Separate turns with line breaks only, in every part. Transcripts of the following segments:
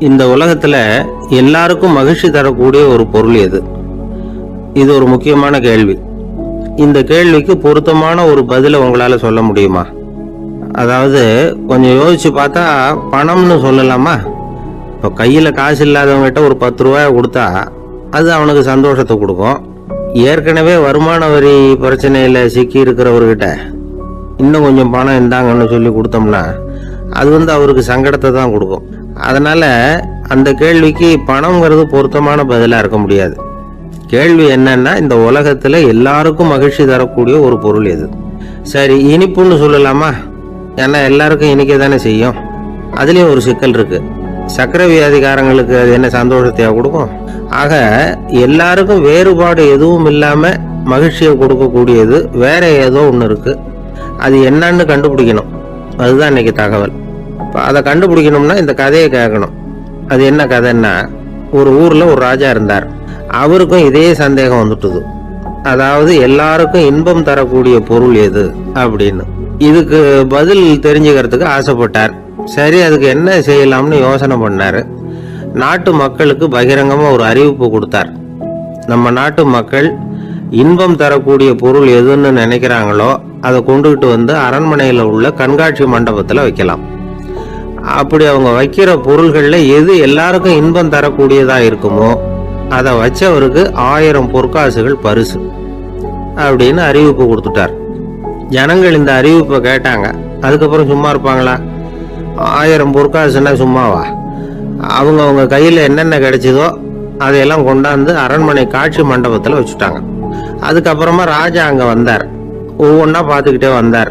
இந்த உலகத்துல எல்லாருக்கும் மகிழ்ச்சி தரக்கூடிய ஒரு பொருள் எது? இது ஒரு முக்கியமான கேள்வி. இந்த கேள்விக்கு பொருத்தமான ஒரு பதிலை உங்களால சொல்ல முடியுமா? அதாவது கொஞ்சம் யோசிச்சு பார்த்தா பணம்னு சொல்லலாமா? இப்போ கையில் காசு இல்லாதவங்ககிட்ட ஒரு 10 ரூபாய் கொடுத்தா அது அவனுக்கு சந்தோஷத்தை கொடுக்கும். ஏற்கனவே வருமான வரி பிரச்சனையில் சிக்கி இருக்கிறவர்கிட்ட இன்னும் கொஞ்சம் பணம் இருந்தாங்கன்னு சொல்லி கொடுத்தோம்னா அது அவருக்கு சங்கடத்தை தான் கொடுக்கும். அதனால அந்த கேள்விக்கு பணம்ங்கிறது பொருத்தமான பதிலாக இருக்க முடியாது. கேள்வி என்னன்னா, இந்த உலகத்துல எல்லாருக்கும் மகிழ்ச்சி தரக்கூடிய ஒரு பொருள் எது? சரி, இனிப்புன்னு சொல்லலாமா? ஏன்னா எல்லாருக்கும் இனிக்க தானே செய்யும். அதுலயும் ஒரு சிக்கல் இருக்கு. சக்கரை வியாதிகாரங்களுக்கு அது என்ன சந்தோஷத்தையா கொடுக்கும்? ஆக எல்லாருக்கும் வேறுபாடு எதுவும் இல்லாம மகிழ்ச்சியை கொடுக்கக்கூடியது வேற ஏதோ ஒன்று இருக்கு. அது என்னன்னு கண்டுபிடிக்கணும். அதுதான் இன்னைக்கு தகவல். இப்போ அதை கண்டுபிடிக்கணும்னா இந்த கதையை கேட்கணும். அது என்ன கதைன்னா, ஒரு ஊர்ல ஒரு ராஜா இருந்தார். அவருக்கும் இதே சந்தேகம் வந்துட்டுது. அதாவது எல்லாருக்கும் இன்பம் தரக்கூடிய பொருள் எது அப்படின்னு. இதுக்கு பதில் தெரிஞ்சுக்கிறதுக்கு ஆசைப்பட்டார். சரி, அதுக்கு என்ன செய்யலாம்னு யோசனை பண்ணாரு. நாட்டு மக்களுக்கு பகிரங்கமா ஒரு அறிவிப்பு கொடுத்தார். நம்ம நாட்டு மக்கள் இன்பம் தரக்கூடிய பொருள் எதுன்னு நினைக்கிறாங்களோ அதை கொண்டுகிட்டு வந்து அரண்மனையில் உள்ள கண்காட்சி மண்டபத்தில் வைக்கலாம். அப்படி அவங்க வைக்கிற பொருள்கள்ல எது எல்லாருக்கும் இன்பம் தரக்கூடியதா இருக்குமோ அதை வச்சவருக்கு 1000 பொற்காசுகள் பரிசு அப்படின்னு அறிவிப்பு கொடுத்துட்டார். ஜனங்கள் இந்த அறிவிப்பை கேட்டாங்க. அதுக்கப்புறம் சும்மா இருப்பாங்களா? 1000 பொற்காசுன்னா சும்மாவா? அவங்க கையில் என்னென்ன கிடைச்சதோ அதையெல்லாம் கொண்டாந்து அரண்மனை காட்சி மண்டபத்தில் வச்சுட்டாங்க. அதுக்கப்புறமா ராஜா அங்கே வந்தார். ஒவ்வொன்றா பார்த்துக்கிட்டே வந்தார்.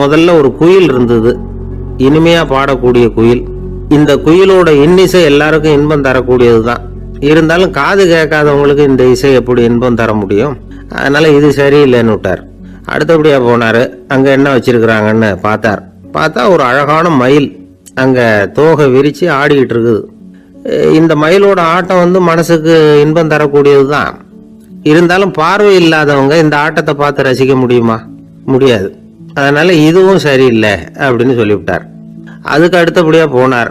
முதல்ல ஒரு குயில் இருந்தது, இனிமையா பாடக்கூடிய குயில். இந்த குயிலோட இன்னிசை எல்லாருக்கும் இன்பம் தரக்கூடியது தான். இருந்தாலும் காது கேட்காதவங்களுக்கு இந்த இசை எப்படி இன்பம் தர முடியும்? அதனால இது சரியில்லைன்னு விட்டார். அடுத்தபடியா போனாரு. அங்க என்ன வச்சிருக்கிறாங்கன்னு பார்த்தா ஒரு அழகான மயில் அங்க தோகை விரிச்சு ஆடிக்கிட்டு இருக்குது. இந்த மயிலோட ஆட்டம் மனசுக்கு இன்பம் தரக்கூடியது தான். இருந்தாலும் பார்வை இல்லாதவங்க இந்த ஆட்டத்தை பார்த்து ரசிக்க முடியுமா? முடியாது. அதனால இதுவும் சரியில்லை அப்படின்னு சொல்லிவிட்டார். அதுக்கு அடுத்தபடியா போனார்.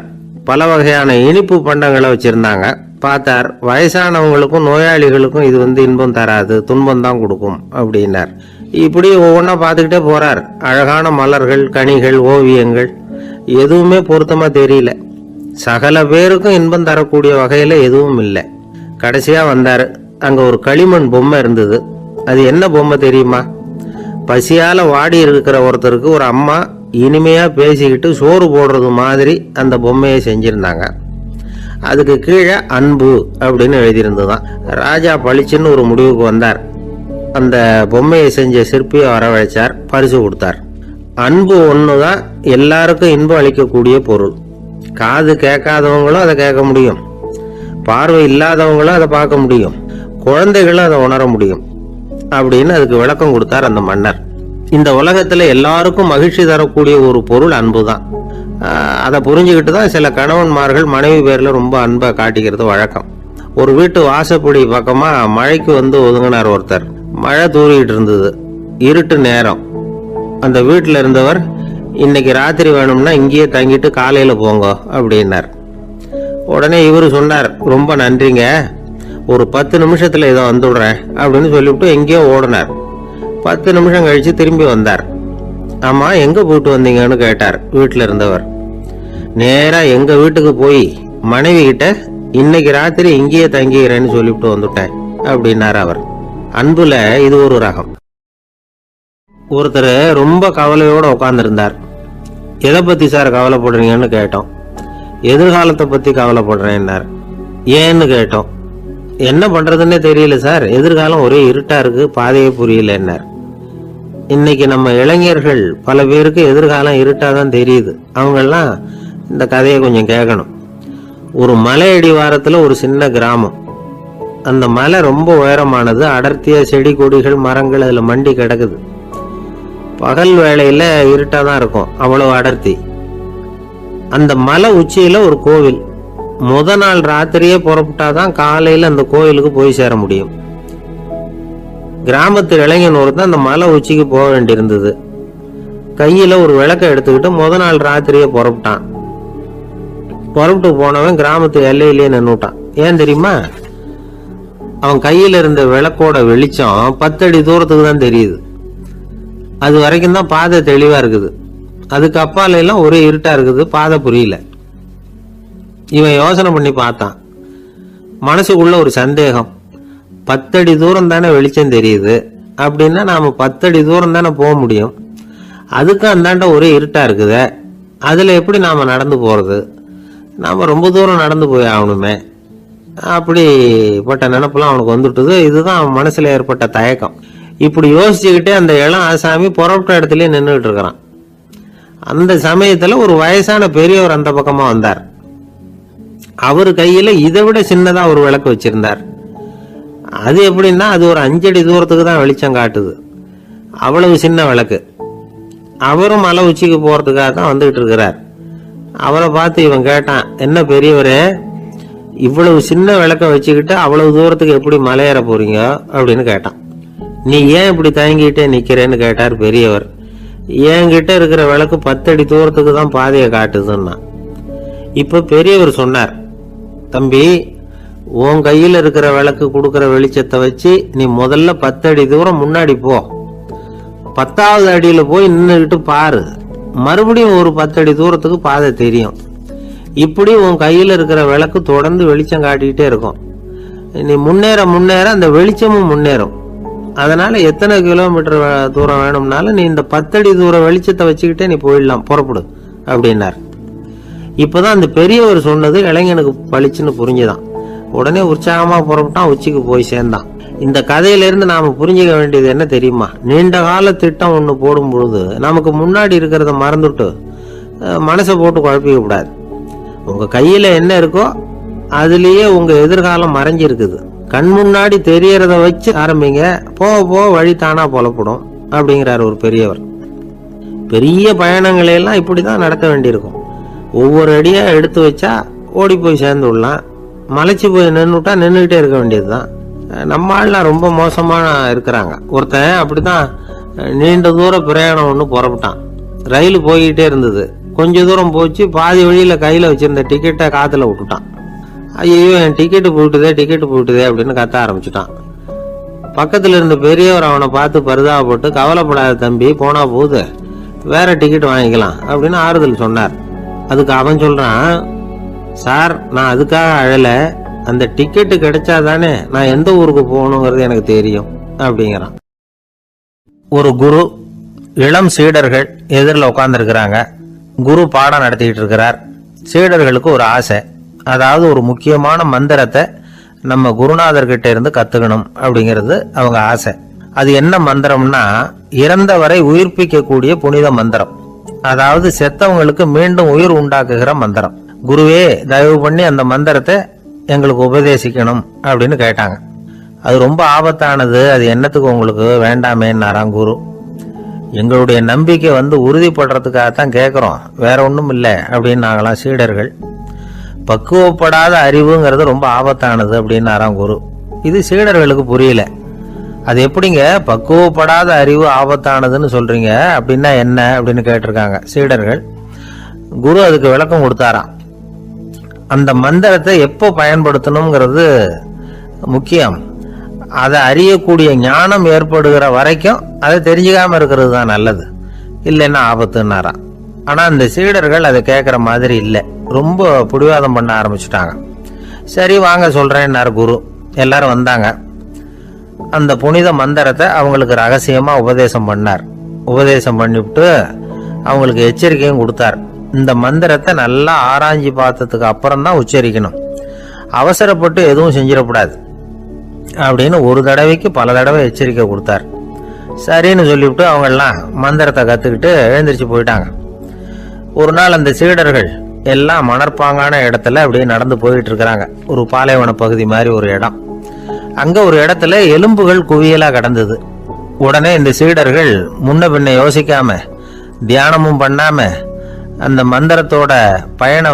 பல வகையான இனிப்பு பண்டங்களை வச்சிருந்தாங்க. பார்த்தார், வயசானவங்களுக்கும் நோயாளிகளுக்கும் இது இன்பம் தராது, துன்பம் தான் கொடுக்கும் அப்படின்னார். இப்படி ஒவ்வொன்றா பார்த்துக்கிட்டே போறார். அழகான மலர்கள், கனிகள், ஓவியங்கள் எதுவுமே பொருத்தமா தெரியல. சகல பேருக்கும் இன்பம் தரக்கூடிய வகையில எதுவும் இல்லை. கடைசியா வந்தாரு. அங்க ஒரு களிமண் பொம்மை இருந்தது. அது என்ன பொம்மை தெரியுமா? பசியால வாடி இருக்கிற ஒருத்தருக்கு ஒரு அம்மா இனிமையா பேசிக்கிட்டு சோறு போடுறது மாதிரி அந்த பொம்மையை செஞ்சிருந்தாங்க. அதுக்கு கீழே அன்பு அப்படின்னு எழுதியிருந்ததுதான். ராஜா பளிச்சுன்னு ஒரு முடிவுக்கு வந்தார். அந்த பொம்மையை செஞ்ச சிற்பியை வரவழைச்சார், பரிசு கொடுத்தார். அன்பு ஒண்ணுதான் எல்லாருக்கும் இன்பம் அளிக்கக்கூடிய பொருள். காது கேட்காதவங்களும் அதை கேட்க முடியும், பார்வை இல்லாதவங்களும் அதை பார்க்க முடியும், குழந்தைகளும் அதை உணர முடியும் அப்படின்னு அதுக்கு விளக்கம் கொடுத்தார் அந்த மன்னர். இந்த உலகத்துல எல்லாருக்கும் மகிழ்ச்சி தரக்கூடிய ஒரு பொருள் அன்பு தான். அதை புரிஞ்சுக்கிட்டு தான் சில கணவன்மார்கள் மனைவி பேர்ல ரொம்ப அன்பை காட்டிக்கிறது வழக்கம். ஒரு வீட்டு வாசப்படி பக்கமா மழைக்கு ஒதுங்கினார் ஒருத்தர். மழை தூரிட்டு இருந்தது, இருட்டு நேரம். அந்த வீட்டுல இருந்தவர், இன்னைக்கு ராத்திரி வேணும்னா இங்கேயே தங்கிட்டு காலையில போங்க அப்படின்னார். உடனே இவரு சொன்னார், ரொம்ப நன்றிங்க, ஒரு 10 நிமிஷத்துல இதை வந்துடுறேன் அப்படின்னு சொல்லிவிட்டு எங்கேயோ ஓடினார். 10 நிமிஷம் கழிச்சு திரும்பி வந்தார். ஆமா, எங்க போயிட்டு வந்தீங்கன்னு கேட்டார் வீட்டுல இருந்தவர். நேரா எங்க வீட்டுக்கு போய் மனைவி கிட்ட இன்னைக்கு ராத்திரி இங்கேயே தங்கிக்கிறேன்னு சொல்லிவிட்டு வந்துட்டேன் அப்படின்னார் அவர். அன்புல இது ஒரு ரகம். ஒருத்தர் ரொம்ப கவலையோட உட்கார்ந்துருந்தார். எதை பத்தி சார் கவலைப்படுறீங்கன்னு கேட்டோம். எதிர்காலத்தை பத்தி கவலைப்படுறேன்னார். ஏன்னு கேட்டோம். என்ன பண்றதுன்னே தெரியல சார், எதிர்காலம் ஒரே இருட்டா இருக்கு, பாதையே புரியலன்னார். இன்னைக்கு நம்ம இளைஞர்கள் பல பேருக்கு எதிர்காலம் இருட்டாதான் தெரியுது. அவங்கெல்லாம் இந்த கதையை கொஞ்சம் கேட்கணும். ஒரு மலை அடிவாரத்துல ஒரு சின்ன கிராமம். அந்த மலை ரொம்ப உயரமானது. அடர்த்தியா செடி கொடிகள் மரங்கள் அதுல மண்டி கிடக்குது. பகல் வேளையில இருட்டாதான் இருக்கும், அவ்வளவு அடர்த்தி. அந்த மலை உச்சியில ஒரு கோவில். நாள் ராத்திரியே புறப்பட்டாதான் காலையில அந்த கோயிலுக்கு போய் சேர முடியும். கிராமத்து இளைஞன் ஒருத்தன் அந்த மலை உச்சிக்கு போக வேண்டியிருந்தது. கையில ஒரு விளக்க எடுத்துக்கிட்டு நாள் ராத்திரியே புறப்பட்டான். புறப்பட்டு போனவன் கிராமத்து எல்லையிலேயே நின்னுட்டான். ஏன் தெரியுமா? அவன் கையில இருந்த விளக்கோட வெளிச்சம் 10 அடி தூரத்துக்கு தான் தெரியுது. அது வரைக்கும் தான் பாதை தெளிவா இருக்குது. அதுக்கு அப்பால எல்லாம் ஒரே இருட்டா இருக்குது, பாதை புரியல. இவன் யோசனை பண்ணி பார்த்தான். மனசுக்குள்ள ஒரு சந்தேகம். 10 அடி தூரம் தானே வெளிச்சம் தெரியுது, அப்படின்னா நாம 10 அடி தூரம் தானே போக முடியும். அதுக்கு அந்தாண்ட ஒரே இருட்டா இருக்குது, அதுல எப்படி நாம நடந்து போறது? நாம ரொம்ப தூரம் நடந்து போய் ஆகணுமே. அப்படிப்பட்ட நினைப்பெல்லாம் அவனுக்கு வந்துட்டுது. இதுதான் அவன் மனசுல ஏற்பட்ட தயக்கம். இப்படி யோசிச்சுக்கிட்டே அந்த இளம் ஆசாமி புறப்பட்ட இடத்துலயே நின்றுட்டு இருக்கிறான். அந்த சமயத்துல ஒரு வயசான பெரியவர் அந்த பக்கமா வந்தார். அவரு கையில இதை விட சின்னதா ஒரு விளக்கு வச்சிருந்தார். அது எப்படின்னா அது ஒரு 5 அடி தூரத்துக்கு தான் வெளிச்சம் காட்டுது. அவ்வளவு சின்ன விளக்கு. அவரும் மலை உச்சிக்கு போறதுக்காக தான் வந்துகிட்டு இருக்கிறார். அவரை பார்த்து இவன் கேட்டான், என்ன பெரியவரே, இவ்வளவு சின்ன விளக்க வச்சுக்கிட்டு அவ்வளவு தூரத்துக்கு எப்படி மலையேற போறீங்க அப்படின்னு கேட்டான். நீ ஏன் இப்படி தயங்கிட்டே நிக்கிறேன்னு கேட்டார் பெரியவர். என்கிட்ட இருக்கிற விளக்கு 10 அடி தூரத்துக்கு தான் பாதையை காட்டுதுன்னா. இப்ப பெரியவர் சொன்னார், தம்பி, உன் கையில இருக்கிற விளக்கு கொடுக்கற வெளிச்சத்தை வச்சு நீ முதல்ல 10 அடி தூரம் முன்னாடி போ. 10வது அடியில போய் நின்றுகிட்டு பாரு, மறுபடியும் ஒரு 10 அடி தூரத்துக்கு பாதை தெரியும். இப்படி உன் கையில இருக்கிற விளக்கு தொடர்ந்து வெளிச்சம் காட்டிக்கிட்டே இருக்கும். நீ முன்னேற முன்னேற அந்த வெளிச்சமும் முன்னேறும். அதனால எத்தனை கிலோமீட்டர் தூரம் வேணும்னாலும் நீ இந்த 10 அடி தூரம் வெளிச்சத்தை வச்சுக்கிட்டே நீ போயிடலாம், புறப்படு அப்படின்னார். இப்பதான் அந்த பெரியவர் சொன்னது இளைஞனுக்கு பளிச்சுன்னு புரிஞ்சுதான். உடனே உற்சாகமா புறப்பட்டான், உச்சிக்கு போய் சேர்ந்தான். இந்த கதையிலிருந்து நாம புரிஞ்சுக்க வேண்டியது என்ன தெரியுமா? நீண்ட கால திட்டம் ஒண்ணு போடும் பொழுது நமக்கு முன்னாடி இருக்கிறத மறந்துட்டு மனசை போட்டு குழப்பிக்க கூடாது. உங்க கையில என்ன இருக்கோ அதுலயே உங்க எதிர்காலம் மறைஞ்சிருக்குது. கண் முன்னாடி தெரியறத வச்சு ஆரம்பிங்க, போக போக வழி தானா புலப்படும் அப்படிங்கிறார் ஒரு பெரியவர். பெரிய பயணங்களை எல்லாம் இப்படிதான் நடத்த வேண்டியிருக்கும். ஒவ்வொரு அடியா எடுத்து வச்சா ஓடி போய் சேர்ந்து விடலாம். மலைச்சு போய் நின்றுட்டா நின்றுகிட்டே இருக்க வேண்டியதுதான். நம்ம ஆள்லாம் ரொம்ப மோசமான இருக்கிறாங்க. ஒருத்தன் அப்படிதான் நீண்ட தூர பிரயாணம் ஒன்று புறப்பட்டான். ரயில் போய்கிட்டே இருந்தது. கொஞ்ச தூரம் போச்சு, பாதி வழியில கையில வச்சிருந்த டிக்கெட்டை காத்துல விட்டுட்டான். ஐயோ, என் டிக்கெட்டு போயிட்டுதே அப்படின்னு கத்த ஆரம்பிச்சுட்டான். பக்கத்துல இருந்த பெரியவர் அவனை பார்த்து பரிதாபப்பட்டு, கவலைப்படாத தம்பி, போனா போகுது, வேற டிக்கெட் வாங்கிக்கலாம் அப்படின்னு ஆறுதல் சொன்னார். அதுக்கு அவன் சொல்றான், சார், நான் அதுக்காக அழல, அந்த டிக்கெட்டு கிடைச்சாதானே நான் எந்த ஊருக்கு போகணுங்கிறது எனக்கு தெரியும் அப்படிங்கிறான். ஒரு குரு, இளம் சீடர்கள் எதிரில் உட்கார்ந்துருக்கிறாங்க. குரு பாடம் நடத்திக்கிட்டு இருக்கிறார். சீடர்களுக்கு ஒரு ஆசை, அதாவது ஒரு முக்கியமான மந்திரத்தை நம்ம குருநாதர்கிட்ட இருந்து கத்துக்கணும் அப்படிங்கிறது அவங்க ஆசை. அது என்ன மந்திரம்னா, இறந்தவரை உயிர்ப்பிக்கக்கூடிய புனித மந்திரம். அதாவது செத்தவங்களுக்கு மீண்டும் உயிர் உண்டாக்குகிற மந்திரம். குருவே, தயவு பண்ணி அந்த மந்திரத்தை எங்களுக்கு உபதேசிக்கணும் அப்படின்னு கேட்டாங்க. அது ரொம்ப ஆபத்தானது, அது என்னத்துக்கு உங்களுக்கு வேண்டாமேன்னாராம் குரு. எங்களுடைய நம்பிக்கை உறுதிப்படுறதுக்காகத்தான் கேட்கிறோம், வேற ஒன்றும் இல்லை அப்படின்னு நாங்களாம் சீடர்கள். பக்குவப்படாத அறிவுங்கிறது ரொம்ப ஆபத்தானது அப்படின்னாராம் குரு. இது சீடர்களுக்கு புரியல. அது எப்படிங்க பக்குவப்படாத அறிவு ஆபத்தானதுன்னு சொல்றீங்க, அப்படின்னா என்ன அப்படின்னு கேட்டிருக்காங்க சீடர்கள். குரு அதுக்கு விளக்கம் கொடுத்தாராம். அந்த மந்திரத்தை எப்போ பயன்படுத்தணுங்கிறது முக்கியம். அதை அறியக்கூடிய ஞானம் ஏற்படுகிற வரைக்கும் அதை தெரிஞ்சுக்காம இருக்கிறது தான் நல்லது, இல்லைன்னா ஆபத்துன்னாராம். ஆனா அந்த சீடர்கள் அதை கேட்குற மாதிரி இல்லை, ரொம்ப பிடிவாதம் பண்ண ஆரம்பிச்சுட்டாங்க. சரி வாங்க சொல்றேன்னாரு குரு. எல்லாரும் வந்தாங்க. அந்த புனித மந்திரத்தை அவங்களுக்கு ரகசியமா உபதேசம் பண்ணார். உபதேசம் பண்ணிவிட்டு அவங்களுக்கு எச்சரிக்கையும் கொடுத்தார். இந்த மந்திரத்தை நல்லா ஆராய்ச்சி பார்த்ததுக்கு அப்புறம் தான் உச்சரிக்கணும், அவசரப்பட்டு எதுவும் செஞ்சிடக்கூடாது அப்படின்னு ஒரு தடவைக்கு பல தடவை எச்சரிக்கை கொடுத்தார். சரின்னு சொல்லிவிட்டு அவங்க எல்லாம் மந்திரத்தை கத்துக்கிட்டு எழுந்திரிச்சு போயிட்டாங்க. ஒரு நாள் அந்த சீடர்கள் எல்லாம் மணற்பாங்கான இடத்துல அப்படியே நடந்து போயிட்டு இருக்கிறாங்க. ஒரு பாலைவன பகுதி மாதிரி ஒரு இடம். அங்க ஒரு இடத்துல எலும்புகள் குவியலா கிடந்தது. உடனே இந்த சீடர்கள் முன்ன பின்ன யோசிக்காம, தியானமும் பண்ணாம, அந்த மந்திரத்தோட பயனை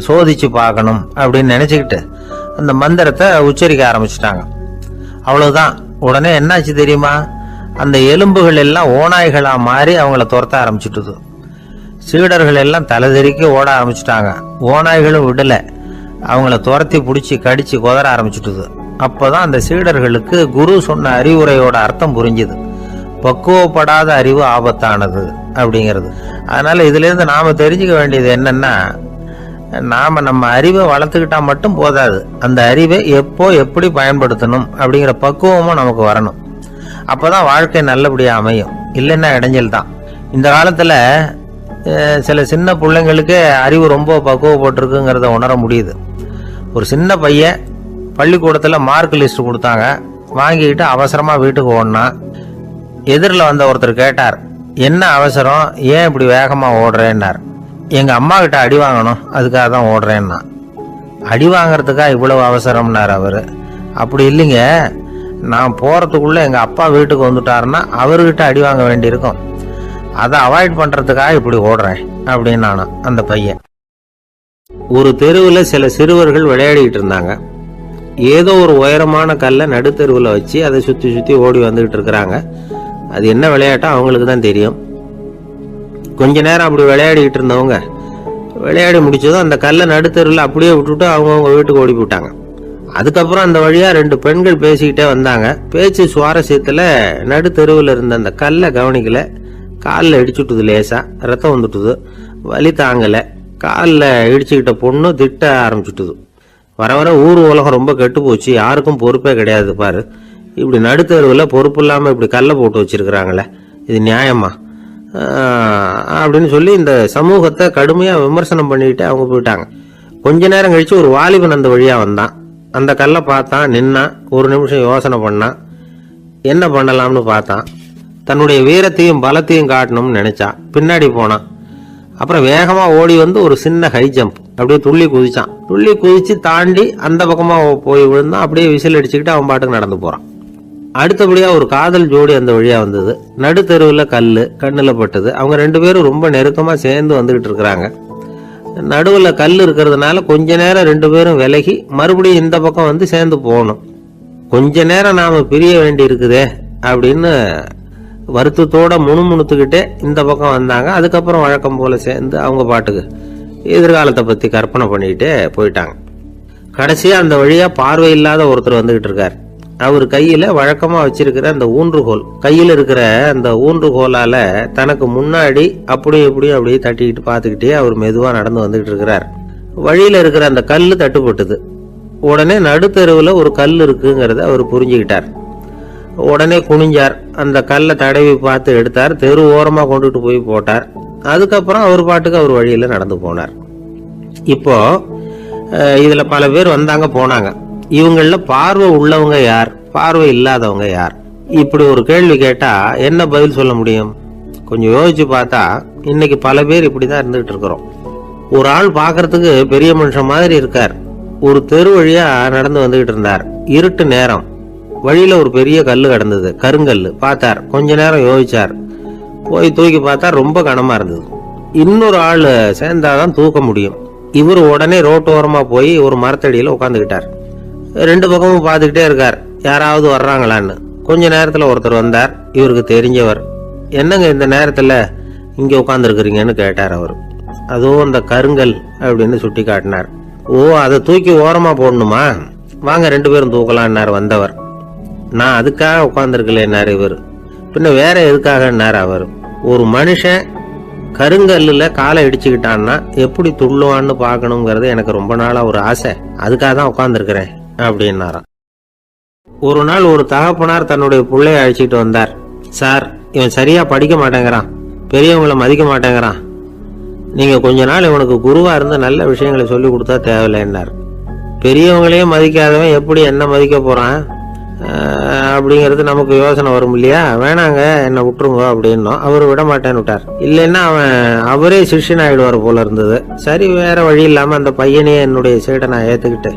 சோதிச்சு பார்க்கணும் அப்படின்னு நினைச்சுக்கிட்டு அந்த மந்திரத்தை உச்சரிக்க ஆரம்பிச்சுட்டாங்க. அவ்வளவுதான். உடனே என்னாச்சு தெரியுமா? அந்த எலும்புகள் எல்லாம் ஓநாய்களா மாறி அவங்கள துரத்த ஆரம்பிச்சுட்டுது. சீடர்கள் எல்லாம் தலைதெறிக்க ஓட ஆரம்பிச்சுட்டாங்க. ஓநாய்களும் விடலை, அவங்கள துரத்தி பிடிச்சி கடிச்சு கொதற ஆரம்பிச்சுட்டுது. அப்போதான் அந்த சீடர்களுக்கு குரு சொன்ன அறிவுரையோட அர்த்தம் புரிஞ்சுது. பக்குவப்படாத அறிவு ஆபத்தானது அப்படிங்கிறது. அதனால இதுலேருந்து நாம் தெரிஞ்சுக்க வேண்டியது என்னன்னா, நாம் நம்ம அறிவை வளர்த்துக்கிட்டா மட்டும் போதாது, அந்த அறிவை எப்போ எப்படி பயன்படுத்தணும் அப்படிங்கிற பக்குவமும் நமக்கு வரணும். அப்போதான் வாழ்க்கை நல்லபடியாக அமையும். இல்லைன்னா இடைஞ்சல் தான். இந்த காலத்தில் சில சின்ன பிள்ளைங்களுக்கே அறிவு ரொம்ப பக்குவப்பட்டிருக்குங்கிறத உணர முடியுது. ஒரு சின்ன பையன் பள்ளிக்கூடத்தில் மார்க் லிஸ்ட் கொடுத்தாங்க, வாங்கிக்கிட்டு அவசரமாக வீட்டுக்கு ஓடினான். எதிரில் வந்த ஒருத்தர் கேட்டார், என்ன அவசரம், ஏன் இப்படி வேகமாக ஓடுறேன்னார். எங்கள் அம்மா கிட்ட அடி வாங்கணும், அதுக்காக தான் ஓடுறேன்னா. அடி வாங்கிறதுக்கா இவ்வளவு அவசரம்னார் அவர். அப்படி இல்லைங்க, நான் போகிறதுக்குள்ளே எங்கள் அப்பா வீட்டுக்கு வந்துட்டாருன்னா அவர்கிட்ட அடி வாங்க வேண்டியிருக்கும், அதை அவாய்ட் பண்ணுறதுக்காக இப்படி ஓடுறேன் அப்படின்னு நானும். அந்த பையன் ஒரு தெருவில் சில சிறுவர்கள் விளையாடிக்கிட்டு இருந்தாங்க. ஏதோ ஒரு உயரமான கல்லை நடுத்தெருவில் வச்சு அதை சுற்றி சுற்றி ஓடி வந்துக்கிட்டு இருக்கிறாங்க. அது என்ன விளையாட்டோ அவங்களுக்கு தான் தெரியும். கொஞ்ச நேரம் அப்படி விளையாடிக்கிட்டு இருந்தவங்க விளையாடி முடிச்சதும் அந்த கல்லை நடுத்தெருவில் அப்படியே விட்டுட்டு அவங்கவுங்க வீட்டுக்கு ஓடி போட்டாங்க. அதுக்கப்புறம் அந்த வழியாக 2 பெண்கள் பேசிக்கிட்டே வந்தாங்க. பேச்சு சுவாரஸ்யத்தில் நடுத்தெருவில் இருந்த அந்த கல்லை கவனிக்கல, காலில் இடிச்சுட்டுது, லேசாக ரத்தம் வந்துட்டுது, வலி தாங்கலை. காலில் இடிச்சுக்கிட்ட பொண்ணு திட்ட ஆரம்பிச்சுட்டுது. வர வர ஊர் உலகம் ரொம்ப கெட்டு போச்சு, யாருக்கும் பொறுப்பே கிடையாது பாரு, இப்படி நடுத்தெருவில் பொறுப்பு இல்லாமல் இப்படி கல்லை போட்டு வச்சிருக்கிறாங்களே, இது நியாயமா அப்படின்னு சொல்லி இந்த சமூகத்தை கடுமையாக விமர்சனம் பண்ணிக்கிட்டு அவங்க போயிட்டாங்க. கொஞ்ச நேரம் கழிச்சு ஒரு வாலிபன் அந்த வழியாக வந்தான். அந்த கல்லை பார்த்தான், நின்னான், ஒரு நிமிஷம் யோசனை பண்ணான், என்ன பண்ணலாம்னு பார்த்தான். தன்னுடைய வீரத்தையும் பலத்தையும் காட்டணும்னு நினைச்சான். பின்னாடி போனான். அப்புறம் வேகமாக ஓடி வந்து ஒரு சின்ன ஹை ஜம்ப் அப்படியே துள்ளி குதிச்சான். துள்ளி குதிச்சு தாண்டி அந்த பக்கமாக போய் விழுந்தான். அப்படியே விசில் அடிச்சுக்கிட்டு அவன் பாட்டுக்கு நடந்து போகிறான். அடுத்தபடியாக ஒரு காதல் ஜோடி அந்த வழியாக வந்தது. நடுத்தெருவில் கண்ணில் பட்டது. அவங்க 2 பேரும் ரொம்ப நெருக்கமாக சேர்ந்து வந்துக்கிட்டு இருக்கிறாங்க. நடுவில் கல் இருக்கிறதுனால கொஞ்ச நேரம் 2 பேரும் விலகி மறுபடியும் இந்த பக்கம் வந்து சேர்ந்து போகணும். கொஞ்ச நேரம் நாம் பிரிய வேண்டி இருக்குதே அப்படின்னு வருத்தத்தோட முணுமுணுத்துக்கிட்டே இந்த பக்கம் வந்தாங்க. அதுக்கப்புறம் வழக்கம் போல சேர்ந்து அவங்க பாட்டுக்கு எதிர்காலத்தை பற்றி கற்பனை பண்ணிக்கிட்டே போயிட்டாங்க. கடைசியாக அந்த வழியாக பார்வை இல்லாத ஒருத்தர் வந்துக்கிட்டு இருக்கார். அவர் கையில் வழக்கமாக வச்சிருக்கிற அந்த ஊன்றுகோல், கையில் இருக்கிற அந்த ஊன்றுகோலால் தனக்கு முன்னாடி அப்படியே அப்படியே தட்டிக்கிட்டு பார்த்துக்கிட்டே அவர் மெதுவாக நடந்து வந்துக்கிட்டு இருக்கிறார். வழியில் இருக்கிற அந்த கல் தட்டுப்பட்டுது. உடனே நடுத்தெருவில் ஒரு கல் இருக்குங்கிறத அவர் புரிஞ்சுக்கிட்டார். உடனே குனிஞ்சார், அந்த கல்லை தடவி பார்த்து எடுத்தார், தெரு ஓரமாக கொண்டுட்டு போய் போட்டார். அதுக்கப்புறம் அவர் பாட்டுக்கு அவர் வழியில் நடந்து போனார். இப்போ இதில் பல பேர் வந்தாங்க போனாங்க. இவங்களில் பார்வை உள்ளவங்க யார், பார்வை இல்லாதவங்க யார்? இப்படி ஒரு கேள்வி கேட்டால் என்ன பதில் சொல்ல முடியும்? கொஞ்சம் யோசிச்சு பார்த்தா இன்னைக்கு பல பேர் இப்படி தான் இருந்துகிட்டு இருக்கிறோம். ஒரு ஆள் பார்க்கறதுக்கு பெரிய மனுஷன் மாதிரி இருக்கார். ஒரு தெரு வழியாக நடந்து வந்துகிட்டு இருந்தார். இருட்டு நேரம். வழியில் ஒரு பெரிய கல் கிடந்தது, கருங்கல். பார்த்தார், கொஞ்ச நேரம் யோசிச்சார். போய் தூக்கி பார்த்தா ரொம்ப கனமாக இருந்தது. இன்னொரு ஆள் சேர்ந்தாதான் தூக்க முடியும். இவர் உடனே ரோட்டோரமாக போய் ஒரு மரத்தடியில் உட்காந்துக்கிட்டார். 2 பக்கமும் பார்த்துக்கிட்டே இருக்கார், யாராவது வர்றாங்களான்னு. கொஞ்ச நேரத்தில் ஒருத்தர் வந்தார், இவருக்கு தெரிஞ்சவர். என்னங்க இந்த நேரத்தில் இங்கே உட்காந்துருக்குறீங்கன்னு கேட்டார் அவர். அதுவும் அந்த கருங்கல் அப்படின்னு சுட்டி காட்டினார். ஓ, அதை தூக்கி ஓரமாக போடணுமா, வாங்க 2 பேரும் தூக்கலான்னார் வந்தவர். நான் அதுக்காக உட்காந்துருக்கலன்னார் இவர். பின்ன வேற எதுக்காகன்னார் அவர். ஒரு மனுஷன் கருங்கல்லில் காலை இடிச்சுக்கிட்டான்னா எப்படி துள்ளுவான்னு பார்க்கணுங்கிறது எனக்கு ரொம்ப நாளாக ஒரு ஆசை, அதுக்காக தான் உட்காந்துருக்கிறேன் அப்படின்னாராம். ஒரு நாள் ஒரு தகப்பனார் தன்னுடைய பிள்ளைய அழைச்சிட்டு வந்தார். சார், இவன் சரியா படிக்க மாட்டேங்கிறான், பெரியவங்களை மதிக்க மாட்டேங்கிறான், நீங்க கொஞ்ச நாள் இவனுக்கு குருவா இருந்து நல்ல விஷயங்களை சொல்லி கொடுத்தா தேவையில்லைன்னார். பெரியவங்களையே மதிக்காதவன் எப்படி என்ன மதிக்க போறான் அப்படிங்கிறது நமக்கு யோசனை வரும் இல்லையா? வேணாங்க, என்னை விட்டுருங்க அப்படின்னோம். அவர் விட மாட்டேன்னு விட்டார். இல்லைன்னா அவரே சிஷ்யன் ஆகிடுவார் போல இருந்தது. சரி, வேற வழி இல்லாமல் அந்த பையனையே என்னுடைய சீடனை ஏற்றுக்கிட்டு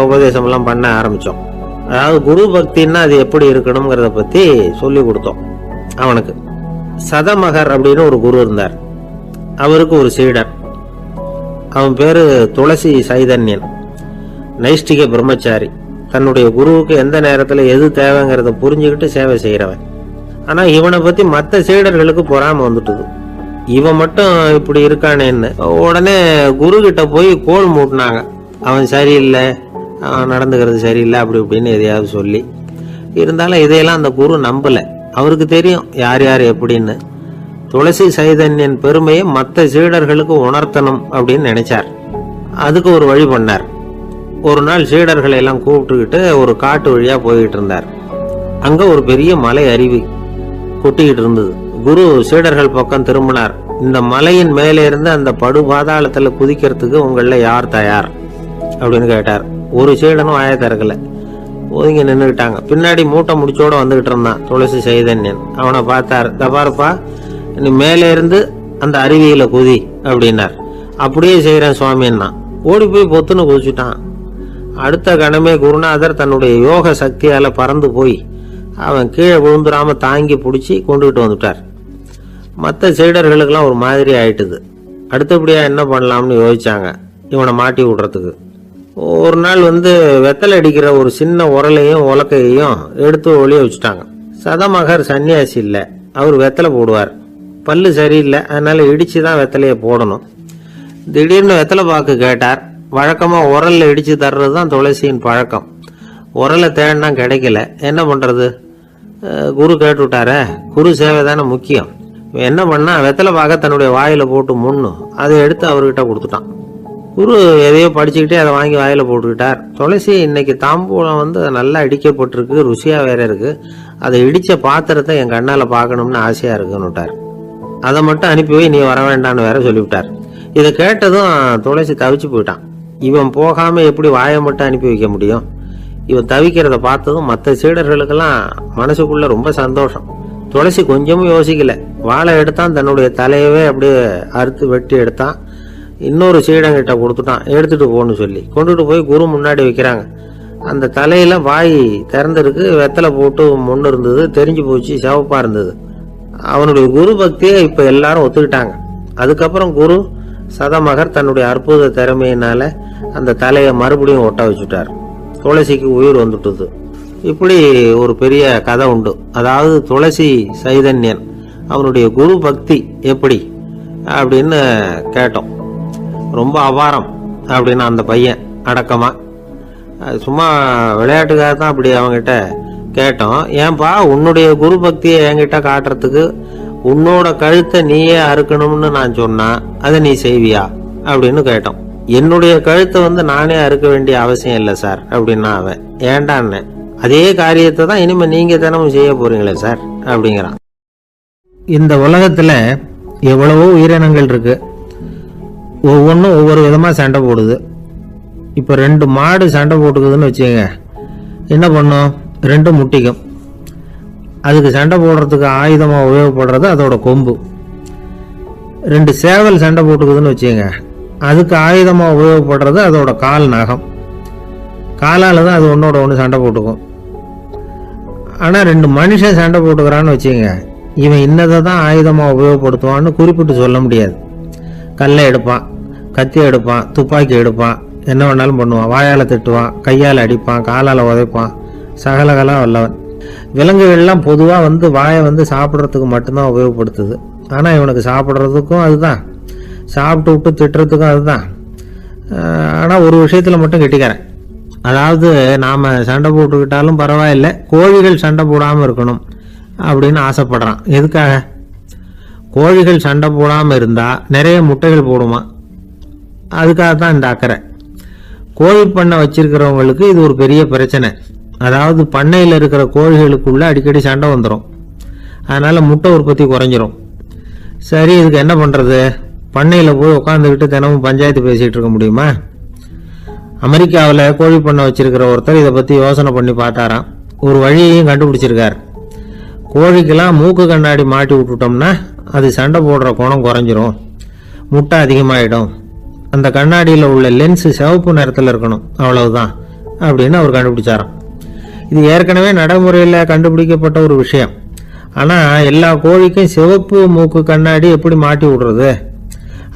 உபதேசமெல்லாம் பண்ண ஆரம்பித்தோம். அதாவது குரு பக்தின்னா அது எப்படி இருக்கணுங்கிறத பற்றி சொல்லி கொடுத்தோம் அவனுக்கு. சதமகர் அப்படின்னு ஒரு குரு இருந்தார். அவருக்கு ஒரு சீடர். அவன் பேர் துளசி சைதன்யன், நைஷ்டிக பிரம்மச்சாரி. தன்னுடைய குருவுக்கு எந்த நேரத்தில் எது தேவைங்கிறத புரிஞ்சுக்கிட்டு சேவை செய்கிறவன். ஆனால் இவனை பற்றி மற்ற சீடர்களுக்கு பொறாமை வந்துட்டுது. இவன் மட்டும் இப்படி இருக்கானேன்னு உடனே குரு கிட்ட போய் கோல் மூட்டினாங்க. அவன் சரியில்லை, அவன் நடந்துக்கிறது சரியில்லை, அப்படி இப்படின்னு எதையாவது சொல்லி. இருந்தாலும் இதையெல்லாம் அந்த குரு நம்பல. அவருக்கு தெரியும் யார் யார் எப்படின்னு. துளசி சைதன்யன் பெருமையை மற்ற சீடர்களுக்கு உணர்த்தணும் அப்படின்னு நினைச்சார். அதுக்கு ஒரு வழி பண்ணார். ஒரு நாள் சீடர்களை எல்லாம் கூப்பிட்டுக்கிட்டு ஒரு காட்டு வழியா போய்கிட்டு இருந்தார். அங்க ஒரு பெரிய மலை அருவி கொட்டிக்கிட்டு இருந்தது. குரு சீடர்கள் பக்கம் திரும்பினார். இந்த மலையின் மேலே இருந்து அந்த படு பாதாளத்துல குதிக்கிறதுக்கு உங்கள யார் தயார் அப்படின்னு கேட்டார். ஒரு சீடனும் ஆய திறக்கல, ஒதுங்கி நின்றுக்கிட்டாங்க. பின்னாடி மூட்டை முடிச்சோட வந்துகிட்டு இருந்தான் துளசி சைதன்யன். அவனை பார்த்தார். தபாருப்பா, நீ மேலே இருந்து அந்த அருவியில குதி அப்படின்னார். அப்படியே செய்யறேன் சுவாமின்னா ஓடி போய் பொத்துன்னு குதிச்சுட்டான். அடுத்த கணமே குருநாதர் தன்னுடைய யோக சக்தியால பறந்து போய் அவன் கீழே விழுந்துடாம தாங்கி பிடிச்சி கொண்டுகிட்டு வந்துட்டார். மற்ற சீடர்களுக்கெல்லாம் ஒரு மாதிரி ஆயிட்டுது. அடுத்தபடியா என்ன பண்ணலாம்னு யோசிச்சாங்க இவனை மாட்டி விடுறதுக்கு. ஒரு நாள் வெத்தலை அடிக்கிற ஒரு சின்ன உரலையும் உலக்கையையும் எடுத்து ஒளிய வச்சுட்டாங்க. சதமகர் சன்னியாசி இல்லை, அவர் வெத்தலை போடுவார். பல்லு சரியில்லை, அதனால இடிச்சுதான் வெத்தலையை போடணும். திடீர்னு வெத்தலை பாக்கு கேட்டார். வழக்கமா உரல்ல இடிச்சு தர்றது தான் துளசியின் பழக்கம். உரலை தேடினா கிடைக்கல, என்ன பண்றது? குரு கேட்டுவிட்டாரே, குரு சேவை தானே முக்கியம். என்ன பண்ணா வெத்தலை பாக்க தன்னுடைய வாயில போட்டு முன்னும் அதை எடுத்து அவர்கிட்ட கொடுத்துட்டான். குரு எதையோ படிச்சுக்கிட்டே அதை வாங்கி வாயில போட்டுக்கிட்டார். துளசி இன்னைக்கு தாம்பூலம் நல்லா இடிக்கப்பட்டிருக்கு, ருசியா வேற இருக்கு, அதை இடிச்ச பாத்திரத்தை என் கண்ணால பாக்கணும்னு ஆசையா இருக்குன்னுட்டார். அதை மட்டும் அனுப்பி போய் நீ வர வேண்டான்னு வேற சொல்லிவிட்டார். இதை கேட்டதும் துளசி தவிச்சு போயிட்டான். இவன் போகாம எப்படி வாயை மட்டும் அனுப்பி வைக்க முடியும்? இவன் தவிக்கிறத பார்த்ததும் மற்ற சீடர்களுக்கெல்லாம் மனசுக்குள்ள ரொம்ப சந்தோஷம். துளசி கொஞ்சமும் யோசிக்கல, வாழை எடுத்தான், தன்னுடைய தலையவே அப்படியே அறுத்து வெட்டி எடுத்தான். இன்னொரு சீடங்கிட்ட கொடுத்துட்டான், எடுத்துட்டு போன்னு சொல்லி கொண்டுட்டு போய் குரு முன்னாடி வைக்கிறாங்க. அந்த தலையில வாய் திறந்திருக்கு, வெத்தலை போட்டு முன்னு இருந்தது, தெரிஞ்சு போச்சு, சிவப்பா இருந்தது. அவனுடைய குரு பக்தியை இப்ப எல்லாரும் ஒத்துக்கிட்டாங்க. அதுக்கப்புறம் குரு சதமகர் தன்னுடைய அற்புத திறமையினால அந்த தலையை மறுபடியும் ஒட்ட வச்சுட்டார். துளசிக்கு உயிர் வந்துட்டுது. இப்படி ஒரு பெரிய கதை உண்டு. அதாவது துளசி சைதன்யன் அவனுடைய குரு பக்தி எப்படி அப்படின்னு கேட்டோம். ரொம்ப அபாரம் அப்படின்னு அந்த பையன் அடக்கமா சும்மா விளையாட்டுக்காக தான் அப்படி அவங்கிட்ட கேட்டோம். ஏன்பா உன்னுடைய குரு பக்தியை என்கிட்ட காட்டுறதுக்கு உன்னோட கழுத்தை நீயே அறுக்கணும்னு நான் சொன்னா அதை நீ செய்வியா அப்படின்னு கேட்டோம். என்னுடைய கழுத்தை நானே அறுக்க வேண்டிய அவசியம் இல்லை சார் அப்படின்னா அவன். ஏண்டான்னு, அதே காரியத்தை தான் இனிமே நீங்க தினமும் செய்ய போறீங்களே சார் அப்படிங்கிறான். இந்த உலகத்துல எவ்வளவோ உயிரினங்கள் இருக்கு, ஒவ்வொன்றும் ஒவ்வொரு விதமா சண்டை போடுது. இப்ப 2 மாடு சண்டை போட்டுக்குதுன்னு வச்சுக்கோங்க, என்ன பண்ணும்? 2 முட்டிக்கும். அதுக்கு சண்டை போடுறதுக்கு ஆயுதமா உபயோகப்படுறது அதோட கொம்பு. 2 சேவல் சண்டை போட்டுக்குதுன்னு வச்சுக்கோங்க, அதுக்கு ஆயுதமா உபயோகப்படுறது அதோட கால் நகம். காலால தான் அது ஒன்னோட ஒன்று சண்டை போட்டுக்கும். ஆனா 2 மனுஷன் சண்டை போட்டுக்கிறான்னு வச்சுக்கோங்க, இவன் இன்னதை தான் ஆயுதமா உபயோகப்படுத்துவான்னு குறிப்பிட்டு சொல்ல முடியாது. கல்லை எடுப்பான், கத்தி எடுப்பான், துப்பாக்கி எடுப்பான், என்ன வேணாலும் பண்ணுவான். வாயால திட்டுவான், கையால் அடிப்பான், காலால உதைப்பான், சகலகலா வல்லவன். விலங்குகள்லாம் பொதுவா வாயை சாப்பிட்றதுக்கு மட்டும்தான் உபயோகப்படுத்துது. ஆனா இவனுக்கு சாப்பிட்றதுக்கும் அதுதான், சாப்பிட்டு விட்டு திட்டுறதுக்கும் அதுதான். ஆனா ஒரு விஷயத்துல மட்டும் கெட்டிக்கிறேன். அதாவது நாம சண்டை போட்டுக்கிட்டாலும் பரவாயில்லை, கோழிகள் சண்டை போடாம இருக்கணும் அப்படின்னு ஆசைப்படுறான். எதுக்காக? கோழிகள் சண்டை போடாம இருந்தா நிறைய முட்டைகள் போடுமா, அதுக்காகத்தான் இந்த அக்கறை. கோழி பண்ணை வச்சிருக்கிறவங்களுக்கு இது ஒரு பெரிய பிரச்சனை. அதாவது பண்ணையில் இருக்கிற கோழிகளுக்குள்ள அடிக்கடி சண்டை வந்துடும், அதனால முட்டை உற்பத்தி குறைஞ்சிரும். சரி, இதுக்கு என்ன பண்றது? பண்ணையில் போய் உட்காந்துக்கிட்டு தினமும் பஞ்சாயத்து பேசிட்டு இருக்க முடியுமா? அமெரிக்காவில் கோழி பண்ணை வச்சிருக்கிற ஒருத்தர் இதை பத்தி யோசனை பண்ணி பார்த்தாராம். ஒரு வழியையும் கண்டுபிடிச்சிருக்கார். கோழிக்கெல்லாம் மூக்கு கண்ணாடி மாட்டி விட்டுட்டோம்னா அது சண்டை போடுற குணம் குறைஞ்சிரும், முட்டை அதிகமாயிடும். அந்த கண்ணாடியில் உள்ள லென்ஸ் சிவப்பு நிறத்தில் இருக்கணும், அவ்வளவுதான் அப்படின்னு அவர் கண்டுபிடிச்சாராம். இது ஏற்கனவே நடைமுறையில் கண்டுபிடிக்கப்பட்ட ஒரு விஷயம். ஆனா எல்லா கோழிக்கும் சிவப்பு மூக்கு கண்ணாடி எப்படி மாட்டி விடுறது?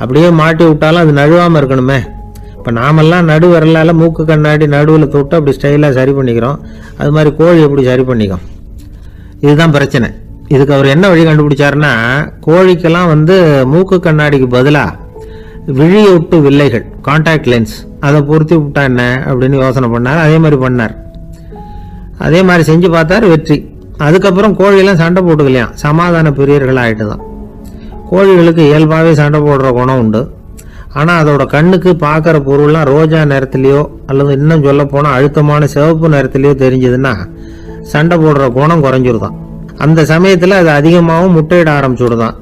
அப்படியே மாட்டி விட்டாலும் அது நழுவாம இருக்கணுமே. இப்ப நாமெல்லாம் நடு விரலால மூக்கு கண்ணாடி நடுவில் தொட்டு அப்படி ஸ்டைலா சரி பண்ணிக்கிறோம், அது மாதிரி கோழி எப்படி சரி பண்ணிக்கும்? இதுதான் பிரச்சனை. இதுக்கு அவர் என்ன வழி கண்டுபிடிச்சாருன்னா, கோழிக்கெல்லாம் மூக்கு கண்ணாடிக்கு பதிலாக விழியொட்டு வில்லைகள், கான்டாக்ட் லென்ஸ், அதை பொருத்தி விட்டா என்ன அப்படின்னு யோசனை பண்ணார். அதே மாதிரி பண்ணார். அதே மாதிரி செஞ்சு பார்த்தார், வெற்றி. அதுக்கப்புறம் கோழியெல்லாம் சண்டை போட்டுக்கலையாம், சமாதான பிரியர்கள் ஆகிட்டு தான். கோழிகளுக்கு இயல்பாகவே சண்டை போடுற குணம் உண்டு. ஆனால் அதோட கண்ணுக்கு பார்க்குற பொருள்லாம் ரோஜா நிறத்துலையோ அல்லது இன்னும் சொல்ல போனால் அழுத்தமான சிவப்பு நிறத்துலையோ தெரிஞ்சதுன்னா சண்டை போடுற குணம் குறைஞ்சிருதான். அந்த சமயத்தில் அது அதிகமாகவும் முட்டையிட ஆரம்பிச்சுடுதான்.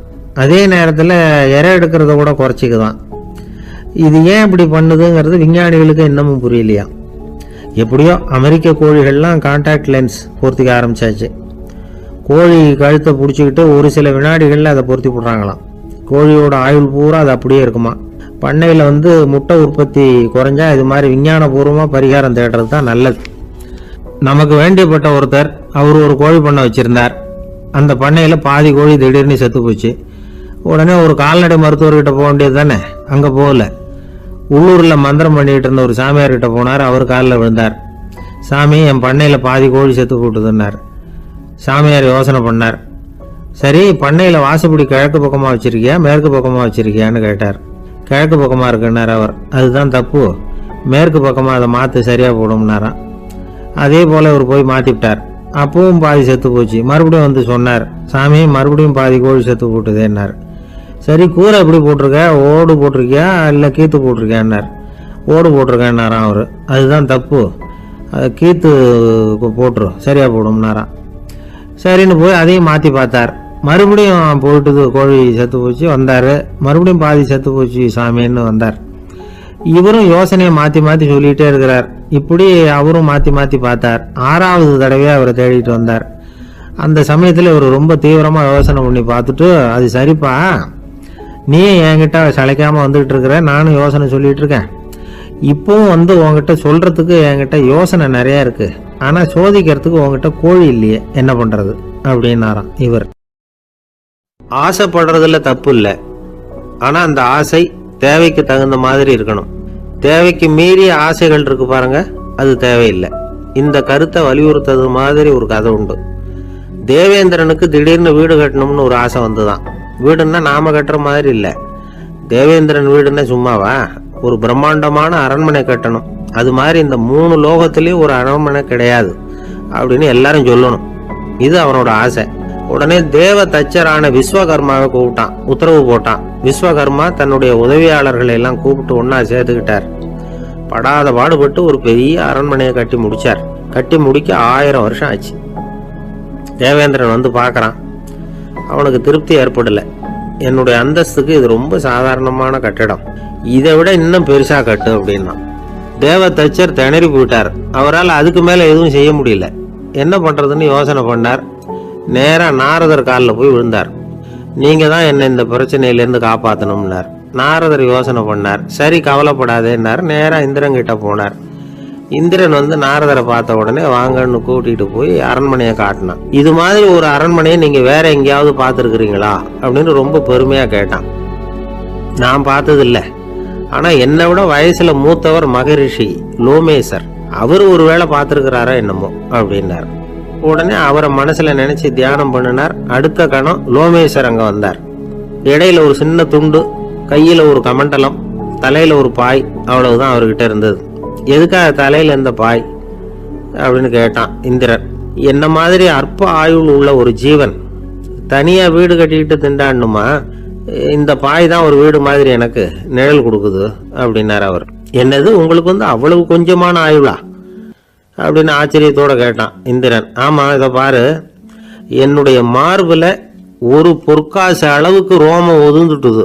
அதே நேரத்தில் இறை எடுக்கிறத கூட குறைச்சிக்குதான். இது ஏன் இப்படி பண்ணுதுங்கிறது விஞ்ஞானிகளுக்கு இன்னமும் புரியலையா. எப்படியோ அமெரிக்க கோழிகள்லாம் கான்டாக்ட் லென்ஸ் பொருத்திக்க ஆரம்பிச்சாச்சு. கோழி கழுத்தை பிடிச்சிக்கிட்டு ஒரு சில வினாடிகளில் அதை பொருத்தி போடுறாங்களாம். கோழியோட ஆயுள் பூரா அது அப்படியே இருக்குமா. பண்ணையில் முட்டை உற்பத்தி குறைஞ்சா இது மாதிரி விஞ்ஞானபூர்வமாக பரிகாரம் தேடுறது தான் நல்லது. நமக்கு வேண்டியப்பட்ட ஒருத்தர், அவர் ஒரு கோழி பண்ணை வச்சுருந்தார். அந்த பண்ணையில் பாதி கோழி திடீர்னு செத்து போச்சு. உடனே ஒரு கால்நடை மருத்துவர்கிட்ட போக வேண்டியது தானே. அங்கே போகல, உள்ளூரில் மந்திரம் பண்ணிகிட்டு இருந்த ஒரு சாமியார்கிட்ட போனார். அவர் காலில் விழுந்தார். சாமி, என் பண்ணையில் பாதி கோழி செத்து போட்டுதுன்னார். சாமியார் யோசனை பண்ணார். சரி, பண்ணையில் வாசப்படி கிழக்கு பக்கமாக வச்சுருக்கியா மேற்கு பக்கமாக வச்சுருக்கியான்னு கேட்டார். கிழக்கு பக்கமாக இருக்குன்னார் அவர். அதுதான் தப்பு, மேற்கு பக்கமாக அதை மாற்று சரியாக போடும்னாராம். அதே போல் அவர் போய் மாற்றிவிட்டார். அப்பவும் பாதி செத்து போச்சு. மறுபடியும் சொன்னார், சாமி மறுபடியும் பாதி கோழி செத்து போட்டுதேன்னார். சரி, கூரை எப்படி போட்டிருக்க, ஓடு போட்டிருக்கியா இல்லை கீத்து போட்டிருக்கியான்னார். ஓடு போட்டிருக்கேன்னாராம் அவர். அதுதான் தப்பு, அது கீத்து போட்டுரும் சரியாக போடும்னாராம். சரின்னு போய் அதையும் மாற்றி பார்த்தார். மறுபடியும் போயிட்டுது, கோழி செத்து போச்சு. வந்தார், மறுபடியும் பாதி செத்து போச்சு சாமின்னு வந்தார். இவரும் யோசனையை மாற்றி மாற்றி சொல்லிகிட்டே இருக்கிறார். இப்படி அவரும் மாற்றி மாற்றி பார்த்தார். 6வது தடவையாக அவரை தேடிட்டு வந்தார். அந்த சமயத்தில் இவர் ரொம்ப தீவிரமாக யோசனை பண்ணி பார்த்துட்டு, அது சரிப்பா, நீ என்கிட்ட சளைக்காமல் வந்துகிட்டு இருக்கிற, நானும் யோசனை சொல்லிகிட்டு இருக்கேன். இப்போவும் உங்ககிட்ட சொல்கிறதுக்கு என்கிட்ட யோசனை நிறையா இருக்குது, ஆனால் சோதிக்கிறதுக்கு உங்ககிட்ட கோழி இல்லையே, என்ன பண்ணுறது அப்படின்னாராம் இவர். ஆசைப்படுறதுல தப்பு இல்லை, ஆனால் அந்த ஆசை தேவைக்கு தகுந்த மாதிரி இருக்கணும். தேவைக்கு மீறிய ஆசைகள் இருக்கு பாருங்க, அது தேவையில்லை. இந்த கருத்தை வலியுறுத்தது மாதிரி ஒரு கதை உண்டு. தேவேந்திரனுக்கு திடீர்னு வீடு கட்டணும்னு ஒரு ஆசை வந்துதான். வீடுன்னா நாம கட்டுற மாதிரி இல்லை. தேவேந்திரன் வீடுன்னா சும்மாவா, ஒரு பிரம்மாண்டமான அரண்மனை கட்டணும். அது மாதிரி இந்த 3 லோகத்திலையும் ஒரு அரண்மனை கிடையாது அப்படின்னு எல்லாரும் சொல்லணும். இது அவனோட ஆசை. உடனே தேவ தச்சரான விஸ்வகர்மாவை கூப்பிட்டான், உத்தரவு போட்டான். விஸ்வகர்மா தன்னுடைய உதவியாளர்களை எல்லாம் கூப்பிட்டு ஒன்னா சேர்த்துக்கிட்டார். படாத பாடுபட்டு ஒரு பெரிய அரண்மனையை கட்டி முடிச்சார். கட்டி முடிக்க 1000 வருஷம் ஆச்சு. தேவேந்திரன் பார்க்கறான். அவனுக்கு திருப்தி ஏற்படல. என்னுடைய அந்தஸ்துக்கு இது ரொம்ப சாதாரணமான கட்டிடம், இதை விட இன்னும் பெருசா கட்டு அப்படின்னா. தேவ தச்சர் திணறி போயிட்டார். அவரால் அதுக்கு மேல எதுவும் செய்ய முடியல. என்ன பண்றதுன்னு யோசனை பண்ணார். நேரா நாரதர் காலில் போய் விழுந்தார். நீங்க தான் என்னை இந்த பிரச்சனையிலேருந்து காப்பாற்றணும்னார். நாரதர் யோசனை பண்ணார். சரி, கவலைப்படாதேன்னார். நேரா இந்திரன் கிட்ட போனார். இந்திரன் நாரதரை பார்த்த உடனே வாங்கன்னு கூட்டிட்டு போய் அரண்மனையை காட்டினான். இது மாதிரி ஒரு அரண்மனையை நீங்க வேற எங்கேயாவது பார்த்துருக்குறீங்களா அப்படின்னு ரொம்ப பெருமையா கேட்டான். நான் பார்த்ததில்லை, ஆனா என்னை விட வயசுல மூத்தவர் மகரிஷி லோமேசர், அவரு ஒரு வேளை பார்த்துருக்கிறாரா என்னமோ அப்படின்னார். உடனே அவரை மனசுல நினைச்சு தியானம் பண்ணினார். அடுத்த கணம் லோமேசர் அங்க வந்தார். இடையில ஒரு சின்ன துண்டு, கையில ஒரு கமண்டலம், தலையில ஒரு பாய், அவ்வளவுதான் அவர்கிட்ட இருந்தது. எதுக்காக தலையில இருந்த பாய் அப்படின்னு கேட்டான் இந்திரன். என்ன மாதிரி அற்ப ஆயுள் உள்ள ஒரு ஜீவன் தனியா வீடு கட்டிக்கிட்டு திண்டாடணுமா? இந்த பாய் தான் ஒரு வீடு மாதிரி எனக்கு நிழல் கொடுக்குது அப்படின்னார் அவர். என்னது, உங்களுக்கு அவ்வளவு கொஞ்சமான ஆயுளா அப்படின்னு ஆச்சரியத்தோட கேட்டான் இந்திரன். ஆமா, இதை பாரு, என்னுடைய மார்புல ஒரு பொற்காசு அளவுக்கு ரோமம் உதிர்ந்துட்டுது.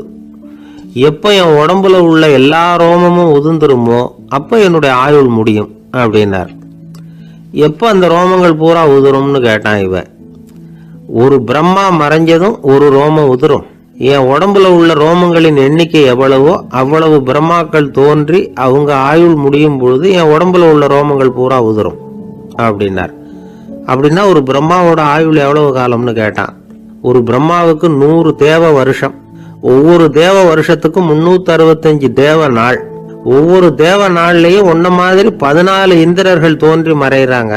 எப்போ என் உடம்புல உள்ள எல்லா ரோமமும் உதிர்ந்துருமோ அப்போ என்னுடைய ஆயுள் முடியும் அப்படின்னார். எப்போ அந்த ரோமங்கள் பூரா உதிரும்னு கேட்டான் இவன். ஒரு பிரம்மா மறைஞ்சதும் ஒரு ரோமம் உதிரும். என் உடம்புல உள்ள ரோமங்களின் எண்ணிக்கை எவ்வளவோ அவ்வளவு பிரம்மாக்கள் தோன்றி அவங்க ஆயுள் முடியும் பொழுது என் உடம்புல உள்ள ரோமங்கள் பூரா உதிரும் அப்படின்னார். அப்படின்னா ஒரு பிரம்மாவோட ஆயுள் எவ்வளவு காலம்னு கேட்டான். ஒரு பிரம்மாவுக்கு 100 தேவ வருஷம். ஒவ்வொரு தேவ வருஷத்துக்கும் 365 தேவ நாள். ஒவ்வொரு தேவ நாள்லயும் ஒன்ன மாதிரி 14 இந்திரர்கள் தோன்றி மறைகிறாங்க.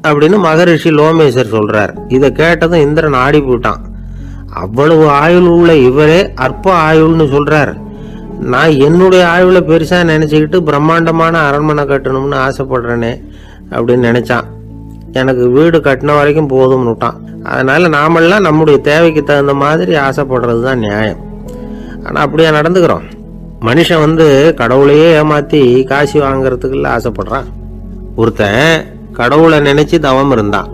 அப்படின்னு மகரிஷி லோமேசர் சொல்றார். இதை கேட்டதும் இந்திரன் ஆடி போயிட்டான். அவ்வளவு ஆயுள் உள்ள இவரே அற்ப ஆயுள்னு சொல்றார். நான் என்னுடைய ஆயுளை பெருசா நினைச்சுக்கிட்டு பிரம்மாண்டமான அரண்மனை கட்டணும்னு ஆசைப்படுறேனே அப்படின்னு நினைச்சான். எனக்கு வீடு கட்டின வரைக்கும் போதும்னு விட்டான். அதனால நாமெல்லாம் நம்முடைய தேவைக்கு தகுந்த மாதிரி ஆசைப்படுறது தான் நியாயம். ஆனால் அப்படியே நடந்துக்கிறோம். மனுஷன் கடவுளையே ஏமாத்தி காசு வாங்கறதுக்குள்ள ஆசைப்படுறான். ஒருத்தன் கடவுளை நினைச்சு தவம் இருந்தான்.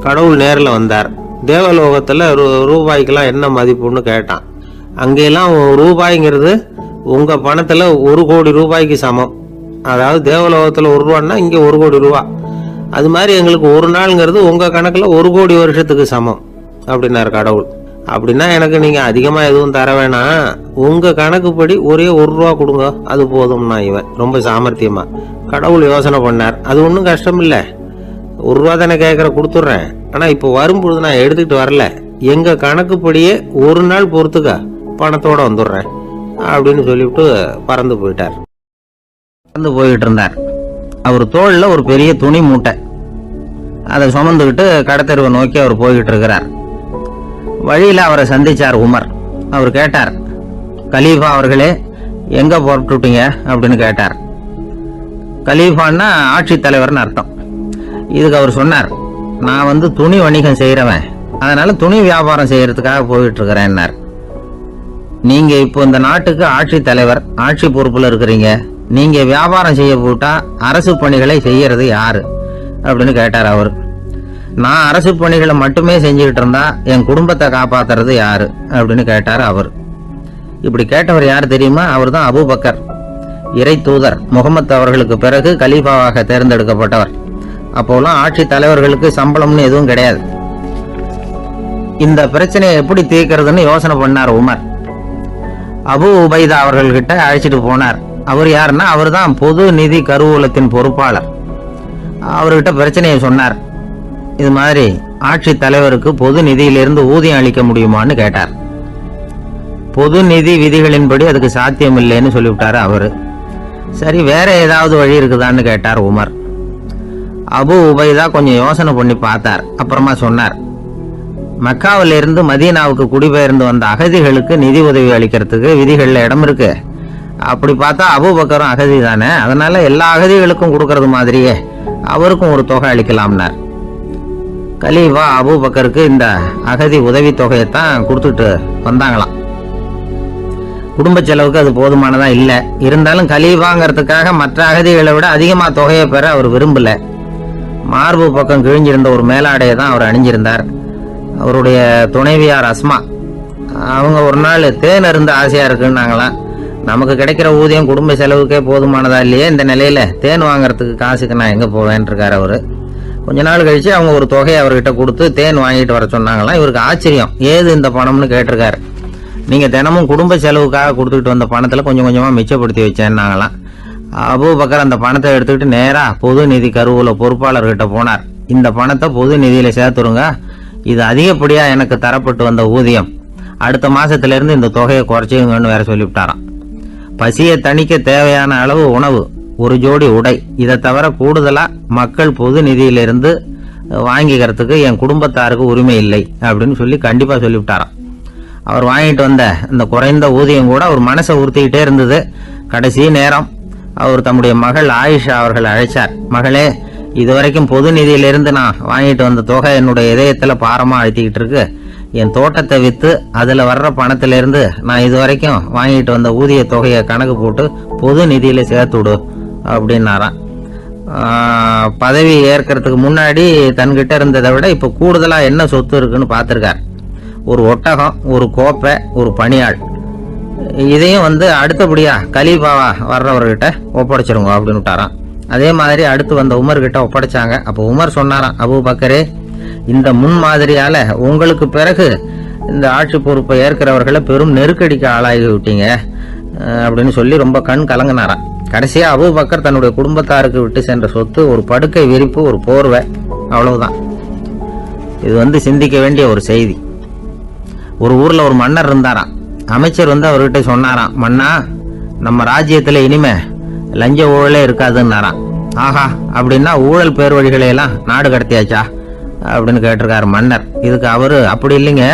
கடவுள் நேரில் வந்தார். தேவலோகத்தில் ரூபாய்க்கெல்லாம் என்ன மதிப்புன்னு கேட்டான். அங்கெல்லாம் ரூபாய்ங்கிறது உங்க பணத்துல 1 கோடி ரூபாய்க்கு சமம். அதாவது தேவலோகத்தில் 1 ரூபான்னா இங்கே 1 கோடி ரூபா. அது மாதிரி எங்களுக்கு ஒரு நாளுங்கிறது உங்க கணக்குல 1 கோடி வருஷத்துக்கு சமம் அப்படின்னாரு கடவுள். அப்படின்னா எனக்கு நீங்க அதிகமா எதுவும் தர வேணாம், உங்க கணக்குப்படி ஒரே 1 ரூபா கொடுங்க, அது போதும்னா இவன் ரொம்ப சாமர்த்தியமா. கடவுள் யோசனை பண்ணார். அது ஒன்றும் கஷ்டம் இல்லை, 1 ரூபா தானே கேட்குற, கொடுத்துட்றேன். ஆனா இப்போ வரும்பொழுது நான் எடுத்துக்கிட்டு வரல, எங்க கணக்குப்படியே 1 நாள் பொறுத்துக்க பணத்தோட வந்துடுறேன் அப்படின்னு சொல்லிவிட்டு பறந்து போயிட்டார். பறந்து போயிட்டு இருந்தார். அவர் தோளில் ஒரு பெரிய துணி மூட்டை, அதை சுமந்துக்கிட்டு கடத்தெருவை நோக்கி அவர் போய்கிட்டு இருக்கிறார். வழியில் அவரை சந்திச்சார் உமர். அவர் கேட்டார், கலீஃபா அவர்களே எங்க புறப்பட்டுட்டீங்க அப்படின்னு கேட்டார். கலீஃபான்னா ஆட்சி தலைவர்னு அர்த்தம். இதுக்கு அவர் சொன்னார், நான் துணி வணிகம் செய்யறவன், அதனால துணி வியாபாரம் செய்யறதுக்காக போயிட்டு இருக்கிறேன்னார். நீங்க இப்போ இந்த நாட்டுக்கு ஆட்சி தலைவர், ஆட்சி பொறுப்புல இருக்கிறீங்க, நீங்க வியாபாரம் செய்ய போட்டா அரசு பணிகளை செய்யறது யாரு அப்படின்னு கேட்டார் அவர். நான் அரசு பணிகளை மட்டுமே செஞ்சுக்கிட்டு இருந்தா என் குடும்பத்தை காப்பாத்துறது யாரு அப்படின்னு கேட்டார் அவர். இப்படி கேட்டவர் யார் தெரியுமா? அவர் தான் அபூபக்கர், இறை தூதர் முகமது அவர்களுக்கு பிறகு கலீஃபாவாக தேர்ந்தெடுக்கப்பட்டவர். அப்போலாம் ஆட்சி தலைவர்களுக்கு சம்பளம்னு எதுவும் கிடையாது. இந்த பிரச்சனையை எப்படி தீர்க்கிறதுன்னு யோசனை பண்ணார் உமர். அபு உபைதா அவர்கள்கிட்ட அழைச்சிட்டு போனார். அவர் யாருன்னா, அவர் தான் பொது நிதி கருவூலத்தின் பொறுப்பாளர். அவர்கிட்ட பிரச்சனையை சொன்னார். இது மாதிரி ஆட்சி தலைவருக்கு பொது நிதியிலிருந்து ஊதியம் அளிக்க முடியுமான்னு கேட்டார். பொது நிதி விதிகளின்படி அதுக்கு சாத்தியம் இல்லைன்னு சொல்லிவிட்டாரு அவரு. சரி, வேற ஏதாவது வழி இருக்குதான்னு கேட்டார் உமர். அபு உபைதா கொஞ்சம் யோசனை பண்ணி பார்த்தார். அப்புறமா சொன்னார், மக்காவிலிருந்து மதீனாவுக்கு குடிபெயர்ந்து வந்த அகதிகளுக்கு நிதி உதவி அளிக்கிறதுக்கு விதிகள்ல இடம் இருக்கு. அப்படி பார்த்தா அபூபக்கரும் அகதி தானே, அதனால எல்லா அகதிகளுக்கும் கொடுக்கறது மாதிரியே அவருக்கும் ஒரு தொகை அளிக்கலாம்னார். கலீஃபா அபூபக்கருக்கு இந்த அகதி உதவி தொகையைத்தான் கொடுத்துட்டு வந்தாங்களாம். குடும்ப செலவுக்கு அது போதுமானதா இல்லை. இருந்தாலும் கலீஃபாங்கிறதுக்காக மற்ற அகதிகளை விட அதிகமா தொகையை பெற அவர் விரும்பல. மார்பு பக்கம் கிழிஞ்சிருந்த ஒரு மேலாடையை தான் அவர் அணிஞ்சிருந்தார். அவருடைய துணைவியார் அஸ்மா, அவங்க ஒரு நாள் தேன் அருந்த ஆசையா இருக்குன்னாங்களாம். நமக்கு கிடைக்கிற ஊதியம் குடும்ப செலவுக்கே போதுமானதா இல்லையே, இந்த நிலையில தேன் வாங்கறதுக்கு காசுக்கு நான் எங்க போவேன் இருக்காரு அவரு. கொஞ்ச நாள் கழிச்சு அவங்க ஒரு தொகையை அவர்கிட்ட கொடுத்து தேன் வாங்கிட்டு வர சொன்னாங்களாம். இவருக்கு ஆச்சரியம், ஏது இந்த பணம்னு கேட்டிருக்காரு. நீங்க தினமும் குடும்ப செலவுக்காக கொடுத்துக்கிட்டு வந்த பணத்துல கொஞ்சம் கொஞ்சமா மிச்சப்படுத்தி வச்சேன்னாங்களாம். அபூபக்கர் அந்த பணத்தை எடுத்துக்கிட்டு நேரா பொது நிதி கருவூல பொறுப்பாளர்கிட்ட போனார். இந்த பணத்தை பொது நிதியில சேர்த்துருங்க, இது அதிகப்படியா எனக்கு தரப்பட்டு வந்த ஊதியம், அடுத்த மாசத்துல இருந்து இந்த தொகையை குறைச்சிங்கன்னு வேற சொல்லிவிட்டாராம். பசியை தணிக்க தேவையான அளவு உணவு, ஒரு ஜோடி உடை, இதை தவிர கூடுதலா மக்கள் பொது நிதியிலிருந்து வாங்கிக்கிறதுக்கு என் குடும்பத்தாருக்கு உரிமை இல்லை அப்படின்னு சொல்லி கண்டிப்பா சொல்லிவிட்டாராம். அவர் வாங்கிட்டு வந்த இந்த குறைந்த ஊதியம் கூட அவர் மனசை உறுத்திக்கிட்டே இருந்தது. கடைசி நேரம் அவர் தம்முடைய மகள் ஆயிஷா அவர்களை அழைச்சார். மகளே, இதுவரைக்கும் பொது நிதியிலிருந்து நான் வாங்கிட்டு வந்த தொகை என்னுடைய இதயத்துல பாரமா அழுத்திக்கிட்டு இருக்கு. என் தோட்டத்தை வித்து அதுல வர்ற பணத்திலிருந்து நான் இதுவரைக்கும் வாங்கிட்டு வந்த ஊதிய தொகையை கணக்கு போட்டு பொது நிதியில சேர்த்து விடு அப்படின்னாராம். பதவி ஏற்கிறதுக்கு முன்னாடி தன்கிட்ட இருந்ததை விட இப்ப கூடுதலா என்ன சொத்து இருக்குன்னு பார்த்திருக்கார். ஒரு ஒட்டகம், ஒரு கோப்பை, ஒரு பணியாள். இதையும் அடுத்தபடியா கலீஃபாவா வர்றவர்கிட்ட ஒப்படைச்சிருங்க அப்படின்னு விட்டாராம். அதே மாதிரி அடுத்து வந்த உமர் கிட்ட ஒப்படைச்சாங்க. அப்போ உமர் சொன்னாராம், அபூபக்கரே, இந்த முன்மாதிரியால உங்களுக்கு பிறகு இந்த ஆட்சி பொறுப்பை ஏற்கிறவர்களை பெரும் நெருக்கடிக்கு ஆளாகி விட்டீங்க அப்படின்னு சொல்லி ரொம்ப கண் கலங்கினாராம். கடைசியா அபூபக்கர் தன்னுடைய குடும்பத்தாருக்கு விட்டு சென்ற சொத்து ஒரு படுக்கை விரிப்பு, ஒரு போர்வை, அவ்வளவுதான். இது சிந்திக்க வேண்டிய ஒரு செய்தி. ஒரு ஊர்ல ஒரு மன்னர் இருந்தாராம். அமைச்சர் அவர்கிட்ட சொன்னாராம், மன்னா, நம்ம ராஜ்யத்துல இனிமே லஞ்ச ஊழலே இருக்காதுன்னாராம். ஆஹா, அப்படின்னா ஊழல் பேர் வழிகளை எல்லாம் நாடு கடத்தியாச்சா அப்படின்னு கேட்டிருக்காரு மன்னர். இதுக்கு அவரு, அப்படி இல்லைங்க,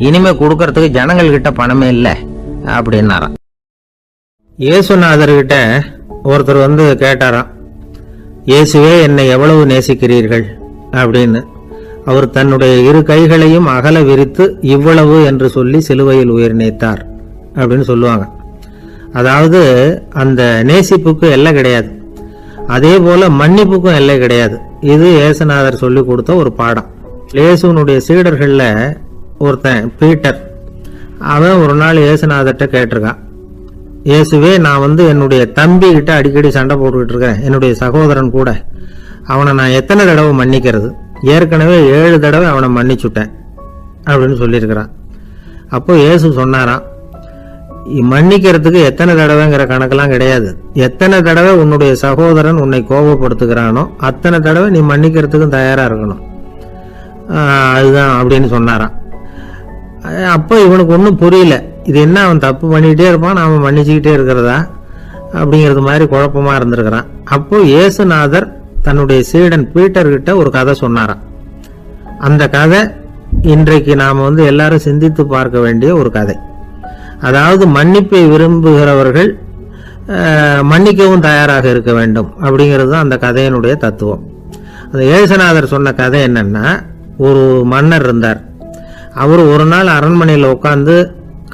இனிமே கொடுக்கறதுக்கு ஜனங்கள் கிட்ட பணமே இல்லை அப்படின்னாராம். இயேசுநாதர்கிட்ட ஒருத்தர் வந்து கேட்டாராம், இயேசுவே என்னை எவ்வளவு நேசிக்கிறீர்கள் அப்படின்னு. அவர் தன்னுடைய இரு கைகளையும் அகல விரித்து இவ்வளவு என்று சொல்லி சிலுவையில் உயிர் நீத்தார் அப்படின்னு சொல்லுவாங்க. அதாவது அந்த நேசிப்புக்கு எல்லை கிடையாது, அதே போல மன்னிப்புக்கும் எல்லை கிடையாது. இது இயேசுநாதர் சொல்லி கொடுத்த ஒரு பாடம். இயேசுனுடைய சீடர்கள்ல ஒருத்தன் பீட்டர், அவன் ஒரு நாள் இயேசுநாதர்கிட்ட கேட்டிருக்கான், இயேசுவே நான் வந்து என்னுடைய தம்பி கிட்ட அடிக்கடி சண்டை போட்டுக்கிட்டு இருக்கிறேன், என்னுடைய சகோதரன் கூட, அவனை நான் எத்தனை தடவை மன்னிக்கிறது? ஏற்கனவே 7 தடவை அவனை மன்னிச்சுட்டேன் அப்படின்னு சொல்லியிருக்கிறான். அப்போ இயேசு சொன்னாராம், மன்னிக்கிறதுக்கு எத்தனை தடவைங்கிற கணக்கெல்லாம் கிடையாது. எத்தனை தடவை உன்னுடைய சகோதரன் உன்னை கோபப்படுத்துகிறானோ அத்தனை தடவை நீ மன்னிக்கிறதுக்கும் தயாரா இருக்கணும், அதுதான் அப்படின்னு சொன்னாராம். அப்போ இவனுக்கு ஒன்றும் புரியல, இது என்ன அவன் தப்பு பண்ணிக்கிட்டே இருப்பான், நாம மன்னிச்சுக்கிட்டே இருக்கிறதா அப்படிங்கிறது மாதிரி குழப்பமா இருந்திருக்கிறான். அப்போ இயேசுநாதர் தன்னுடைய சீடன் பீட்டர்கிட்ட ஒரு கதை சொன்னாராம். அந்த கதை இன்றைக்கு நாம வந்து எல்லாரும் சிந்தித்து பார்க்க வேண்டிய ஒரு கதை. அதாவது மன்னிப்பை விரும்புகிறவர்கள் மன்னிக்கவும் தயாராக இருக்க வேண்டும் அப்படிங்கிறது தான் அந்த கதையினுடைய தத்துவம். அந்த இயேசுநாதர் சொன்ன கதை என்னன்னா, ஒரு மன்னர் இருந்தார். அவர் ஒரு நாள் அரண்மனையில் உட்காந்து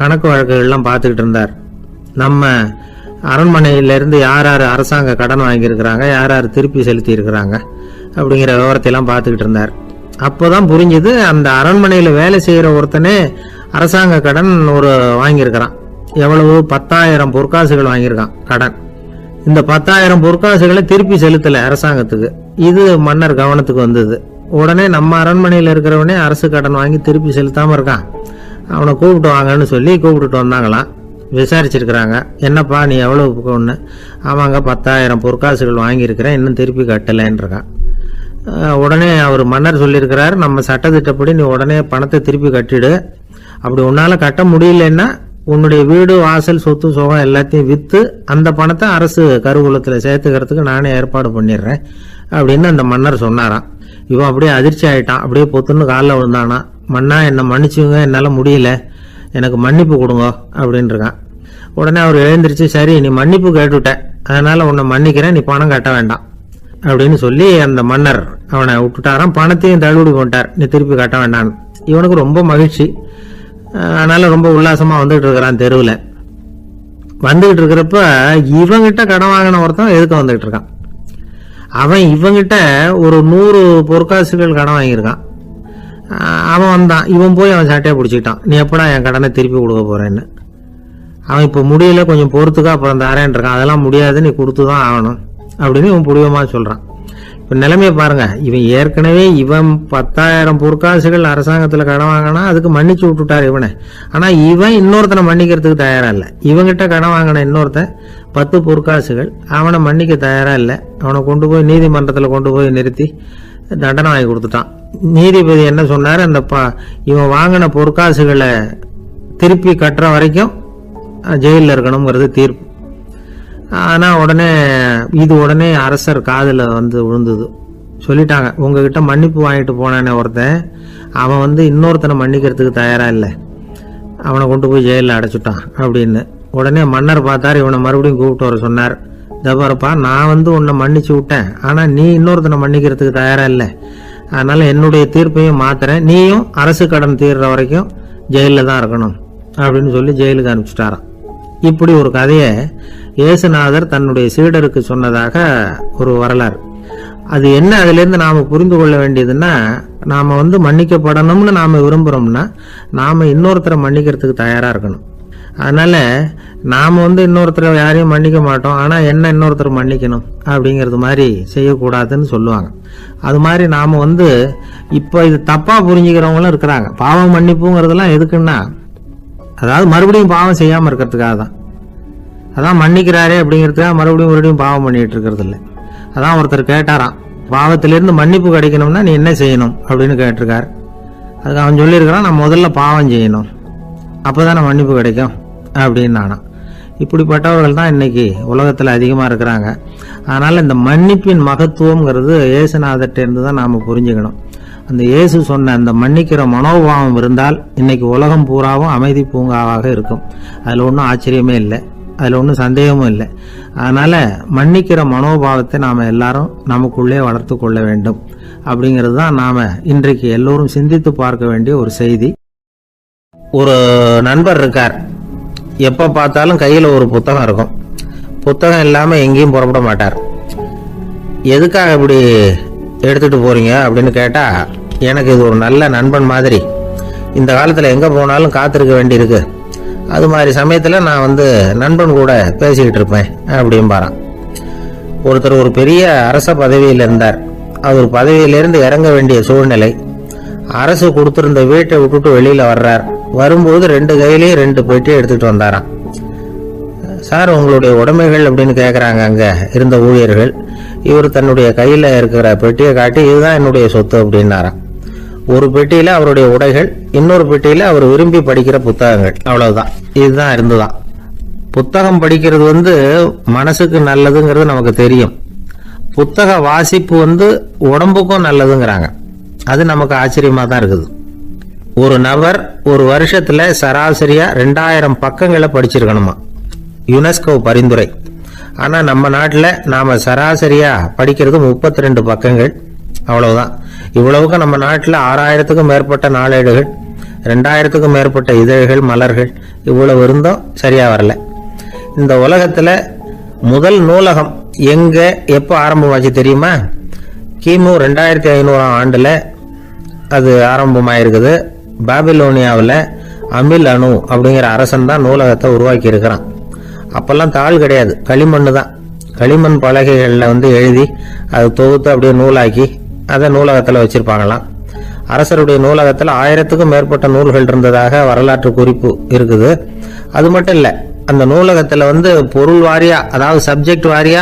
கணக்கு வழக்குகள்லாம் பார்த்துக்கிட்டு இருந்தார். நம்ம அரண்மனையிலிருந்து யார் யார் அரசாங்க கடன் வாங்கியிருக்கிறாங்க, யார் யார் திருப்பி செலுத்தி இருக்கிறாங்க அப்படிங்கிற விவரத்தையெல்லாம் பார்த்துக்கிட்டு இருந்தார். அப்போதான் புரிஞ்சுது, அந்த அரண்மனையில் வேலை செய்கிற ஒருத்தனே அரசாங்க கடன் ஒரு வாங்கியிருக்கிறான். எவ்வளவு? 10,000 பொற்காசுகள் வாங்கியிருக்கான் கடன். இந்த 10,000 பொற்காசுகளை திருப்பி செலுத்தலை அரசாங்கத்துக்கு. இது மன்னர் கவனத்துக்கு வந்தது. உடனே நம்ம அரண்மனையில் இருக்கிறவனே அரசு கடன் வாங்கி திருப்பி செலுத்தாம இருக்கான், அவனை கூப்பிட்டு வாங்கன்னு சொல்லி கூப்பிட்டுட்டு வந்தாங்களாம். விசாரிச்சிருக்கிறாங்க, என்னப்பா நீ எவ்வளவு ஒன்று? ஆமாங்க 10,000 பொற்காசுகள் வாங்கியிருக்கிறேன், இன்னும் திருப்பி கட்டலைன்னு இருக்கான். உடனே அவர் மன்னர் சொல்லியிருக்கிறார், நம்ம சட்டத்திட்டப்படி நீ உடனே பணத்தை திருப்பி கட்டிடு. அப்படி உன்னால கட்ட முடியலன்னா உன்னுடைய வீடு வாசல் சொத்து சுகம் எல்லாத்தையும் விற்று அந்த பணத்தை அரசு கருவூலத்தில் சேர்த்துக்கிறதுக்கு நானே ஏற்பாடு பண்ணிடுறேன் அப்படின்னு அந்த மன்னர் சொன்னாராம். இவன் அப்படியே அதிர்ச்சி ஆயிட்டான், அப்படியே பொத்துன்னு காலில் விழுந்தானா. மன்னா என்னை மன்னிச்சுங்க, என்னால் முடியல, எனக்கு மன்னிப்பு கொடுங்க அப்படின்னு இருக்கான். உடனே அவர் எழுந்திரிச்சு, சரி நீ மன்னிப்பு கேட்டுவிட்ட, அதனால உன்னை மன்னிக்கிறேன், நீ பணம் கட்ட வேண்டாம் அப்படின்னு சொல்லி அந்த மன்னர் அவனை விட்டுட்டாராம். பணத்தையும் தள்ளுபடி பண்ணிட்டார், நீ திருப்பி கட்ட வேண்டான்னு. இவனுக்கு ரொம்ப மகிழ்ச்சி, அதனால ரொம்ப உல்லாசமா வந்துகிட்டு இருக்கிறான். தெருவில் வந்துகிட்டு இருக்கிறப்ப இவங்கிட்ட கடன் வாங்கின ஒருத்தன் எதுக்கு வந்துகிட்டு இருக்கான். அவன் இவங்கிட்ட ஒரு 100 பொற்காசுகள் கடன் வாங்கியிருக்கான். அவன் வந்தான், இவன் போய் அவன் சட்டையை பிடிச்சிக்கிட்டான், நீ எப்படா என் கடனை திருப்பி கொடுக்க போறேன்னு. அவன் இப்போ முடியல, கொஞ்சம் பொறுத்துக்கா, அப்புறம் தரேன் இருக்கான். அதெல்லாம் முடியாது, நீ கொடுத்துதான் ஆகணும் அப்படின்னு இவன் புடிவமா சொல்றான். இப்போ நிலைமையை பாருங்க, இவன் ஏற்கனவே இவன் 10,000 பொற்காசுகள் அரசாங்கத்தில் கடன் வாங்கினா அதுக்கு மன்னிச்சு விட்டுட்டார் இவனை. ஆனா இவன் இன்னொருத்தனை மன்னிக்கிறதுக்கு தயாரா இல்லை. இவங்கிட்ட கடன் வாங்கின இன்னொருத்தன் 10 பொற்காசுகள், அவனை மன்னிக்க தயாரா இல்லை. அவனை கொண்டு போய் நீதிமன்றத்தில் கொண்டு போய் நிறுத்தி தண்டனை வாங்கி கொடுத்துட்டான். நீதிபதி என்ன சொன்னார், அந்த இவன் வாங்கின பொற்காசுகளை திருப்பி கட்டுற வரைக்கும் ஜெயிலில் இருக்கணுங்கிறது தீர்ப்பு. ஆனால் உடனே அரசர் காதில் வந்து விழுந்தது. சொல்லிட்டாங்க, உங்ககிட்ட மன்னிப்பு வாங்கிட்டு போனானே ஒருத்தன், அவன் இன்னொருத்தனை மன்னிக்கிறதுக்கு தயாரா இல்லை, அவனை கொண்டு போய் ஜெயிலில் அடைச்சுட்டான் அப்படின்னு. உடனே மன்னர் பார்த்தார், இவனை மறுபடியும் கூப்பிட்டு வர சொன்னார். தபாரப்பா, நான் உன்னை மன்னிச்சு விட்டேன், ஆனால் நீ இன்னொருத்தனை மன்னிக்கிறதுக்கு தயாரா இல்லை, அதனால என்னுடைய தீர்ப்பையும் மாத்துறேன், நீயும் அரசு கடன் தீர்ற வரைக்கும் ஜெயிலில் தான் இருக்கணும் அப்படின்னு சொல்லி ஜெயிலுக்கு அனுப்பிச்சிட்டாராம். இப்படி ஒரு கதையை இயேசுநாதர் தன்னுடைய சீடருக்கு சொன்னதாக ஒரு வரலாறு. அது என்ன, அதிலிருந்து நாம புரிந்து கொள்ள வேண்டியதுன்னா, நாம மன்னிக்கப்படணும்னு நாம விரும்புறோம்னா நாம இன்னொருத்தரை மன்னிக்கிறதுக்கு தயாரா இருக்கணும். அதனால நாம இன்னொருத்தரை யாரையும் மன்னிக்க மாட்டோம், ஆனா என்ன இன்னொருத்தர் மன்னிக்கணும் அப்படிங்கிறது மாதிரி செய்யக்கூடாதுன்னு சொல்லுவாங்க. அது மாதிரி நாம இப்போ இது தப்பா புரிஞ்சுக்கிறவங்களும் இருக்கிறாங்க. பாவம் மன்னிப்புங்கிறதுலாம் எதுக்குன்னா, அதாவது மறுபடியும் பாவம் செய்யாம இருக்கிறதுக்காக தான். அதான் மன்னிக்கிறாரே அப்படிங்கிறதுக்காக மறுபடியும் பாவம் பண்ணிட்டு இருக்கிறது இல்லை. அதான் ஒருத்தர் கேட்டாராம், பாவத்திலிருந்து மன்னிப்பு கிடைக்கணும்னா நீ என்ன செய்யணும் அப்படின்னு கேட்டிருக்காரு. அதுக்கு அவன் சொல்லியிருக்கிறான், நான் முதல்ல பாவம் செய்யணும், அப்போதானே மன்னிப்பு கிடைக்கும் அப்படின்னு நானா. இப்படிப்பட்டவர்கள் தான் இன்னைக்கு உலகத்தில் அதிகமாக இருக்கிறாங்க. அதனால் இந்த மன்னிப்பின் மகத்துவங்கிறது இயேசுநாதர்கிட்ட தான் நாம் புரிஞ்சுக்கணும். அந்த இயேசு சொன்ன அந்த மன்னிக்கிற மனோபாவம் இருந்தால் இன்னைக்கு உலகம் பூராவும் அமைதி பூங்காவாக இருக்கும். அதில் ஒன்றும் ஆச்சரியமே இல்லை, அதில் ஒன்றும் சந்தேகமும் இல்லை. அதனால் மன்னிக்கிற மனோபாவத்தை நாம் எல்லாரும் நமக்குள்ளே வளர்த்து கொள்ள வேண்டும் அப்படிங்கிறது தான் நாம் இன்றைக்கு எல்லோரும் சிந்தித்து பார்க்க வேண்டிய ஒரு செய்தி. ஒரு நண்பர் இருக்கார், எப்போ பார்த்தாலும் கையில் ஒரு புத்தகம் இருக்கும். புத்தகம் இல்லாமல் எங்கேயும் புறப்பட மாட்டார். எதுக்காக இப்படி எடுத்துகிட்டு போகிறீங்க அப்படின்னு கேட்டால், எனக்கு இது ஒரு நல்ல நண்பன் மாதிரி, இந்த காலத்தில் எங்கே போனாலும் காத்திருக்க வேண்டியிருக்கு, அது மாதிரி சமயத்தில் நான் நண்பன் கூட பேசிக்கிட்டு இருப்பேன் அப்படிம்பாரான். ஒருத்தர் ஒரு பெரிய அரச பதவியில் இருந்தார். அவர் பதவியிலிருந்து இறங்க வேண்டிய சூழ்நிலை. அரசு கொடுத்துருந்த வீட்டை விட்டுட்டு வெளியில் வர்றார். வரும்போது 2 கையிலையும் 2 பெட்டியை எடுத்துகிட்டு வந்தாராம். சார், உங்களுடைய உடைமைகள் அப்படின்னு கேட்குறாங்க அங்கே இருந்த ஊழியர்கள். இவர் தன்னுடைய கையில் இருக்கிற பெட்டியை காட்டி, இதுதான் என்னுடைய சொத்து அப்படின்னாராம். ஒரு பெட்டியில் அவருடைய உடைகள், இன்னொரு பெட்டியில் அவர் விரும்பி படிக்கிற புத்தகங்கள். அவ்வளவுதான், இதுதான் இருந்துதான். புத்தகம் படிக்கிறது மனசுக்கு நல்லதுங்கிறது நமக்கு தெரியும். புத்தக வாசிப்பு உடம்புக்கும் நல்லதுங்கிறாங்க. அது நமக்கு ஆச்சரியமாக தான் இருக்குது. ஒரு நபர் ஒரு வருஷத்தில் சராசரியா 2000 பக்கங்களை படிச்சிருக்கணுமா, யுனெஸ்கோ பரிந்துரை. ஆனால் நம்ம நாட்டில் நாம் சராசரியாக படிக்கிறது 32 பக்கங்கள். அவ்வளவுதான். இவ்வளவுக்கு நம்ம நாட்டில் 6000த்துக்கும் மேற்பட்ட நாளேடுகள், 2000த்துக்கும் மேற்பட்ட இதழ்கள், மலர்கள், இவ்வளவு இருந்தும் சரியா வரல. இந்த உலகத்தில் முதல் நூலகம் எங்கே எப்போ ஆரம்பமாச்சு தெரியுமா? கிமு 2500ஆம் ஆண்டில் அது ஆரம்பமாயிருக்குது. பாபிலோனியாவில் அமில் அணு அப்படிங்கிற அரசன் தான் நூலகத்தை உருவாக்கி இருக்கிறான். அப்பெல்லாம் தாள் கிடையாது, களிமண் தான். களிமண் பலகைகளில் எழுதி அதை தொகுத்து அப்படியே நூலாக்கி அதை நூலகத்தில் வச்சிருப்பாங்களாம். அரசருடைய நூலகத்தில் 1000த்துக்கும் மேற்பட்ட நூல்கள் இருந்ததாக வரலாற்று குறிப்பு இருக்குது. அது மட்டும் இல்லை, அந்த நூலகத்தில் பொருள் வாரியா, அதாவது சப்ஜெக்ட் வாரியா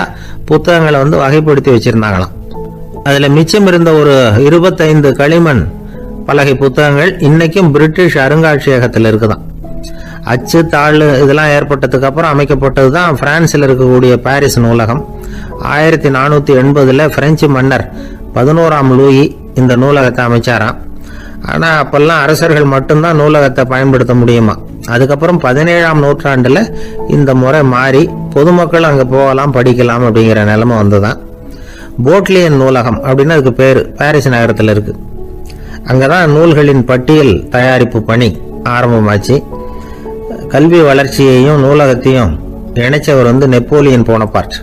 புத்தகங்களை வகைப்படுத்தி வச்சிருந்தாங்களாம். அதில் மிச்சம் இருந்த ஒரு 25 களிமண் பலகை புத்தகங்கள் இன்னைக்கும் பிரிட்டிஷ் அருங்காட்சியகத்தில் இருக்குதான். அச்சு தாள் இதெல்லாம் ஏற்பட்டதுக்கு அப்புறம் அமைக்கப்பட்டது தான் பிரான்சில் இருக்கக்கூடிய பாரிஸ் நூலகம். 1480 பிரெஞ்சு மன்னர் 11ஆம் லூயி இந்த நூலகத்தை அமைச்சாராம். ஆனால் அப்பெல்லாம் அரசர்கள் மட்டும்தான் நூலகத்தை பயன்படுத்த முடியுமா. அதுக்கப்புறம் 17ஆம் நூற்றாண்டில் இந்த முறை மாறி பொதுமக்கள் அங்கே போகலாம், படிக்கலாம் அப்படிங்கிற நிலைமை வந்துதான். போட்லியன் நூலகம் அப்படின்னு அதுக்கு பேர், பாரிஸ் நகரத்தில் இருக்கு. அங்கதான் நூல்களின் பட்டியல் தயாரிப்பு பணி ஆரம்பமாச்சு. கல்வி வளர்ச்சியையும் நூலகத்தையும் இணைச்சவர் நெப்போலியன் போனபார்ட்.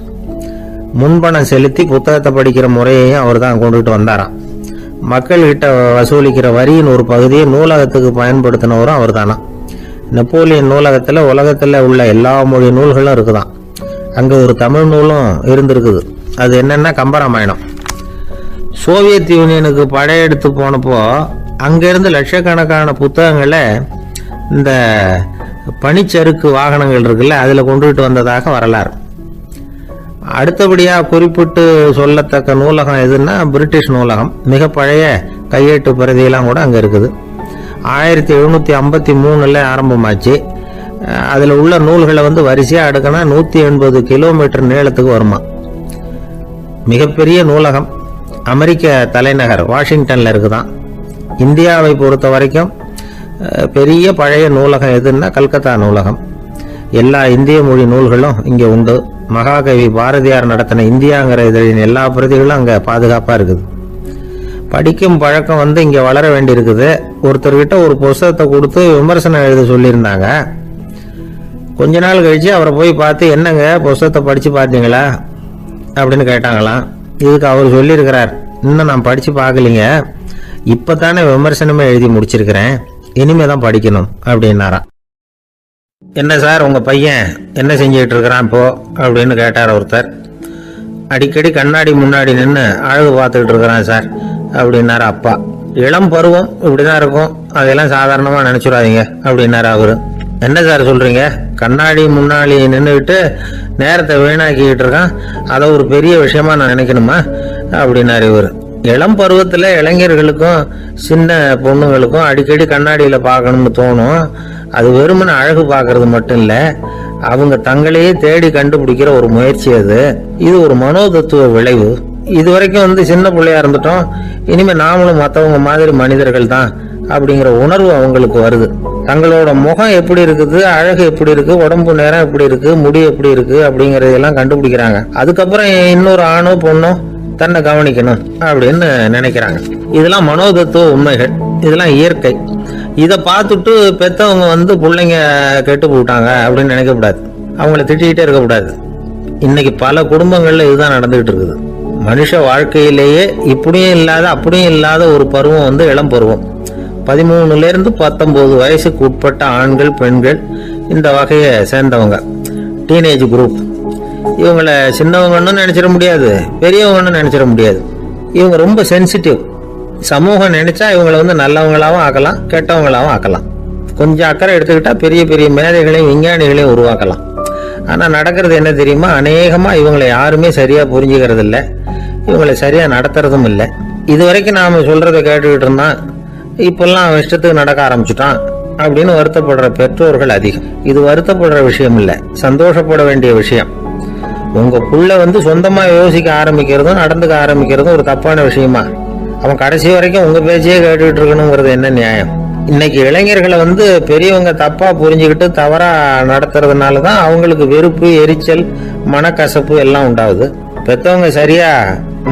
முன்பணம் செலுத்தி புத்தகத்தை படிக்கிற முறையையும் அவர் தான் கொண்டுட்டு வந்தாராம். மக்கள்கிட்ட வசூலிக்கிற வரியின் ஒரு பகுதியை நூலகத்துக்கு பயன்படுத்தினவரும் அவர் தானா. நெப்போலியன் நூலகத்தில் உலகத்தில் உள்ள எல்லா மொழி நூல்களும் இருக்குதான். அங்கே ஒரு தமிழ் நூலும் இருந்திருக்குது. அது என்னன்னா கம்பராமாயணம். சோவியத் யூனியனுக்கு படையெடுத்து போனப்போ அங்கிருந்து லட்சக்கணக்கான புத்தகங்களை இந்த பனிச்சறுக்கு வாகனங்கள் இருக்குல்ல, அதில் கொண்டுகிட்டு வந்ததாக வரலாறு. அடுத்தபடியாக குறிப்பிட்டு சொல்லத்தக்க நூலகம் எதுன்னா பிரிட்டிஷ் நூலகம். மிக பழைய கையெழுத்து பிரதியெல்லாம் கூட அங்கே இருக்குது. 1753 ஆரம்பமாச்சு. அதில் உள்ள நூல்களை வரிசையாக அடுக்கினா 180 கிலோமீட்டர் நீளத்துக்கு வருமா. மிகப்பெரிய நூலகம் அமெரிக்க தலைநகர் வாஷிங்டனில் இருக்குதான். இந்தியாவை பொறுத்த வரைக்கும் பெரிய பழைய நூலகம் எதுன்னா கல்கத்தா நூலகம். எல்லா இந்திய மொழி நூல்களும் இங்கே உண்டு. மகாகவி பாரதியார் நடத்தின இந்தியாங்கிற இதழின் எல்லா பிரதிகளும் அங்கே பாதுகாப்பாக இருக்குது. படிக்கும் பழக்கம் இங்கே வளர வேண்டி இருக்குது. ஒருத்தர்கிட்ட ஒரு புஸ்தகத்தை கொடுத்து விமர்சனம் எழுத சொல்லியிருந்தாங்க. கொஞ்ச நாள் கழிச்சு அவரை போய் பார்த்து, என்னங்க புஸ்தகத்தை படித்து பார்த்தீங்களா அப்படின்னு கேட்டாங்களாம். இதுக்கு அவர் சொல்லியிருக்கிறார், இன்னும் நான் படித்து பார்க்கலிங்க, இப்போ தானே விமர்சனமே எழுதி முடிச்சிருக்கிறேன், இனிமே தான் படிக்கணும் அப்படின்னாராம். என்ன சார் உங்கள் பையன் என்ன செஞ்சுக்கிட்டு இருக்கிறான் இப்போ அப்படின்னு கேட்டார் ஒருத்தர். அடிக்கடி கண்ணாடி முன்னாடி நின்று அழகு பார்த்துக்கிட்டு இருக்கிறான் சார் அப்படின்னாரு அப்பா. இளம் பருவம் இப்படிதான் இருக்கும், அதெல்லாம் சாதாரணமாக நினச்சிடாதீங்க அப்படின்னாரு அவரு. என்ன சார் சொல்கிறீங்க, கண்ணாடி முன்னாடி நின்றுக்கிட்டு நேரத்தை வீணாக்கிக்கிட்டு இருக்கான், அதை ஒரு பெரிய விஷயமா நான் நினைக்கணுமா அப்படின்னாரு இவர். இளம் பருவத்தில் இளைஞர்களுக்கும் சின்ன பொண்ணுங்களுக்கும் அடிக்கடி கண்ணாடியில் பார்க்கணும்னு தோணும். அது வெறுமனே அழகு பார்க்கறது மட்டும் இல்லை, அவங்க தங்களையே தேடி கண்டுபிடிக்கிற ஒரு முயற்சி அது. இது ஒரு மனோதத்துவ விளைவு. இது வரைக்கும் சின்ன பிள்ளையா இருந்துட்டோம், இனிமே நாமளும் மற்றவங்க மாதிரி மனிதர்கள் தான் அப்படிங்கிற உணர்வு அவங்களுக்கு வருது. தங்களோட முகம் எப்படி இருக்குது, அழகு எப்படி இருக்கு, உடம்பு நேரம் எப்படி இருக்கு, முடி எப்படி இருக்கு அப்படிங்கறதெல்லாம் கண்டுபிடிக்கிறாங்க. அதுக்கப்புறம் இன்னொரு ஆணோ பொண்ணோ தன்னை கவனிக்கணும் அப்படின்னு நினைக்கிறாங்க. இதெல்லாம் மனோதத்துவ உண்மைகள், இதெல்லாம் இயற்கை. இதை பார்த்துட்டு பெத்தவங்க பிள்ளைங்க கெட்டு போட்டாங்க அப்படின்னு நினைக்கக்கூடாது, அவங்கள திட்டிகிட்டே இருக்கக்கூடாது. இன்னைக்கு பல குடும்பங்கள்ல இதுதான் நடந்துகிட்டு இருக்குது. மனுஷ வாழ்க்கையிலேயே இப்படியும் இல்லாத அப்படியும் இல்லாத ஒரு பருவம் இளம் பருவம். 13 to 19 வயசுக்கு உட்பட்ட ஆண்கள் பெண்கள் இந்த வகையை சேர்ந்தவங்க, டீனேஜ் குரூப். இவங்களை சின்னவங்கன்னு நினைச்சிட முடியாது, பெரியவங்கன்னு நினைச்சிட முடியாது. இவங்க ரொம்ப சென்சிட்டிவ். சமூகம் நினைச்சா இவங்களை நல்லவங்களாவும் ஆக்கலாம், கெட்டவங்களாவும் ஆக்கலாம். கொஞ்சம் அக்கறை எடுத்துக்கிட்டா பெரிய பெரிய மேதைகளையும் விஞ்ஞானிகளையும் உருவாக்கலாம். ஆனால் நடக்கிறது என்ன தெரியுமா? அநேகமாக இவங்களை யாருமே சரியாக புரிஞ்சுக்கிறது இல்லை, இவங்களை சரியாக நடத்துறதும் இல்லை. இது வரைக்கும் நாம் சொல்கிறத கேட்டுக்கிட்டு இருந்தான், இப்பெல்லாம் அவன் இஷ்டத்துக்கு நடக்க ஆரம்பிச்சுட்டான் அப்படின்னு வருத்தப்படுற பெற்றோர்கள் அதிகம். இது வருத்தப்படுற விஷயம் இல்லை, சந்தோஷப்பட வேண்டிய விஷயம். உங்கள் புள்ள சொந்தமாக யோசிக்க ஆரம்பிக்கிறதும் நடந்துக்க ஆரம்பிக்கிறதும் ஒரு தப்பான விஷயமா? அவன் கடைசி வரைக்கும் உங்கள் பேச்சையே கேட்டுக்கிட்டு இருக்கணுங்கிறது என்ன நியாயம்? இன்னைக்கு இளைஞர்களை பெரியவங்க தப்பா புரிஞ்சுக்கிட்டு தவறா நடத்துறதுனால தான் அவங்களுக்கு வெறுப்பு, எரிச்சல், மனக்கசப்பு எல்லாம் உண்டாகுது. பெற்றவங்க சரியா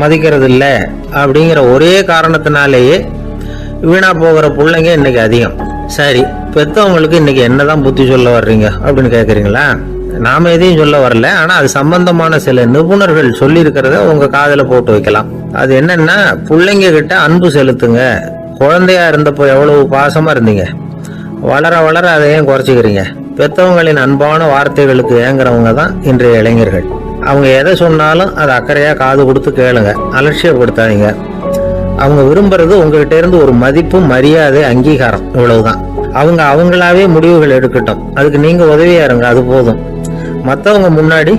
மதிக்கிறது இல்லை அப்படிங்கிற ஒரே காரணத்தினாலேயே வீணா போகிற பிள்ளைங்க இன்னைக்கு அதிகம். சரி, பெற்றவங்களுக்கு இன்னைக்கு என்னதான் புத்தி சொல்ல வர்றீங்க அப்படின்னு கேட்குறீங்களா? நாம எதையும் சொல்ல வரல, ஆனா அது சம்பந்தமான சில நிபுணர்கள் சொல்லி இருக்கிறத உங்க காதுல போட்டு வைக்கலாம். அது என்னன்னா, பிள்ளைங்க கிட்ட அன்பு செலுத்துங்க. குழந்தையா இருந்தப்போ எவ்வளவு பாசமா இருந்தீங்க, வளர வளர அதை ஏன் குறைச்சிக்கிறீங்க? பெற்றவங்களின் அன்பான வார்த்தைகளுக்கு ஏங்குறவங்க தான் இன்றைய இளைஞர்கள். அவங்க எதை சொன்னாலும் அதை அக்கறையா காது கொடுத்து கேளுங்க, அலட்சியப்படுத்தாதீங்க. அவங்க விரும்புறது உங்ககிட்ட இருந்து ஒரு மதிப்பு, மரியாதை, அங்கீகாரம், இவ்வளவுதான். அவங்க அவங்களாவே முடிவுகள் எடுக்கட்டும், அதுக்கு நீங்க உதவியா இருங்க, அது போதும். மற்றவங்க முன்னாடி,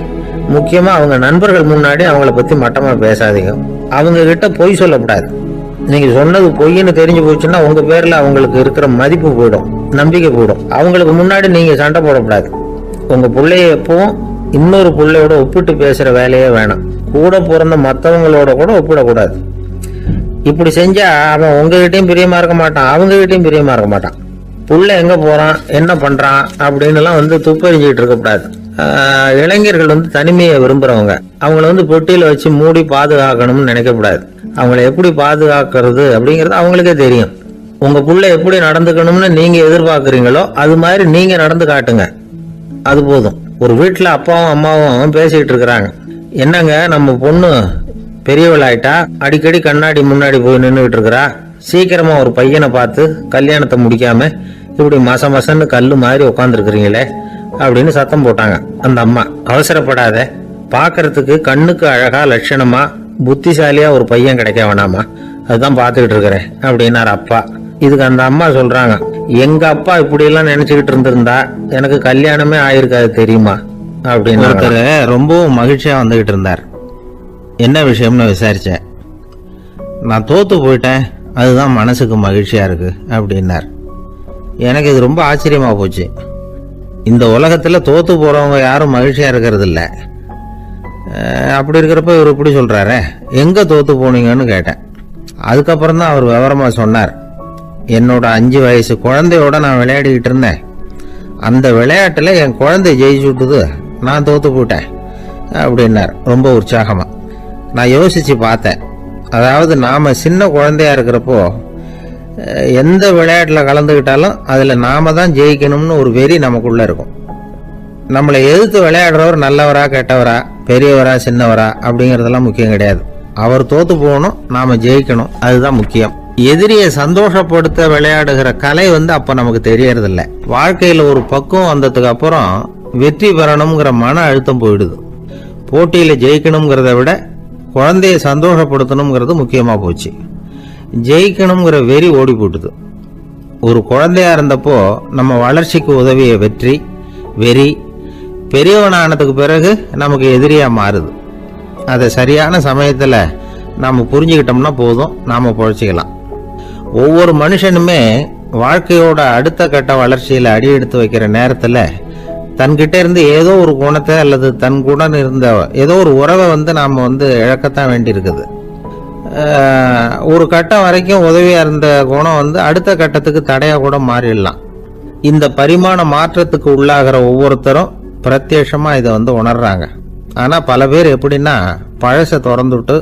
முக்கியமா அவங்க நண்பர்கள் முன்னாடி அவங்கள பத்தி மட்டமா பேசாதீங்க. அவங்க கிட்ட பொய் சொல்லக்கூடாது. நீங்க சொன்னது பொய்ன்னு தெரிஞ்சு போச்சுன்னா உங்க பேர்ல அவங்களுக்கு இருக்கிற மதிப்பு போயிடும், நம்பிக்கை போயிடும். அவங்களுக்கு முன்னாடி நீங்க சண்டை போடக்கூடாது. உங்க பிள்ளைய எப்பவும் இன்னொரு பிள்ளையோட ஒப்பிட்டு பேசுற வேலையே வேணாம். கூட பிறந்த மற்றவங்களோட கூட ஒப்பிடக்கூடாது. இப்படி செஞ்சா அவன் உங்ககிட்டயும் பிரியமா இருக்க மாட்டான், அவங்க கிட்டையும் பிரியமா இருக்க மாட்டான். புள்ள எங்க போறான், என்ன பண்றான் அப்படின்னு எல்லாம் துப்பறிஞ்சிட்டு இருக்கக்கூடாது. இளைஞர்கள் தனிமையை விரும்புறவங்க. அவங்கள பெட்டியில வச்சு மூடி பாதுகாக்கணும்னு நினைக்கக்கூடாது. அவங்கள எப்படி பாதுகாக்கிறது அப்படிங்கிறது அவங்களுக்கே தெரியும். உங்க புள்ள எப்படி நடந்துக்கணும்னு நீங்க எதிர்பார்க்குறீங்களோ அது மாதிரி நீங்க நடந்து காட்டுங்க, அது போதும். ஒரு வீட்டுல அப்பாவும் அம்மாவும் பேசிட்டு இருக்கிறாங்க. என்னங்க, நம்ம பொண்ணு பெரியவளாயிட்டா, அடிக்கடி கண்ணாடி முன்னாடி போய் நின்றுகிட்டு இருக்கிறா, சீக்கிரமா ஒரு பையனை பார்த்து கல்யாணத்தை முடிக்காம இப்படி மசன்னு கல்லு மாதிரி உட்காந்துருக்கிறீங்களே அப்படின்னு சத்தம் போட்டாங்க. அந்த அம்மா, அவசரப்படாத, பாக்குறதுக்கு கண்ணுக்கு அழகா லட்சணமா புத்திசாலியா ஒரு பையன் கிடைக்க வேணாமா, அதுதான் பார்த்துக்கிட்டு இருக்கிறேன் அப்படின்னாரு அப்பா. இதுக்கு அந்த அம்மா சொல்றாங்க, எங்க அப்பா இப்படி எல்லாம் நினைச்சுக்கிட்டு இருந்திருந்தா எனக்கு கல்யாணமே ஆயிருக்காது தெரியுமா அப்படின்னு. ஒருத்தர் ரொம்பவும் மகிழ்ச்சியா வந்துகிட்டு இருந்தார். என்ன விஷயம்னு விசாரிச்சேன். நான் தோத்து போயிட்டேன், அதுதான் மனசுக்கு மகிழ்ச்சியா இருக்கு அப்படின்னார். எனக்கு இது ரொம்ப ஆச்சரியமா போச்சு. இந்த உலகத்துல தோத்து போறவங்க யாரும் மகிழ்ச்சியா இருக்கிறது இல்லை. அப்படி இருக்கிறப்ப இவர் இப்படி சொல்றாரு, எங்க தோத்து போனீங்கன்னு கேட்டேன். அதுக்கப்புறம் தான் அவர் விவரமா சொன்னார். என்னோட 5 வயசு குழந்தையோட நான் விளையாடிக்கிட்டு இருந்தேன். அந்த விளையாட்டுல என் குழந்தை ஜெயிச்சு விட்டுது, நான் தோத்து போட்டேன் அப்படின்னார் ரொம்ப உற்சாகமா. நான் யோசிச்சு பார்த்தேன். அதாவது நாம சின்ன குழந்தையா இருக்கிறப்போ எந்த விளையாட்டுல கலந்துக்கிட்டாலும் அதுல நாம தான் ஜெயிக்கணும்னு ஒரு வெறி நமக்குள்ள இருக்கும். நம்மளை எதிர்த்து விளையாடுறவர் நல்லவரா கெட்டவரா, பெரியவரா சின்னவரா அப்படிங்கறதெல்லாம் முக்கியம் கிடையாது. அவர் தோத்து போகணும், நாம ஜெயிக்கணும், அதுதான் முக்கியம். எதிரியை சந்தோஷப்படுத்த விளையாடுகிற கலை அப்ப நமக்கு தெரியறதில்ல. வாழ்க்கையில ஒரு பக்குவம் வந்ததுக்கு அப்புறம் வெற்றி பெறணுங்கிற மன அழுத்தம் போயிடுது. போட்டியில ஜெயிக்கணுங்கிறத விட குழந்தைய சந்தோஷப்படுத்தணுங்கிறது முக்கியமா போச்சு. ஜெயிக்கணுங்கிற வெறி ஓடி போட்டுது. ஒரு குழந்தையா இருந்தப்போ நம்ம வளர்ச்சிக்கு உதவிய வெறி பெரியவனானதுக்கு பிறகு நமக்கு எதிரியா மாறுது. அதை சரியான சமயத்துல நாம புரிஞ்சுக்கிட்டோம்னா போதும், நாம பொழைச்சிக்கலாம். ஒவ்வொரு மனுஷனுமே வாழ்க்கையோட அடுத்த கட்ட வளர்ச்சியில அடி எடுத்து வைக்கிற நேரத்துல தன்கிட்ட இருந்து ஏதோ ஒரு குணத்தை அல்லது தன் குணம் இருந்த ஏதோ ஒரு உறவை நாம் இழக்கத்தான் வேண்டியிருக்குது. ஒரு கட்டம் வரைக்கும் உதவியா இருந்த குணம் அடுத்த கட்டத்துக்கு தடையா கூட மாறிடலாம். இந்த பரிமாண மாற்றத்துக்கு உள்ளாகிற ஒவ்வொருத்தரும் பிரத்யட்சமா இதை உணர்றாங்க. ஆனா பல பேர் எப்படின்னா பழசை திறந்துட்டு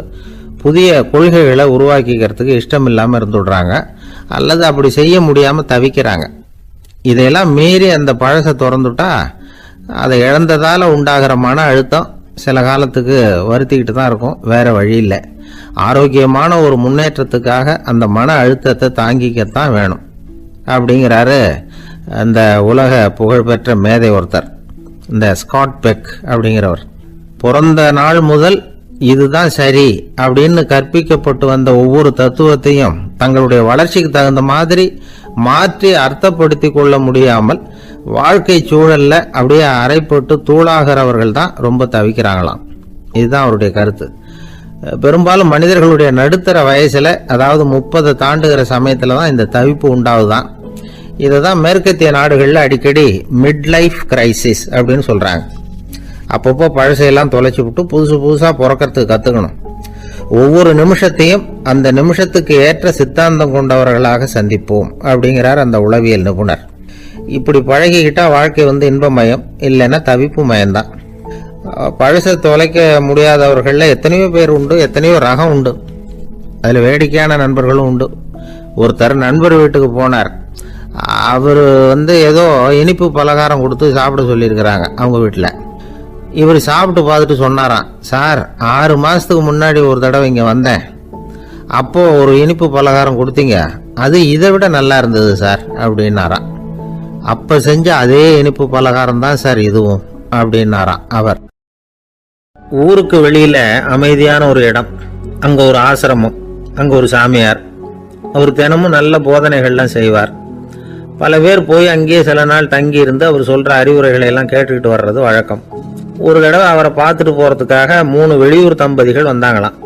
புதிய கொள்கைகளை உருவாக்கிக்கிறதுக்கு இஷ்டம் இல்லாம இருந்துடுறாங்க, அல்லது அப்படி செய்ய முடியாம தவிக்கிறாங்க. இதையெல்லாம் மீறி அந்த பழசை திறந்துட்டா அதை இழந்ததால உண்டாகிற மன அழுத்தம் சில காலத்துக்கு வருத்திக்கிட்டு தான் இருக்கும், வேற வழி இல்லை. ஆரோக்கியமான ஒரு முன்னேற்றத்துக்காக அந்த மன அழுத்தத்தை தாங்கிக்கத்தான் வேணும் அப்படிங்கிறாரு அந்த உலக புகழ்பெற்ற மேதை ஒருத்தர், இந்த ஸ்காட் பெக் அப்படிங்கிறவர். பிறந்த நாள் முதல் இதுதான் சரி அப்படின்னு கற்பிக்கப்பட்டு வந்த ஒவ்வொரு தத்துவத்தையும் தங்களுடைய வளர்ச்சிக்கு தகுந்த மாதிரி மாற்றி அர்த்தப்படுத்தி கொள்ள முடியாமல் வாழ்க்கை சூழல்ல அப்படியே அரைப்பட்டு தூளாகிறவர்கள் தான் ரொம்ப தவிக்கிறாங்களாம். இதுதான் அவருடைய கருத்து. பெரும்பாலும் மனிதர்களுடைய நடுத்தர வயசுல, அதாவது 30 தாண்டுகிற சமயத்துல தான் இந்த தவிப்பு உண்டாகுதான். இதை தான் மேற்கத்திய நாடுகளில் அடிக்கடி மிட் லைஃப் கிரைசிஸ் அப்படின்னு சொல்றாங்க. அப்பப்போ பழசையெல்லாம் தொலைச்சி விட்டு புதுசா பிறக்கிறதுக்கு கத்துக்கணும். ஒவ்வொரு நிமிஷத்தையும் அந்த நிமிஷத்துக்கு ஏற்ற சித்தாந்தம் கொண்டவர்களாக சந்திப்போம் அப்படிங்கிறார் அந்த உளவியல் நிபுணர். இப்படி பழகிக்கிட்டா வாழ்க்கை இன்பமயம், இல்லைன்னா தவிப்பு மயம்தான். பழசை தொலைக்க முடியாதவர்கள்ல எத்தனையோ பேர் உண்டு, எத்தனையோ ரகம் உண்டு. அதுல வேடிக்கையான நண்பர்களும் உண்டு. ஒருத்தர் நண்பர் வீட்டுக்கு போனார். அவர் ஏதோ இனிப்பு பலகாரம் கொடுத்து சாப்பிட சொல்லியிருக்கிறாங்க அவங்க வீட்டில். இவர் சாப்பிட்டு பார்த்துட்டு சொன்னாராம், சார் 6 மாசத்துக்கு முன்னாடி ஒரு தடவை இங்கே வந்தேன், அப்போ ஒரு இனிப்பு பலகாரம் கொடுத்தீங்க, அது இதை விட நல்லா இருந்தது சார் அப்படின்னாராம். அப்ப செஞ்ச அதே இனிப்பு பலகாரம் தான் சார் இதுவும் அப்படின்னாராம் அவர். ஊருக்கு வெளியில அமைதியான ஒரு இடம், அங்க ஒரு ஆசிரமம், அங்க ஒரு சாமியார். அவர் தினமும் நல்ல போதனைகள்லாம் செய்வார். பல பேர் போய் அங்கேயே சில நாள் தங்கி இருந்து அவர் சொல்ற அறிவுரைகளை எல்லாம் கேட்டுக்கிட்டு வர்றது வழக்கம். ஒரு தடவை அவரை பார்த்துட்டு போறதுக்காக 3 வெளியூர் தம்பதிகள் வந்தாங்களாம்.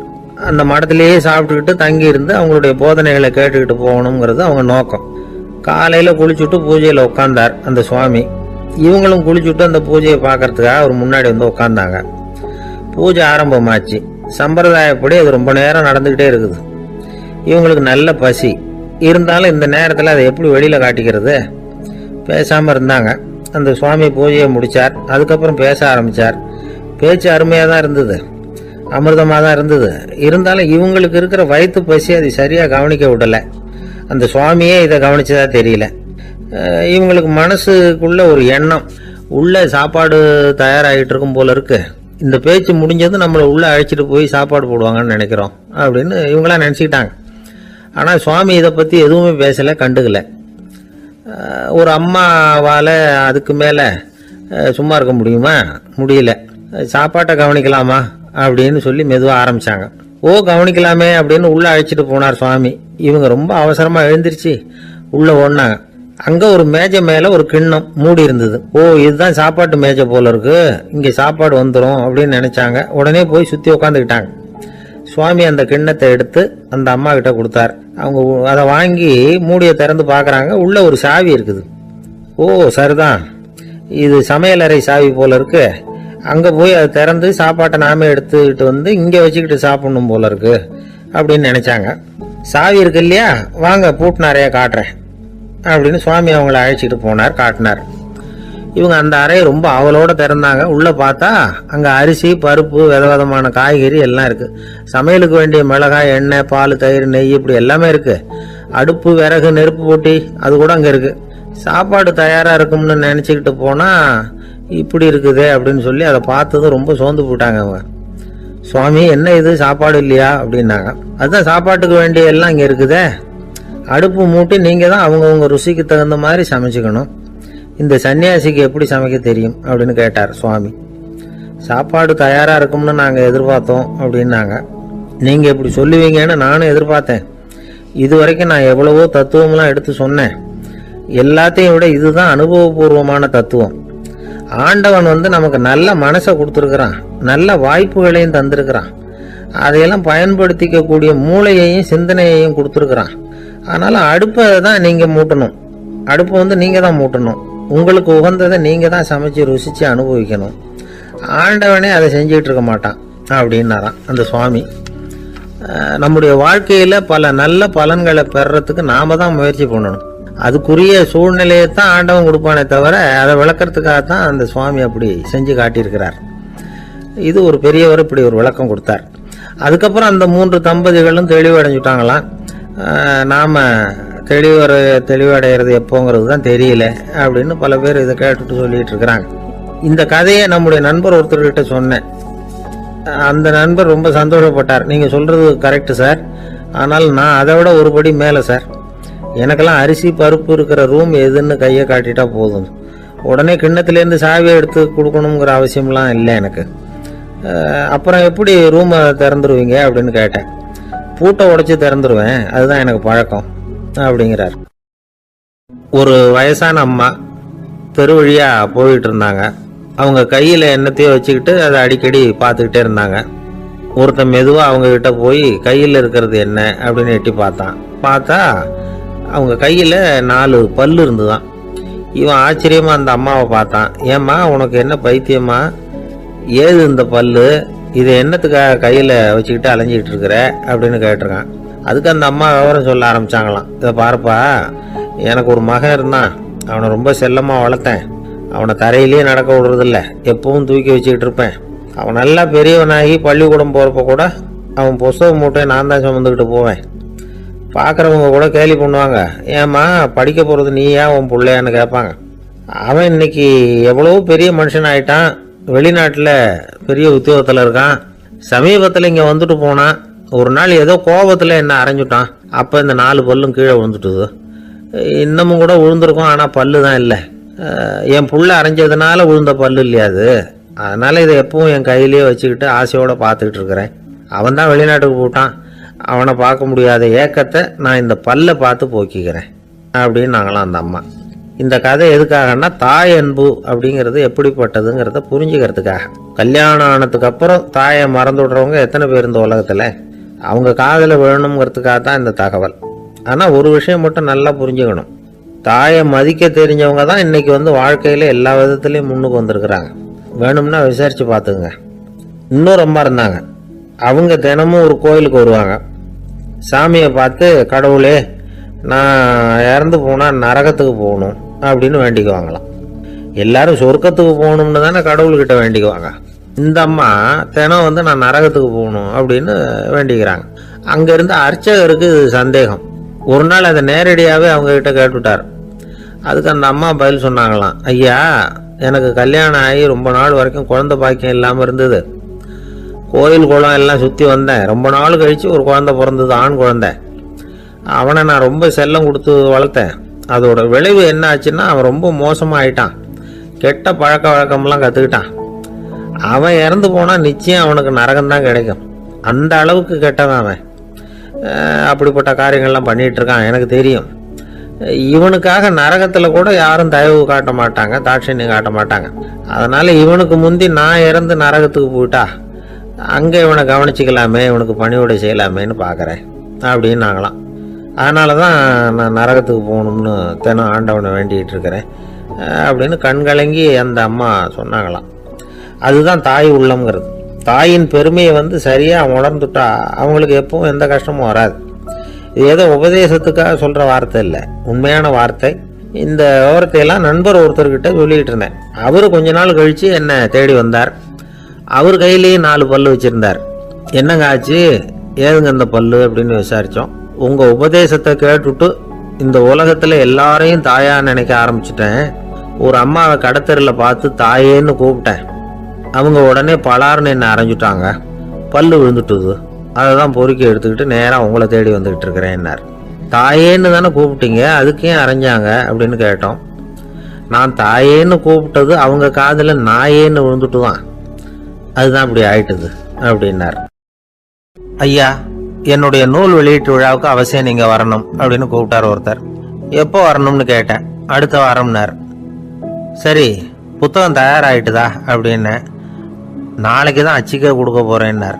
அந்த மடத்திலேயே சாப்பிட்டுக்கிட்டு தங்கி இருந்து அவங்களுடைய போதனைகளை கேட்டுக்கிட்டு போகணுங்கிறது அவங்க நோக்கம். காலையில குளிச்சுட்டு பூஜையில உட்கார்ந்தார் அந்த சுவாமி. இவங்களும் குளிச்சுட்டு அந்த பூஜையை பார்க்கறதுக்காக அவர் முன்னாடி உட்கார்ந்தாங்க. பூஜை ஆரம்பமாச்சு. சம்பிரதாயப்படி அது ரொம்ப நேரம் நடந்துகிட்டே இருக்குது. இவங்களுக்கு நல்ல பசி இருந்தாலும் இந்த நேரத்தில் அதை எப்படி வெளியில காட்டிக்கிறது? பேசாம இருந்தாங்க. அந்த சுவாமி பூஜையை முடிச்சார். அதுக்கப்புறம் பேச ஆரம்பிச்சார். பேச்சு அருமையாக தான் இருந்தது, அமிர்தமாக தான் இருந்தது. இருந்தாலும் இவங்களுக்கு இருக்கிற வயிற்று பசி அதை சரியா கவனிக்க விடலை. அந்த சுவாமியே இதை கவனிச்சதா தெரியல. இவங்களுக்கு மனசுக்குள்ள ஒரு எண்ணம், உள்ள சாப்பாடு தயாராகிட்டு இருக்கும் போல இருக்கு, இந்த பேச்சு முடிஞ்சது நம்மளை உள்ள அழைச்சிட்டு போய் சாப்பாடு போடுவாங்கன்னு நினைக்கிறோம் அப்படின்னு இவங்களாம் நினச்சிக்கிட்டாங்க. ஆனால் சுவாமி இதை பற்றி எதுவுமே பேசலை, கண்டுக்கல. ஒரு அம்மாவால் அதுக்கு மேலே சும்மா இருக்க முடியுமா? முடியல. சாப்பாட்டை கவனிக்கலாமா அப்படின்னு சொல்லி மெதுவாக ஆரம்பித்தாங்க. ஓ கவனிக்கலாமே அப்படின்னு உள்ளே அழைச்சிட்டு போனார் சுவாமி. இவங்க ரொம்ப அவசரமாக எழுந்திருச்சு உள்ளே ஓடினாங்க. அங்கே ஒரு மேஜை மேலே ஒரு கிண்ணம் மூடி இருந்தது. ஓ இதுதான் சாப்பாட்டு மேஜை போல இருக்கு, இங்கே சாப்பாடு வந்துடும் அப்படின்னு நினச்சாங்க. உடனே போய் சுற்றி உட்காந்துக்கிட்டாங்க. சுவாமி அந்த கிண்ணத்தை எடுத்து அந்த அம்மா கிட்ட கொடுத்தார். அவங்க அதை வாங்கி மூடியை திறந்து பார்க்குறாங்க. உள்ள ஒரு சாவி இருக்குது. ஓ சரிதான், இது சமையலறை சாவி போல இருக்கு, அங்கே போய் அதை திறந்து சாப்பாட்டை நாமே எடுத்துக்கிட்டு இங்கே வச்சுக்கிட்டு சாப்பிடணும் போல இருக்கு அப்படின்னு நினைச்சாங்க. சாவி இருக்கு இல்லையா, வாங்க பூட்டு நிறைய காட்டுறேன் அப்படின்னு சுவாமி அவங்கள அழைச்சிட்டு போனார், காட்டினார். இவங்க அந்த அறையை ரொம்ப அவளோட திறந்தாங்க. உள்ள பார்த்தா அங்க அரிசி, பருப்பு, விதவிதமான காய்கறி எல்லாம் இருக்கு. சமையலுக்கு வேண்டிய மிளகாய், எண்ணெய், பால், தயிர், நெய் இப்படி எல்லாமே இருக்கு. அடுப்பு, விறகு, நெருப்பு போட்டி அது கூட அங்க இருக்கு. சாப்பாடு தயாரா இருக்கும்னு நினைச்சுக்கிட்டு போனா இப்படி இருக்குது அப்படின்னு சொல்லி அதை பார்த்ததும் ரொம்ப சோர்ந்து போட்டாங்க அவங்க. சுவாமி என்ன இது சாப்பாடு இல்லையா அப்படின்னாங்க. அதுதான் சாப்பாட்டுக்கு வேண்டிய எல்லாம் இங்க இருக்குதே, அடுப்பு மூட்டி நீங்க தான் அவங்கவுங்க ருசிக்கு தகுந்த மாதிரி சமைச்சுக்கணும், இந்த சன்னியாசிக்கு எப்படி சமைக்க தெரியும் அப்படின்னு கேட்டார் சுவாமி. சாப்பாடு தயாரா இருக்கும்னு நாங்க எதிர்பார்த்தோம் அப்படின்னாங்க. நீங்க இப்படி சொல்லுவீங்கன்னு நானும் எதிர்பார்த்தேன். இது வரைக்கும் நான் எவ்வளவோ தத்துவம்லாம் எடுத்து சொன்னேன். எல்லாத்தையும் விட இதுதான் அனுபவபூர்வமான தத்துவம். ஆண்டவன் நமக்கு நல்ல மனசை கொடுத்துருக்கிறான், நல்ல வாய்ப்புகளையும் தந்திருக்கிறான், அதையெல்லாம் பயன்படுத்திக்க கூடிய மூளையையும் சிந்தனையையும் கொடுத்துருக்கிறான். அதனால அடுப்பை தான் நீங்க மூட்டணும், அடுப்பை நீங்க தான் மூட்டணும். உங்களுக்கு உகந்ததை நீங்கள் தான் சமைச்சு ருசித்து அனுபவிக்கணும். ஆண்டவனே அதை செஞ்சுக்கிட்டு இருக்க மாட்டான் அப்படின்னாராம் அந்த சுவாமி. நம்முடைய வாழ்க்கையில் பல நல்ல பலன்களை பெறறதுக்கு நாம் தான் முயற்சி பண்ணணும். அதுக்குரிய சூழ்நிலையை தான் ஆண்டவன் கொடுப்பானே தவிர அதை விளக்கறதுக்காக தான் அந்த சுவாமி அப்படி செஞ்சு காட்டியிருக்கிறார். இது ஒரு பெரியவர் இப்படி ஒரு விளக்கம் கொடுத்தார். அதுக்கப்புறம் அந்த 3 தம்பதிகளும் தெளிவடைஞ்சுட்டாங்களாம். நாம் தெளிவடைகிறது எப்போங்கிறது தான் தெரியல அப்படின்னு பல பேர் இதை கேட்டுட்டு சொல்லிட்டு இருக்கிறாங்க. இந்த கதையை நம்முடைய நண்பர் ஒருத்தர்கிட்ட சொன்னேன். அந்த நண்பர் ரொம்ப சந்தோஷப்பட்டார். நீங்கள் சொல்கிறது கரெக்டு சார், ஆனால் நான் அதை விட ஒரு படி மேலே சார். எனக்கெல்லாம் அரிசி பருப்பு இருக்கிற ரூம் எதுன்னு கையை காட்டிட்டா போதும், உடனே கிண்ணத்துலேருந்து சாவியை எடுத்து கொடுக்கணுங்கிற அவசியம்லாம் இல்லை எனக்கு. அப்புறம் எப்படி ரூமை திறந்துருவீங்க அப்படின்னு கேட்டேன். பூட்டை உடைச்சி திறந்துருவேன், அதுதான் எனக்கு பழக்கம் அப்படிங்கிறார். ஒரு வயசான அம்மா தெரு வழியாக போயிட்டு இருந்தாங்க. அவங்க கையில் எண்ணத்தையோ வச்சுக்கிட்டு அதை அடிக்கடி பார்த்துக்கிட்டே இருந்தாங்க. ஒருத்தன் மெதுவாக அவங்கக்கிட்ட போய் கையில் இருக்கிறது என்ன அப்படின்னு எட்டி பார்த்தா அவங்க கையில் 4 பல்லு இருந்துதான். இவன் ஆச்சரியமாக அந்த அம்மாவை பார்த்தான். ஏம்மா உனக்கு என்ன பைத்தியமா, ஏது இந்த பல்லு, இதை என்னத்துக்காக கையில் வச்சுக்கிட்டு அலைஞ்சிக்கிட்டு இருக்கிற அப்படின்னு கேட்டிருக்கான். அதுக்கு அந்த அம்மா விவரம் சொல்ல ஆரம்பித்தாங்களாம். இதை பாருப்பா, எனக்கு ஒரு மகன் இருந்தான், அவனை ரொம்ப செல்லமாக வளர்த்தேன். அவனை தரையிலேயே நடக்க விடுறதில்ல, எப்பவும் தூக்கி வச்சுக்கிட்டு இருப்பேன். அவன் நல்லா பெரியவனாகி பள்ளிக்கூடம் போகிறப்ப கூட அவன் புஸ்தக மூட்டையை நான் தான் சுமந்துக்கிட்டு போவேன். பார்க்குறவங்க கூட கேலி பண்ணுவாங்க, ஏம்மா படிக்க போகிறது நீயா உன் பிள்ளையான்னு கேட்பாங்க. அவன் இன்னைக்கு எவ்வளோ பெரிய மனுஷன் ஆகிட்டான், வெளிநாட்டில் பெரிய உத்தியோகத்தில் இருக்கான். சமீபத்தில் இங்கே வந்துட்டு போனான். ஒரு நாள் ஏதோ கோபத்தில் என்ன அரைஞ்சுட்டான். அப்போ இந்த 4 பல்லும் கீழே விழுந்துட்டுது. இன்னமும் கூட விழுந்திருக்கும், ஆனால் பல்லு தான் இல்லை. என் புள்ள அரைஞ்சதுனால விழுந்த பல்லு இல்லையா அது, அதனால் இதை எப்பவும் என் கையிலேயே வச்சுக்கிட்டு ஆசையோடு பார்த்துக்கிட்டு இருக்கிறேன். அவன் தான் வெளிநாட்டுக்கு போட்டான், அவனை பார்க்க முடியாத ஏக்கத்தை நான் இந்த பல்லை பார்த்து போக்கிக்கிறேன் அப்படின்னு நாங்களாம் அந்த அம்மா. இந்த கதை எதுக்காகன்னா, தாய் அன்பு அப்படிங்கிறது எப்படிப்பட்டதுங்கிறத புரிஞ்சுக்கிறதுக்காக. கல்யாணம் ஆனதுக்கு அப்புறம் தாயை மறந்து விடுறவங்க எத்தனை பேர் இந்த உலகத்தில், அவங்க காதில் விழணுங்கிறதுக்காக தான் இந்த தகவல். ஆனால் ஒரு விஷயம் மட்டும் நல்லா புரிஞ்சுக்கணும், தாயை மதிக்க தெரிஞ்சவங்க தான் இன்றைக்கி வாழ்க்கையில் எல்லா விதத்துலேயும் முன்னுக்கு வந்திருக்கிறாங்க. வேணும்னா விசாரித்து பார்த்துங்க. இன்னொரு அம்மா இருந்தாங்க. அவங்க தினமும் ஒரு கோயிலுக்கு வருவாங்க. சாமியை பார்த்து, கடவுளே நான் இறந்து போனால் நரகத்துக்கு போகணும் அப்படின்னு வேண்டிக்குவாங்களாம். எல்லாரும் சொர்க்கத்துக்கு போகணும்னு தானே கடவுள்கிட்ட வேண்டிக்குவாங்க. இந்த அம்மா தினம் நான் நரகத்துக்கு போகணும் அப்படின்னு வேண்டிக்கிறாங்க. அங்கேருந்து அர்ச்சகருக்கு சந்தேகம். ஒரு நாள் அதை நேரடியாகவே அவங்கக்கிட்ட கேட்டுவிட்டார். அதுக்கு அந்த அம்மா பதில் சொன்னாங்களாம், ஐயா எனக்கு கல்யாணம் ஆகி ரொம்ப நாள் வரைக்கும் குழந்தை பாக்கியம் இல்லாமல் இருந்தது. கோயில் குளம் எல்லாம் சுற்றி வந்தேன். ரொம்ப நாள் கழித்து ஒரு குழந்தை பிறந்தது, ஆண் குழந்தை. அவனை நான் ரொம்ப செல்லம் கொடுத்து வளர்த்தேன். அதோட விளைவு என்ன ஆச்சுன்னா, அவன் ரொம்ப மோசமாகிட்டான். கெட்ட பழக்க வழக்கம்லாம் கற்றுக்கிட்டான். அவன் இறந்து போனால் நிச்சயம் அவனுக்கு நரகம்தான் கிடைக்கும். அந்த அளவுக்கு கெட்டவன் அவன். அப்படிப்பட்ட காரியங்கள்லாம் பண்ணிகிட்டு இருக்கான், எனக்கு தெரியும். இவனுக்காக நரகத்தில் கூட யாரும் தயவு காட்ட மாட்டாங்க, தாட்சண்யம் காட்ட மாட்டாங்க. அதனால் இவனுக்கு முந்தி நான் இறந்து நரகத்துக்கு போயிட்டா அங்கே இவனை கவனிச்சிக்கலாமே, இவனுக்கு பணிவிடை செய்யலாமேன்னு பார்க்குறேன் அப்படின்னு நாங்களாம். அதனால தான் நான் நரகத்துக்கு போகணும்னு தினம் ஆண்டவனை வேண்டிகிட்டு இருக்கிறேன் அப்படின்னு கண்கலங்கி அந்த அம்மா சொன்னாங்களாம். அதுதான் தாய் உள்ளம்ங்கிறது. தாயின் பெருமையை சரியாக உணர்ந்துட்டா அவங்களுக்கு எப்பவும் எந்த கஷ்டமும் வராது. இது ஏதோ உபதேசத்துக்காக சொல்கிற வார்த்தை இல்லை, உண்மையான வார்த்தை. இந்த விவரத்தையெல்லாம் நண்பர் ஒருத்தர்கிட்ட சொல்லிக்கிட்டு இருந்தேன். அவர் கொஞ்ச நாள் கழித்து என்னை தேடி வந்தார். அவர் கையிலேயே 4 பல்லு வச்சுருந்தார். என்னங்க ஆச்சு, ஏதுங்க இந்த பல்லு அப்படின்னு விசாரித்தோம். உங்கள் உபதேசத்தை கேட்டுட்டு இந்த உலகத்தில் எல்லாரையும் தாயாக நினைக்க ஆரம்பிச்சிட்டேன். ஒரு அம்மாவை கடத்தரில் பார்த்து தாயேன்னு கூப்பிட்டேன். அவங்க உடனே பலார்னு என்னை அரைஞ்சிட்டாங்க, பல்லு விழுந்துட்டுது. அதை தான் பொறுக்கி எடுத்துக்கிட்டு நேராக உங்களை தேடி வந்துக்கிட்டு இருக்கிறேன்னார். தாயேன்னு தானே கூப்பிட்டீங்க, அதுக்கு ஏன் அரைஞ்சாங்க அப்படின்னு கேட்டோம். நான் தாயேன்னு கூப்பிட்டது அவங்க காதில் நாயேன்னு விழுந்துட்டு தான், அதுதான் இப்படி ஆயிட்டுது அப்படின்னார். ஐயா என்னுடைய நூல் வெளியீட்டு விழாவுக்கு அவசியம் நீங்கள் வரணும் அப்படின்னு கூப்பிட்டார் ஒருத்தர். எப்போ வரணும்னு கேட்டேன். அடுத்த வாரம்னார். சரி புத்தகம் தயாராகிட்டுதா அப்படின்னு. நாளைக்கு தான் அச்சிக்க கொடுக்க போகிறேன்னார்.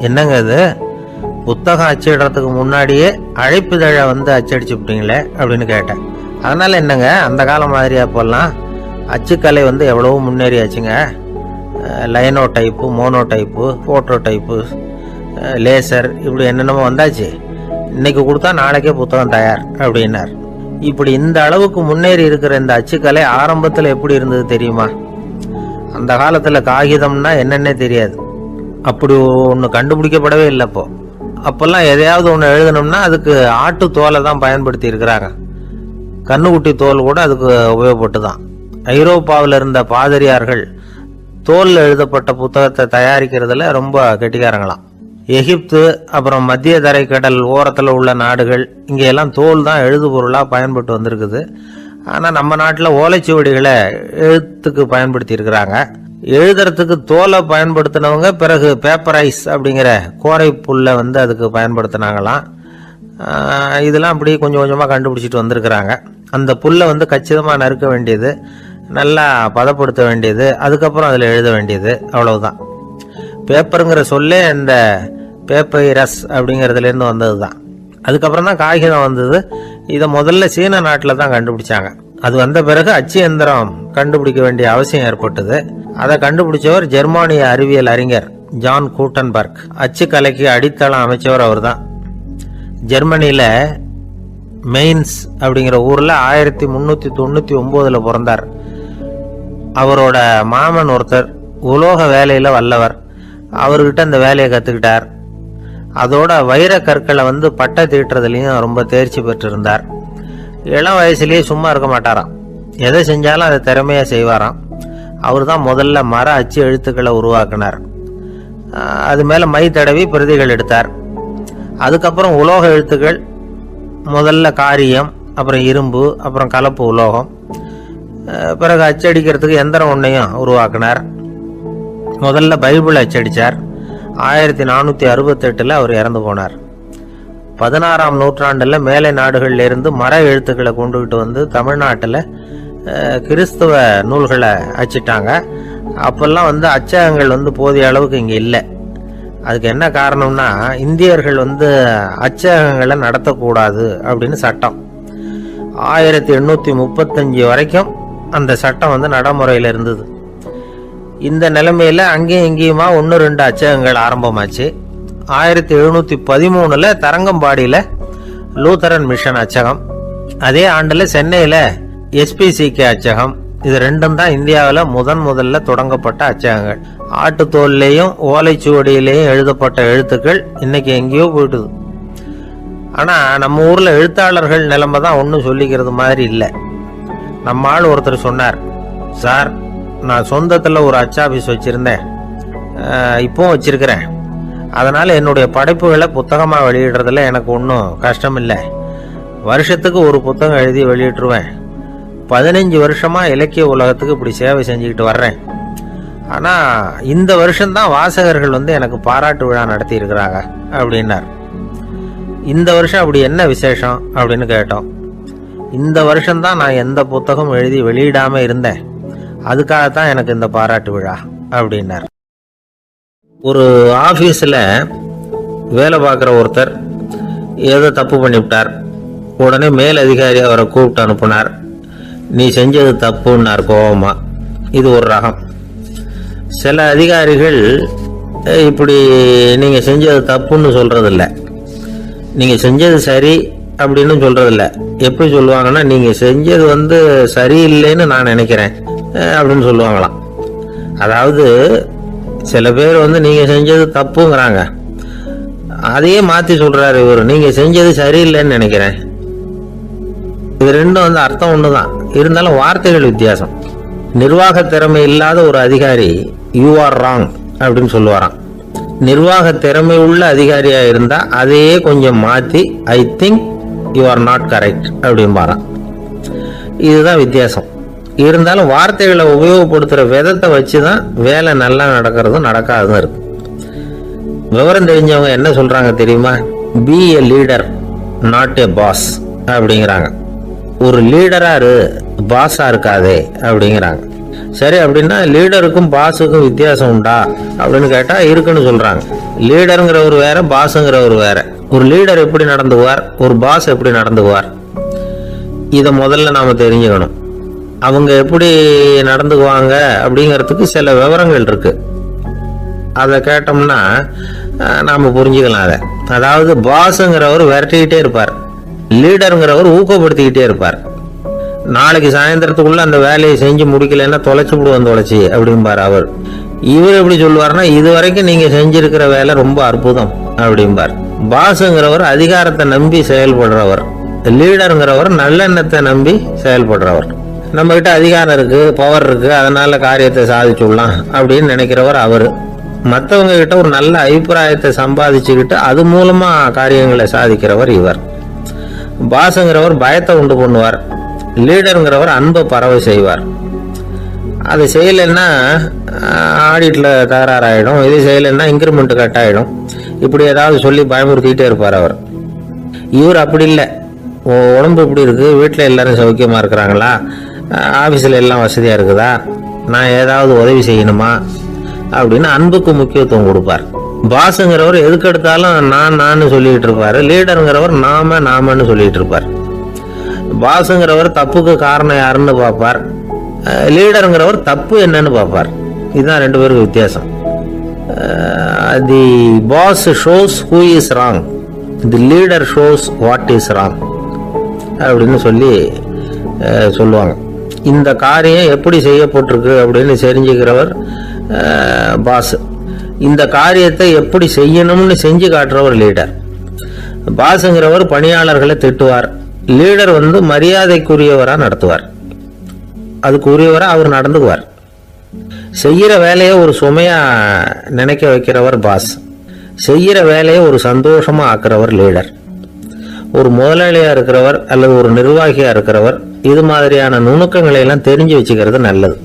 என்னங்க இது, புத்தகம் அச்சிடுறதுக்கு முன்னாடியே அழைப்புதழை அச்சடிச்சு விட்டீங்களே அப்படின்னு கேட்டேன். அதனால் என்னங்க அந்த காலம் மாதிரி அப்போல்லாம் அச்சுக்கலை வந்து எவ்வளவோ முன்னேறியாச்சுங்க. Linotype, monotype, phototype, laser, இப்படி என்னென்னமோ வந்தாச்சு. இன்னைக்கு கொடுத்தா நாளைக்கே புத்தகம் தயார் அப்படின்னார். இப்படி இந்த அளவுக்கு முன்னேறி இருக்கிற இந்த அச்சுக்கலை ஆரம்பத்தில் எப்படி இருந்தது தெரியுமா? அந்த காலத்தில் காகிதம்னா என்னன்னே தெரியாது. அப்படி ஒன்று கண்டுபிடிக்கப்படவே இல்லை. அப்போல்லாம் எதையாவது ஒன்று எழுதணும்னா அதுக்கு ஆட்டு தோலை தான் பயன்படுத்தி இருக்கிறாங்க. கண்ணுக்குட்டி தோல் கூட அதுக்கு உபயோகப்பட்டு தான். ஐரோப்பாவில் இருந்த பாதிரியார்கள் தோலில் எழுதப்பட்ட புத்தகத்தை தயாரிக்கிறதுல ரொம்ப கெட்டிக்காரங்களாம். எகிப்து, அப்புறம் மத்திய தரைக்கடல் ஓரத்தில் உள்ள நாடுகள், இங்கெல்லாம் தோல் தான் எழுது பொருளாக பயன்பட்டு வந்திருக்குது. ஆனால் நம்ம நாட்டில் ஓலைச்சுவடிகளை எழுத்துக்கு பயன்படுத்தி இருக்கிறாங்க. எழுதுறதுக்கு தோலை பயன்படுத்தினவங்க பிறகு பேப்பரைஸ் அப்படிங்கிற கோரை புல்லை வந்து அதுக்கு பயன்படுத்தினாங்களாம். இதெல்லாம் அப்படி கொஞ்சம் கொஞ்சமாக கண்டுபிடிச்சிட்டு வந்திருக்கிறாங்க. அந்த புல்லை வந்து கச்சிதமாக நறுக்க வேண்டியது, நல்லா பதப்படுத்த வேண்டியது, அதுக்கப்புறம் அதில் எழுத வேண்டியது, அவ்வளவுதான். பேப்பருங்கிற சொல்லே இந்த பேப்பைரஸ் அப்படிங்கிறதுலேருந்து வந்தது தான். அதுக்கப்புறம் தான் காகிதம் வந்தது. இதை முதல்ல சீன நாட்டில் தான் கண்டுபிடிச்சாங்க. அது வந்த பிறகு அச்சு எந்திரம் கண்டுபிடிக்க வேண்டிய அவசியம் ஏற்பட்டது. அதை கண்டுபிடிச்சவர் ஜெர்மானிய அறிவியல் அறிஞர் ஜான் கூட்டன்பர்க். அச்சு கலைக்கு அடித்தளம் அமைச்சவர் அவர் தான். ஜெர்மனியில் மெயின்ஸ் அப்படிங்கிற ஊரில் 1399 பிறந்தார். அவரோட மாமன் ஒருத்தர் உலோக வேலையில் வல்லவர். அவர்கிட்ட அந்த வேலையை கற்றுக்கிட்டார். அதோட வைர கற்களை வந்து பட்டை தீட்டுறதுலையும் ரொம்ப தேர்ச்சி பெற்றிருந்தார். இளம் வயசுலேயே சும்மா இருக்க மாட்டாராம். எதை செஞ்சாலும் அதை திறமையாக செய்வாராம். அவர் தான் முதல்ல மர அச்சு எழுத்துக்களை உருவாக்கினார். அது மேலே மை தடவி பிரதிகள் எடுத்தார். அதுக்கப்புறம் உலோக எழுத்துக்கள், முதல்ல காரியம், அப்புறம் இரும்பு, அப்புறம் கலப்பு உலோகம், பிறகு அச்சடிக்கிறதுக்கு எந்திரம் ஒன்றையும் உருவாக்கினார். முதல்ல பைபிள் அச்சடித்தார். 1468 அவர் இறந்து போனார். 16ஆம் நூற்றாண்டில் மேலை நாடுகளில் இருந்து மர எழுத்துக்களை கொண்டுகிட்டு வந்து தமிழ்நாட்டில் கிறிஸ்துவ நூல்களை அச்சிட்டாங்க. அப்பெல்லாம் வந்து அச்சகங்கள் வந்து போதிய அளவுக்கு இங்கே இல்லை. அதுக்கு என்ன காரணம்னா, இந்தியர்கள் வந்து அச்சகங்களை நடத்தக்கூடாது அப்படின்னு சட்டம். 1835 வரைக்கும் அந்த சட்டம் வந்து நடைமுறையில் இருந்தது. இந்த நிலைமையில் அங்கேயும் இங்கேயுமா 1-2 அச்சகங்கள் ஆரம்பமாச்சு. 1713 தரங்கம்பாடியில் லூத்தரன் மிஷன் அச்சகம், அதே ஆண்டில் சென்னையில் SPCK அச்சகம். இது ரெண்டும் தான் இந்தியாவில் முதல்ல தொடங்கப்பட்ட அச்சகங்கள். ஆட்டுத்தோல்லையும் ஓலைச்சுவடியிலையும் எழுதப்பட்ட எழுத்துக்கள் இன்னைக்கு எங்கேயோ போயிட்டுது. ஆனால் நம்ம ஊரில் எழுத்தாளர்கள் நிலைமை தான் ஒன்றும் சொல்லிக்கிறது மாதிரி இல்லை. நம்ம ஆள் ஒருத்தர் சொன்னார், சார், நான் சொந்தத்தில் ஒரு அச்சாபீஸ் வச்சுருந்தேன், இப்போவும் வச்சுருக்கிறேன். அதனால் என்னுடைய படைப்புகளை புத்தகமாக வெளியிடுறதுல எனக்கு ஒன்றும் கஷ்டம் இல்லை. வருஷத்துக்கு ஒரு புத்தகம் எழுதி வெளியிட்டுருவேன். 15 வருஷமாக இலக்கிய உலகத்துக்கு இப்படி சேவை செஞ்சுக்கிட்டு வர்றேன். ஆனால் இந்த வருஷம்தான் வாசகர்கள் வந்து எனக்கு பாராட்டு விழா நடத்தி இருக்கிறாங்க அப்படின்னார். இந்த வருஷம் அப்படி என்ன விசேஷம் அப்படின்னு கேட்டோம். இந்த வருஷம்தான் நான் எந்த புத்தகம் எழுதி வெளியிடாமல் இருந்தேன், அதுக்காகத்தான் எனக்கு இந்த பாராட்டு விழா அப்படின்னார். ஒரு ஆஃபீஸில் வேலை பார்க்குற ஒருத்தர் ஏதோ தப்பு பண்ணிவிட்டார். உடனே மேல் அதிகாரி அவரை கூப்பிட்டு அனுப்புனார். நீ செஞ்சது தப்புன்னார் கோபமா. இது ஒரு ரகம். சில அதிகாரிகள் இப்படி நீங்கள் செஞ்சது தப்புன்னு சொல்கிறதில்ல, நீங்கள் செஞ்சது சரி அப்படின்னு சொல்கிறதில்ல. எப்படி சொல்லுவாங்கன்னா, நீங்கள் செஞ்சது வந்து சரியில்லைன்னு நான் நினைக்கிறேன் அப்படின்னு சொல்லுவாங்களாம். அதாவது சில பேர் வந்து நீங்கள் செஞ்சது தப்புங்கிறாங்க, அதையே மாற்றி சொல்கிறாரு இவர், நீங்கள் செஞ்சது சரியில்லைன்னு நினைக்கிறேன். இது ரெண்டும் வந்து அர்த்தம் ஒன்று தான், இருந்தாலும் வார்த்தைகள் வித்தியாசம். நிர்வாக திறமை இல்லாத ஒரு அதிகாரி யூ ஆர் ராங் அப்படின்னு சொல்லுவாராம். நிர்வாக திறமை உள்ள அதிகாரியாக இருந்தால் அதையே கொஞ்சம் மாற்றி I think you are not correct அப்படின்பாராம். இதுதான் வித்தியாசம். இருந்தாலும் வார்த்தைகளை உபயோகப்படுத்துகிற விதத்தை வச்சு தான் வேலை நல்லா நடக்கிறதும் நடக்காததும் இருக்கு. விவரம் தெரிஞ்சவங்க என்ன சொல்கிறாங்க தெரியுமா? Be a leader not a boss அப்படிங்கிறாங்க. ஒரு லீடராக இரு, பாஸாக இருக்காதே அப்படிங்கிறாங்க. சரி, அப்படின்னா லீடருக்கும் பாஸுக்கும் வித்தியாசம் உண்டா அப்படின்னு கேட்டால் இருக்குன்னு சொல்கிறாங்க. லீடருங்கிறவர் வேற, பாஸுங்கிறவர் வேற. ஒரு லீடர் எப்படி நடந்துக்குவார், ஒரு பாஸ் எப்படி நடந்துக்குவார், இதை முதல்ல நாம் தெரிஞ்சுக்கணும். அவங்க எப்படி நடந்துக்குவாங்க அப்படிங்கிறதுக்கு சில விவரங்கள் இருக்கு. அதை கேட்டோம்னா நாம் புரிஞ்சுக்கலாம். அதை அதாவது பாஸுங்கிறவர் விரட்டிக்கிட்டே இருப்பார், லீடருங்கிறவர் ஊக்கப்படுத்திக்கிட்டே இருப்பார். நாளைக்கு சாயந்தரத்துக்குள்ள அந்த வேலையை செஞ்சு முடிக்கலைன்னா தொலைச்சு விடுவோம் தொலைச்சி அப்படிம்பார் அவர். இவர் எப்படி சொல்லுவார்னா, இது வரைக்கும் நீங்க செஞ்சிருக்கிற வேலை ரொம்ப அற்புதம் அப்படிம்பார். பாஸுங்கிறவர் அதிகாரத்தை நம்பி செயல்படுறவர், லீடருங்கிறவர் நல்லெண்ணத்தை நம்பி செயல்படுறவர். நம்ம கிட்ட அதிகாரம் இருக்கு, பவர் இருக்கு, அதனால காரியத்தை சாதிச்சுடலாம் அப்படின்னு நினைக்கிறவர் அவரு. மற்றவங்க கிட்ட ஒரு நல்ல அபிப்பிராயத்தை சம்பாதிச்சுக்கிட்டு அது மூலமா காரியங்களை சாதிக்கிறவர் இவர். பாஸுங்கிறவர் பயத்தை உண்டு பண்ணுவார், லீடருங்கிறவர் அன்பை பரவ செய்வார். அது செய்யலைன்னா ஆடிட்ல தகராறாயிடும், இது செய்யலைன்னா இன்க்ரிமெண்ட் கட் ஆகிடும், இப்படி ஏதாவது சொல்லி பயமுறுத்திக்கிட்டே இருப்பார் அவர். இவர் அப்படி இல்லை. உடம்பு இப்படி இருக்கு, வீட்டில் எல்லாரும் சௌக்கியமா இருக்கிறாங்களா, ஆஃபீஸில் எல்லாம் வசதியாக இருக்குதா, நான் ஏதாவது உதவி செய்யணுமா அப்படின்னு அன்புக்கு முக்கியத்துவம் கொடுப்பார். பாஸுங்கிறவர் எதுக்கு எடுத்தாலும் நான் சொல்லிட்டு இருப்பாரு, லீடருங்கிறவர் நாமன்னு சொல்லிட்டு இருப்பார். பாஸுங்கிறவர் தப்புக்கு காரணம் யாருன்னு பார்ப்பார், லீடருங்கிறவர் தப்பு என்னன்னு பார்ப்பார். இதுதான் ரெண்டு பேருக்கு வித்தியாசம். The boss shows who is wrong, the leader shows what is wrong அப்படின்னு சொல்லுவாங்க. இந்த காரியம் எப்படி செய்யப்பட்டிருக்கு அப்படின்னு தெரிஞ்சுக்கிறவர் பாஸ், இந்த காரியத்தை எப்படி செய்யணும்னு செஞ்சு காட்டுறவர் லீடர். பாஸுங்கிறவர் பணியாளர்களை திட்டுவார், லீடர் மரியாதைக்குரியவரா நடத்துவார், அதுக்குரியவரா அவர் நடந்துக்குவார். செய்யற வேலையை ஒரு சுமையா நினைக்க வைக்கிறவர் பாஸ், செய்யற வேலையை ஒரு சந்தோஷமா ஆக்குறவர் லீடர். ஒரு முதலாளியா இருக்கிறவர் அல்லது ஒரு நிர்வாகியா இருக்கிறவர் இது மாதிரியான நுணுக்கங்களை எல்லாம் தெரிஞ்சு வச்சுக்கிறது நல்லது.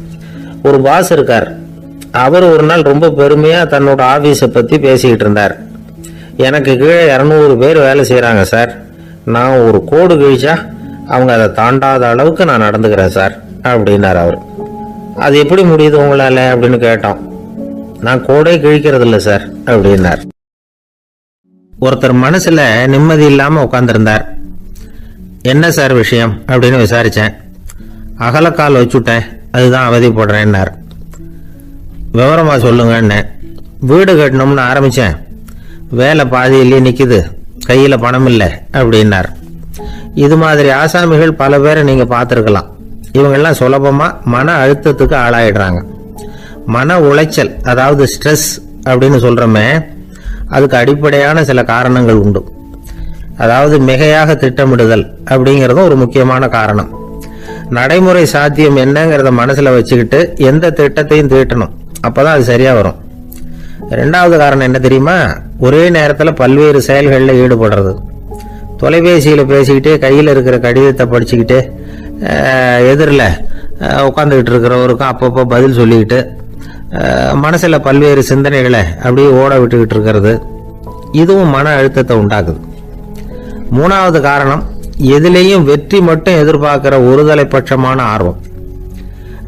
ஒரு பாஸ் இருக்கார், அவர் ஒரு நாள் ரொம்ப பெருமையா தன்னோட ஆபீஸை பத்தி பேசிக்கிட்டு இருந்தார். எனக்கு கீழே 200 பேர் வேலை செய்யறாங்க சார், நான் ஒரு கோடு கிழிச்சா அவங்க அதை தாண்டாத அளவுக்கு நான் நடந்துக்கிறேன் சார் அப்படின்னார் அவர். அது எப்படி முடியுது உங்களால அப்படின்னு கேட்டோம். நான் கோடே கிழிக்கிறது இல்லை சார் அப்படின்னார். ஒருத்தர் மனசுல நிம்மதி இல்லாம உட்காந்துருந்தார். என்ன சார் விஷயம் அப்படின்னு விசாரிச்சேன். அகலக்கால் வச்சுட்டேன், அதுதான் அவதிப்படுறேன்னார். விவரமா சொல்லுங்கன்னு. வீடு கட்டணும்னு ஆரம்பிச்சேன், வேலை பாதியிலேயே நிக்குது, கையில பணம் இல்லை அப்படின்னார். இது மாதிரி ஆசாமிகள் பல பேரை நீங்க பார்த்துருக்கலாம். இவங்கெல்லாம் சுலபமா மன அழுத்தத்துக்கு ஆளாயிடுறாங்க. மன உளைச்சல், அதாவது ஸ்ட்ரெஸ் அப்படின்னு சொல்றோமே, அதுக்கு அடிப்படையான சில காரணங்கள் உண்டு. அதாவது மிகையாக திட்டமிடுதல் அப்படிங்கிறதும் ஒரு முக்கியமான காரணம். நடைமுறை சாத்தியம் என்னங்கிறத மனசுல வச்சுக்கிட்டு எந்த திட்டத்தையும் தீட்டணும், அப்பதான் அது சரியா வரும். ரெண்டாவது காரணம் என்ன தெரியுமா? ஒரே நேரத்தில் பல்வேறு செயல்களில் ஈடுபடுறது. தொலைபேசியில பேசிக்கிட்டே கையில் இருக்கிற கடிதத்தை படிச்சுக்கிட்டே எதிரில் உட்காந்துக்கிட்டு இருக்கிறவருக்கும் அப்பப்போ பதில் சொல்லிக்கிட்டு மனசுல பல்வேறு சிந்தனைகளை அப்படியே ஓட விட்டுக்கிட்டு இருக்கிறது, இதுவும் மன அழுத்தத்தை உண்டாக்குது. மூணாவது காரணம், எதிலையும் வெற்றி மட்டும் எதிர்பார்க்கிற ஒருதலை பட்சமான ஆர்வம்.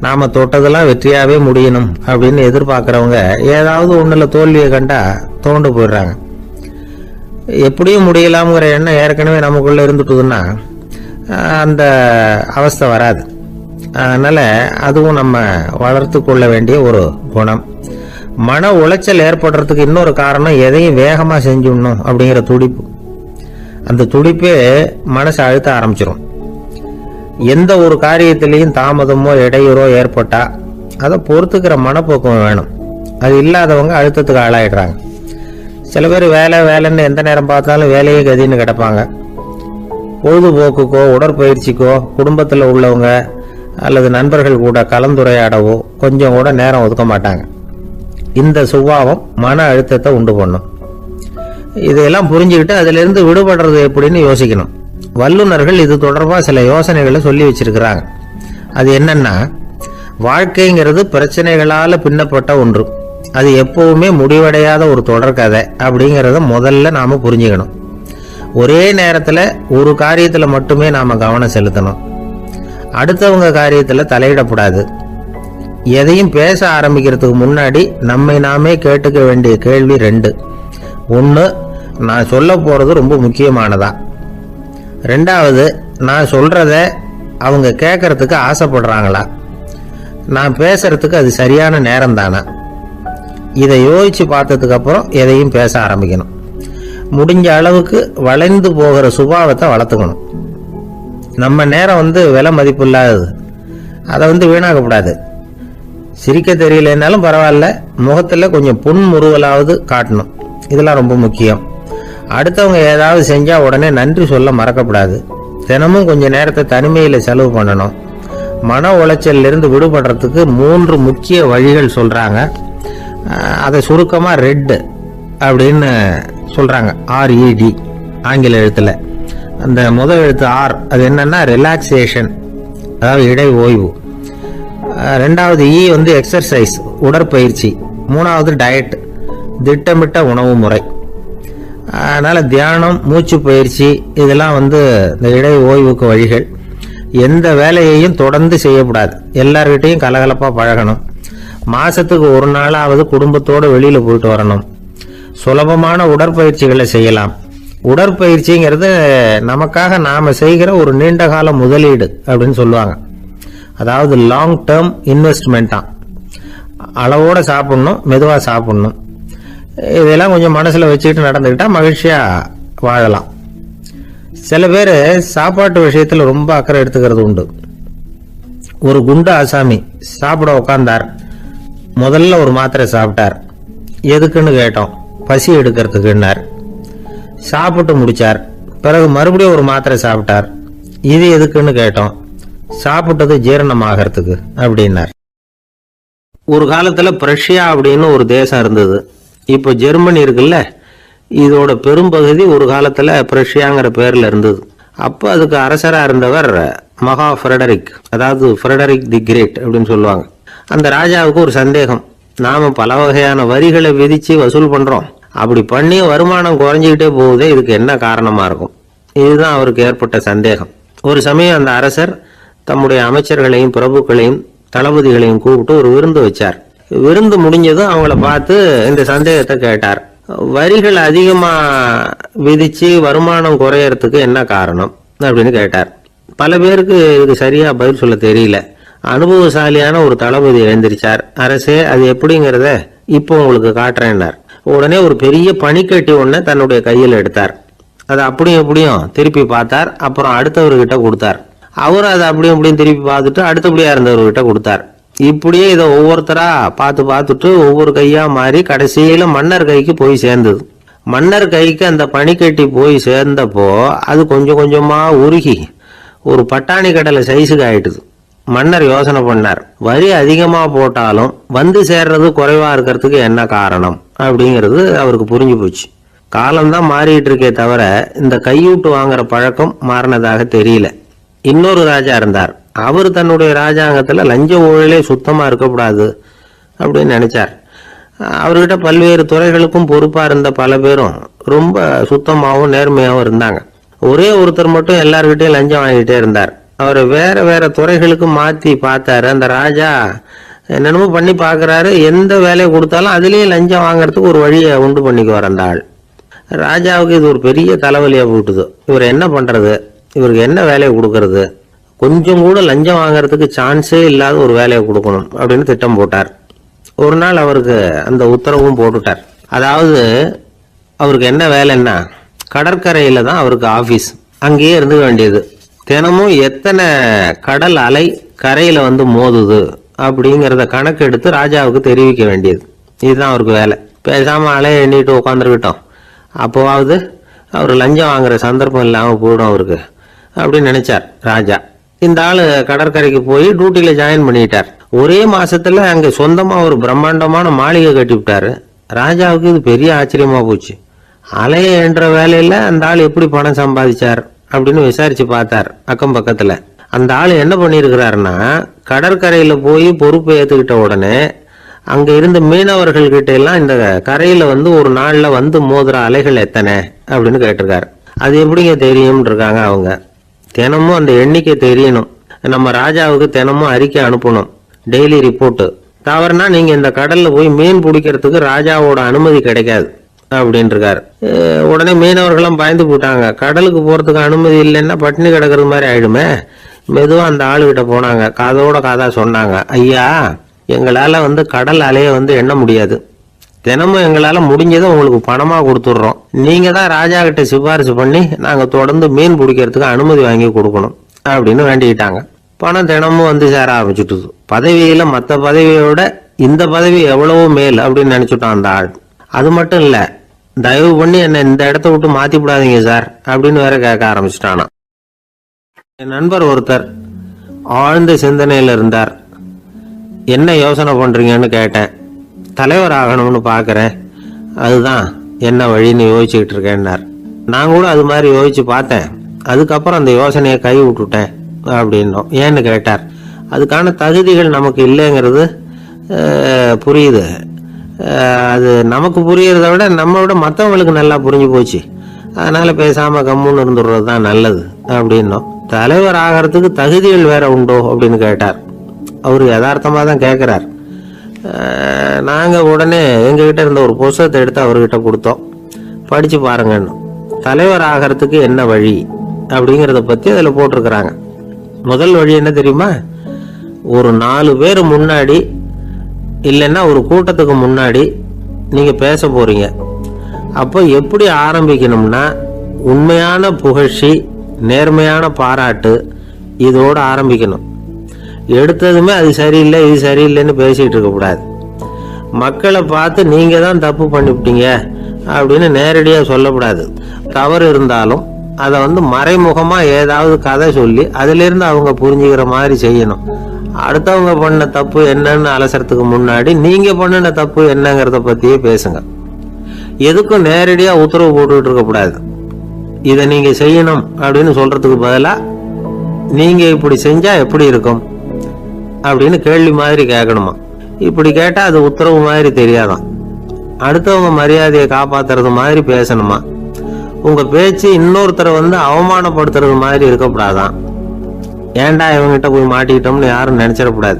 நாம தொட்டதெல்லாம் வெற்றியாவே முடியணும் அப்படின்னு எதிர்பார்க்கிறவங்க ஏதாவது ஒண்ணுல தோல்வியை கண்டா தோண்டு போயிடுறாங்க. எப்படியும் முடியலாம்ங்கிற எண்ணம் ஏற்கனவே நமக்குள்ள இருந்துட்டுதுன்னா அந்த அவஸ்தை வராது. அதனால அதுவும் நம்ம வளர்த்து கொள்ள வேண்டிய ஒரு குணம். மன உளைச்சல் ஏற்படுறதுக்கு இன்னொரு காரணம், எதையும் வேகமா செஞ்சுடணும் அப்படிங்கிற துடிப்பு. அந்த துடிப்பே மனசை அழுத்த ஆரம்பிச்சிடும். எந்த ஒரு காரியத்திலையும் தாமதமோ இடையூறோ ஏற்பட்டா அதை பொறுத்துக்கிற மனப்போக்கம் வேணும். அது இல்லாதவங்க அழுத்தத்துக்கு ஆளாயிடுறாங்க. சில பேர் வேலைன்னு எந்த நேரம் பார்த்தாலும் வேலையே கதின்னு கிடப்பாங்க. பொழுதுபோக்குக்கோ உடற்பயிற்சிக்கோ குடும்பத்தில் உள்ளவங்க அல்லது நண்பர்கள் கூட கலந்துரையாடவோ கொஞ்சம் கூட நேரம் ஒதுக்க மாட்டாங்க. இந்த சுபாவம் மன அழுத்தத்தை உண்டு பண்ணும். இதையெல்லாம் புரிஞ்சுக்கிட்டு அதிலிருந்து விடுபடுறது எப்படின்னு யோசிக்கணும். வல்லுநர்கள் இது தொடர்பாக சில யோசனைகளை சொல்லி வச்சிருக்கிறாங்க. அது என்னன்னா, வாழ்க்கைங்கிறது பிரச்சனைகளால பின்னப்பட்ட ஒன்று, அது எப்பவுமே முடிவடையாத ஒரு தொடர்கதை அப்படிங்கிறத முதல்ல நாம புரிஞ்சுக்கணும். ஒரே நேரத்தில் ஒரு காரியத்தில் மட்டுமே நாம கவனம் செலுத்தணும். அடுத்தவங்க காரியத்தில் தலையிடக்கூடாது. எதையும் பேச ஆரம்பிக்கிறதுக்கு முன்னாடி நம்மை நாமே கேட்டுக்க வேண்டிய கேள்வி 2. 1, நான் சொல்ல போறது ரொம்ப முக்கியமானதா? 2வது, நான் சொல்றத அவங்க கேட்கறதுக்கு ஆசைப்படுறாங்களா, நான் பேசுறதுக்கு அது சரியான நேரம் தானா, இதை யோசிச்சு பார்த்ததுக்கு அப்புறம் எதையும் பேச ஆரம்பிக்கணும். முடிஞ்ச அளவுக்கு வளைந்து போகிற சுபாவத்தை வளர்த்துக்கணும். நம்ம நேரம் விலை மதிப்பு இல்லாதது, அதை வீணாக்கக்கூடாது. சிரிக்க தெரியலனாலும் பரவாயில்ல, முகத்தில் கொஞ்சம் புன்முறுவலாவது காட்டணும். இதெல்லாம் ரொம்ப முக்கியம். அடுத்தவங்க ஏதாவது செஞ்சால் உடனே நன்றி சொல்ல மறக்கக்கூடாது. தினமும் கொஞ்சம் நேரத்தை தனிமையில் செலவு பண்ணணும். மன உளைச்சலிருந்து விடுபடுறதுக்கு 3 முக்கிய வழிகள் சொல்கிறாங்க. அதை சுருக்கமாக ரெட் அப்படின்னு சொல்கிறாங்க. RED ஆங்கில எழுத்தில். அந்த முதல் எழுத்து R, அது என்னன்னா ரிலாக்ஸேஷன், அதாவது இடை ஓய்வு. ரெண்டாவது E எக்ஸர்சைஸ், உடற்பயிற்சி. மூணாவது டயட், திட்டமிட்ட உணவு முறை. அதனால் தியானம், மூச்சு பயிற்சி இதெல்லாம் இந்த இடை ஓய்வுக்கு வழிகள். எந்த வேலையையும் தொடர்ந்து செய்யக்கூடாது. எல்லார்கிட்டையும் கலகலப்பாக பழகணும். மாதத்துக்கு ஒரு நாளாவது குடும்பத்தோடு வெளியில் போயிட்டு வரணும். சுலபமான உடற்பயிற்சிகளை செய்யலாம். உடற்பயிற்சிங்கிறது நமக்காக நாம் செய்கிற ஒரு நீண்ட கால முதலீடு அப்படின்னு சொல்லுவாங்க. அதாவது லாங் டேர்ம் இன்வெஸ்ட்மெண்ட்டாக. அளவோடு சாப்பிட்ணும், மெதுவாக சாப்பிட்ணும். இதெல்லாம் கொஞ்சம் மனசில் வச்சுக்கிட்டு நடந்துக்கிட்டால் மகிழ்ச்சியாக வாழலாம். சில பேர் சாப்பாட்டு விஷயத்தில் ரொம்ப அக்கறை எடுத்துக்கிறது உண்டு. ஒரு குண்டு ஆசாமி சாப்பிட உட்காந்தார். முதல்ல ஒரு மாத்திரை சாப்பிட்டார். எதுக்குன்னு கேட்டோம். பசி எடுக்கிறதுக்குன்னார். சாப்பிட்டு முடிச்சார். பிறகு மறுபடியும் ஒரு மாத்திரை சாப்பிட்டார். இது எதுக்குன்னு கேட்டோம். சாப்பிட்டது ஜீரணமாகறதுக்கு அப்படின்னார். ஒரு காலத்தில் பிரஷ்யா அப்படின்னு ஒரு தேசம் இருந்தது. இப்போ ஜெர்மனி இருக்குல்ல, இதோட பெரும்பகுதி ஒரு காலத்தில் பிரஷ்யாங்கிற பேரில் இருந்தது. அப்போ அதுக்கு அரசராக இருந்தவர் மகா ஃப்ரெடரிக், அதாவது ஃப்ரெடரிக் தி கிரேட் அப்படின்னு சொல்லுவாங்க. அந்த ராஜாவுக்கு ஒரு சந்தேகம். நாம் பல வகையான வரிகளை விதித்து வசூல் பண்ணுறோம், அப்படி பண்ணி வருமானம் குறைஞ்சிக்கிட்டே போகுதே, இதுக்கு என்ன காரணமாக இருக்கும்? இதுதான் அவருக்கு ஏற்பட்ட சந்தேகம். ஒரு சமயம் அந்த அரசர் தம்முடைய அமைச்சர்களையும் பிரபுக்களையும் தளபதிகளையும் கூப்பிட்டு ஒரு விருந்து வச்சார். விருந்து முடிஞ்சதும் அவங்கள பார்த்து இந்த சந்தேகத்தை கேட்டார். வரிகள் அதிகமாக விதித்து வருமானம் குறையறதுக்கு என்ன காரணம் அப்படின்னு கேட்டார். பல பேருக்கு இதுக்கு சரியாக பதில் சொல்ல தெரியல. அனுபவசாலியான ஒரு தளபதி எழுந்திருச்சார். அரசே, அது எப்படிங்கிறத இப்போ உங்களுக்கு காட்டுறேன்னார். உடனே ஒரு பெரிய பனிக்கட்டி ஒன்றை தன்னுடைய கையில் எடுத்தார். அதை அப்படியும் எப்படியும் திருப்பி பார்த்தார். அப்புறம் அடுத்தவர்கிட்ட கொடுத்தார். அவரும் அதை அப்படியும் இப்படியும் திருப்பி பார்த்துட்டு அடுத்தபடியாக இருந்தவர்கிட்ட கொடுத்தார். இப்படியே இதை ஒவ்வொருத்தரா பார்த்துட்டு ஒவ்வொரு கையா மாறி கடைசியில மன்னர் கைக்கு போய் சேர்ந்தது. மன்னர் கைக்கு அந்த பனிக்கட்டி போய் சேர்ந்தப்போ அது கொஞ்சம் கொஞ்சமா உருகி ஒரு பட்டாணி கடலை சைஸுக்கு ஆயிட்டுது. மன்னர் யோசனை பண்ணார். வரி அதிகமா போட்டாலும் வந்து சேர்றது குறைவா இருக்கிறதுக்கு என்ன காரணம் அப்படிங்கிறது அவருக்கு புரிஞ்சு போச்சு. காலம்தான் மாறிட்டு இருக்கே தவிர இந்த கையூட்டு வாங்குற பழக்கம் மாறினதாக தெரியல. இன்னொரு ராஜா இருந்தார். அவர் தன்னுடைய ராஜாங்கத்தில் லஞ்ச ஊழலே சுத்தமாக இருக்கக்கூடாது அப்படின்னு நினைச்சார். அவர்கிட்ட பல்வேறு துறைகளுக்கும் பொறுப்பாக இருந்த பல பேரும் ரொம்ப சுத்தமாகவும் நேர்மையாகவும் இருந்தாங்க. ஒரே ஒருத்தர் மட்டும் எல்லார்கிட்டையும் லஞ்சம் வாங்கிட்டே இருந்தார். அவரை வேற வேற துறைகளுக்கு மாற்றி பார்த்தாரு. அந்த ராஜா என்னென்னமோ பண்ணி பார்க்குறாரு. எந்த வேலையை கொடுத்தாலும் அதுலேயும் லஞ்சம் வாங்குறதுக்கு ஒரு வழியை உண்டு பண்ணிக்குவார் அந்த ஆள். ராஜாவுக்கு இது ஒரு பெரிய தலைவலியாக போட்டுது. இவர் என்ன பண்ணுறது? இவருக்கு என்ன வேலையை கொடுக்கறது? கொஞ்சம் கூட லஞ்சம் வாங்கறதுக்கு சான்ஸே இல்லாத ஒரு வேலையை கொடுக்கணும் அப்படின்னு திட்டம் போட்டார். ஒரு நாள் அவருக்கு அந்த உத்தரவும் போட்டுட்டார். அதாவது அவருக்கு என்ன வேலைன்னா, கடற்கரையில் தான் அவருக்கு ஆஃபீஸ். அங்கேயே இருந்துக்க வேண்டியது. தினமும் எத்தனை கடல் அலை கரையில் மோதுது அப்படிங்கிறத கணக்கு எடுத்து ராஜாவுக்கு தெரிவிக்க வேண்டியது. இதுதான் அவருக்கு வேலை. பேசாமல் அலையை எண்ணிட்டு உட்காந்துருக்கிட்டோம், அப்போவாவது அவர் லஞ்சம் வாங்குற சந்தர்ப்பம் இல்லாமல் போயிடும் அவருக்கு அப்படின்னு நினைச்சார் ராஜா. இந்த ஆள் கடற்கரைக்கு போய் டியூட்டியில் ஜாயின் பண்ணிட்டார். ஒரே மாசத்துல அங்கே சொந்தமாக ஒரு பிரம்மாண்டமான மாளிகை கட்டி விட்டாரு. ராஜாவுக்கு இது பெரிய ஆச்சரியமா போச்சு. அலைய என்ற வேலையில் அந்த ஆள் எப்படி பணம் சம்பாதிச்சார் அப்படின்னு விசாரிச்சு பார்த்தார் அக்கம் பக்கத்தில். அந்த ஆள் என்ன பண்ணியிருக்கிறாருன்னா, கடற்கரையில் போய் பொறுப்பை ஏற்றுக்கிட்ட உடனே அங்கே இருந்த மீனவர்கள்கிட்ட எல்லாம் இந்த கரையில் ஒரு நாளில் மோதுற அலைகள் எத்தனை அப்படின்னு கேட்டிருக்காரு. அது எப்படிங்க தெரியும்னு இருக்காங்க அவங்க. தினமும் அந்த எண்ணிக்கை தெரியணும். நம்ம ராஜாவுக்கு தினமும் அறிக்கை அனுப்பணும், டெய்லி ரிப்போர்ட்டு. தவறுனா நீங்கள் இந்த கடலில் போய் மீன் பிடிக்கிறதுக்கு ராஜாவோட அனுமதி கிடைக்காது அப்படின்னு இருக்காரு. உடனே மீனவர்களும் பயந்து போட்டாங்க. கடலுக்கு போகிறதுக்கு அனுமதி இல்லைன்னா பட்டினி கிடக்கிறது மாதிரி ஆயிடுமே, மெதுவா அந்த ஆளுகிட்ட போனாங்க. காதோட காதா சொன்னாங்க, ஐயா, எங்களால கடல் அலைய எண்ண முடியாது. தினமும் எங்களால முடிஞ்சதை உங்களுக்கு பணமா கொடுத்துடுறோம். நீங்க தான் ராஜா கிட்ட சிபாரிசு பண்ணி நாங்க தொடர்ந்து மீன் பிடிக்கிறதுக்கு அனுமதி வாங்கி கொடுக்கணும் அப்படின்னு வேண்டிக்கிட்டாங்க. பணம் தினமும் சேர ஆரம்பிச்சுட்டுது. பதவியில மற்ற பதவியோட இந்த பதவி எவ்வளவோ மேல் அப்படின்னு நினைச்சுட்டான் அந்த ஆள். அது மட்டும் இல்ல, தயவு பண்ணி என்ன இந்த இடத்த விட்டு மாத்தி விடாதீங்க சார் அப்படின்னு வேற கேட்க ஆரம்பிச்சுட்டானா. என் நண்பர் ஒருத்தர் ஆழ்ந்த சிந்தனையில இருந்தார். என்ன யோசனை பண்றீங்கன்னு கேட்டேன். தலைவர் ஆகணும்னு பாக்குறேன், அதுதான் என்ன வழின்னு யோசிச்சுக்கிட்டு இருக்கேன்னார். நான் கூட அது மாதிரி யோசிச்சு பார்த்தேன். அதுக்கப்புறம் அந்த யோசனையை கை விட்டுட்டேன் அப்படின்னோம். ஏன்னு கேட்டார். அதுக்கான தகுதிகள் நமக்கு இல்லைங்கிறது புரியுது. அது நமக்கு புரியறத விட நம்ம விட மற்றவங்களுக்கு நல்லா புரிஞ்சு போச்சு. அதனால பேசாம கம்முன்னு இருந்துடுறது தான் நல்லது அப்படின்னோம். தலைவர் ஆகிறதுக்கு தகுதிகள் வேற உண்டோ அப்படின்னு கேட்டார். அவரு யதார்த்தமா தான் கேட்கிறார். நாங்க உடனே எங்ககிட்ட இருந்த ஒரு புத்தகத்தை எடுத்து அவர்கிட்ட கொடுத்தோம். படிச்சு பாருங்கன்னு. தலைவர் ஆகிறதுக்கு என்ன வழி அப்படிங்கறத பத்தி அதுல போட்டிருக்கிறாங்க. முதல் வழி என்ன தெரியுமா? ஒரு 4 பேர் முன்னாடி இல்லைன்னா ஒரு கூட்டத்துக்கு முன்னாடி நீங்க பேச போறீங்க. அப்போ எப்படி ஆரம்பிக்கணும்னா, உண்மையான புகழ்ச்சி, நேர்மையான பாராட்டு, இதோட ஆரம்பிக்கணும். எடுத்ததுமே அது சரியில்லை இது சரியில்லைன்னு பேசிட்டு இருக்க கூடாது. மக்களை பார்த்து நீங்க தான் தப்பு பண்ணிவிட்டீங்க அப்படின்னு நேரடியா சொல்லக்கூடாது. தவறு இருந்தாலும் அதை மறைமுகமா ஏதாவது கதை சொல்லி அதுல இருந்து அவங்க புரிஞ்சுக்கிற மாதிரி செய்யணும். அடுத்தவங்க பண்ண தப்பு என்னன்னு அலசறதுக்கு முன்னாடி நீங்க பண்ணின தப்பு என்னங்கிறத பத்தியே பேசுங்க. எதுக்கும் நேரடியா உத்தரவு போட்டுக்கிட்டு இருக்க கூடாது. இதை நீங்க செய்யணும் அப்படின்னு சொல்றதுக்கு பதிலா நீங்க இப்படி செஞ்சா எப்படி இருக்கும் அப்படின்னு கேள்வி மாதிரி கேட்கணுமா. இப்படி கேட்டா அது உத்தரவு மாதிரி தெரியாதான். அடுத்தவங்க மரியாதையை காப்பாத்துறது மாதிரி பேசணுமா. உங்க பேச்சு இன்னொருத்தரை அவமானப்படுத்துறது மாதிரி இருக்கக்கூடாதான். ஏன்டா இவங்கிட்ட போய் மாட்டிக்கிட்டோம்னு யாரும் நினைச்சிடக்கூடாது.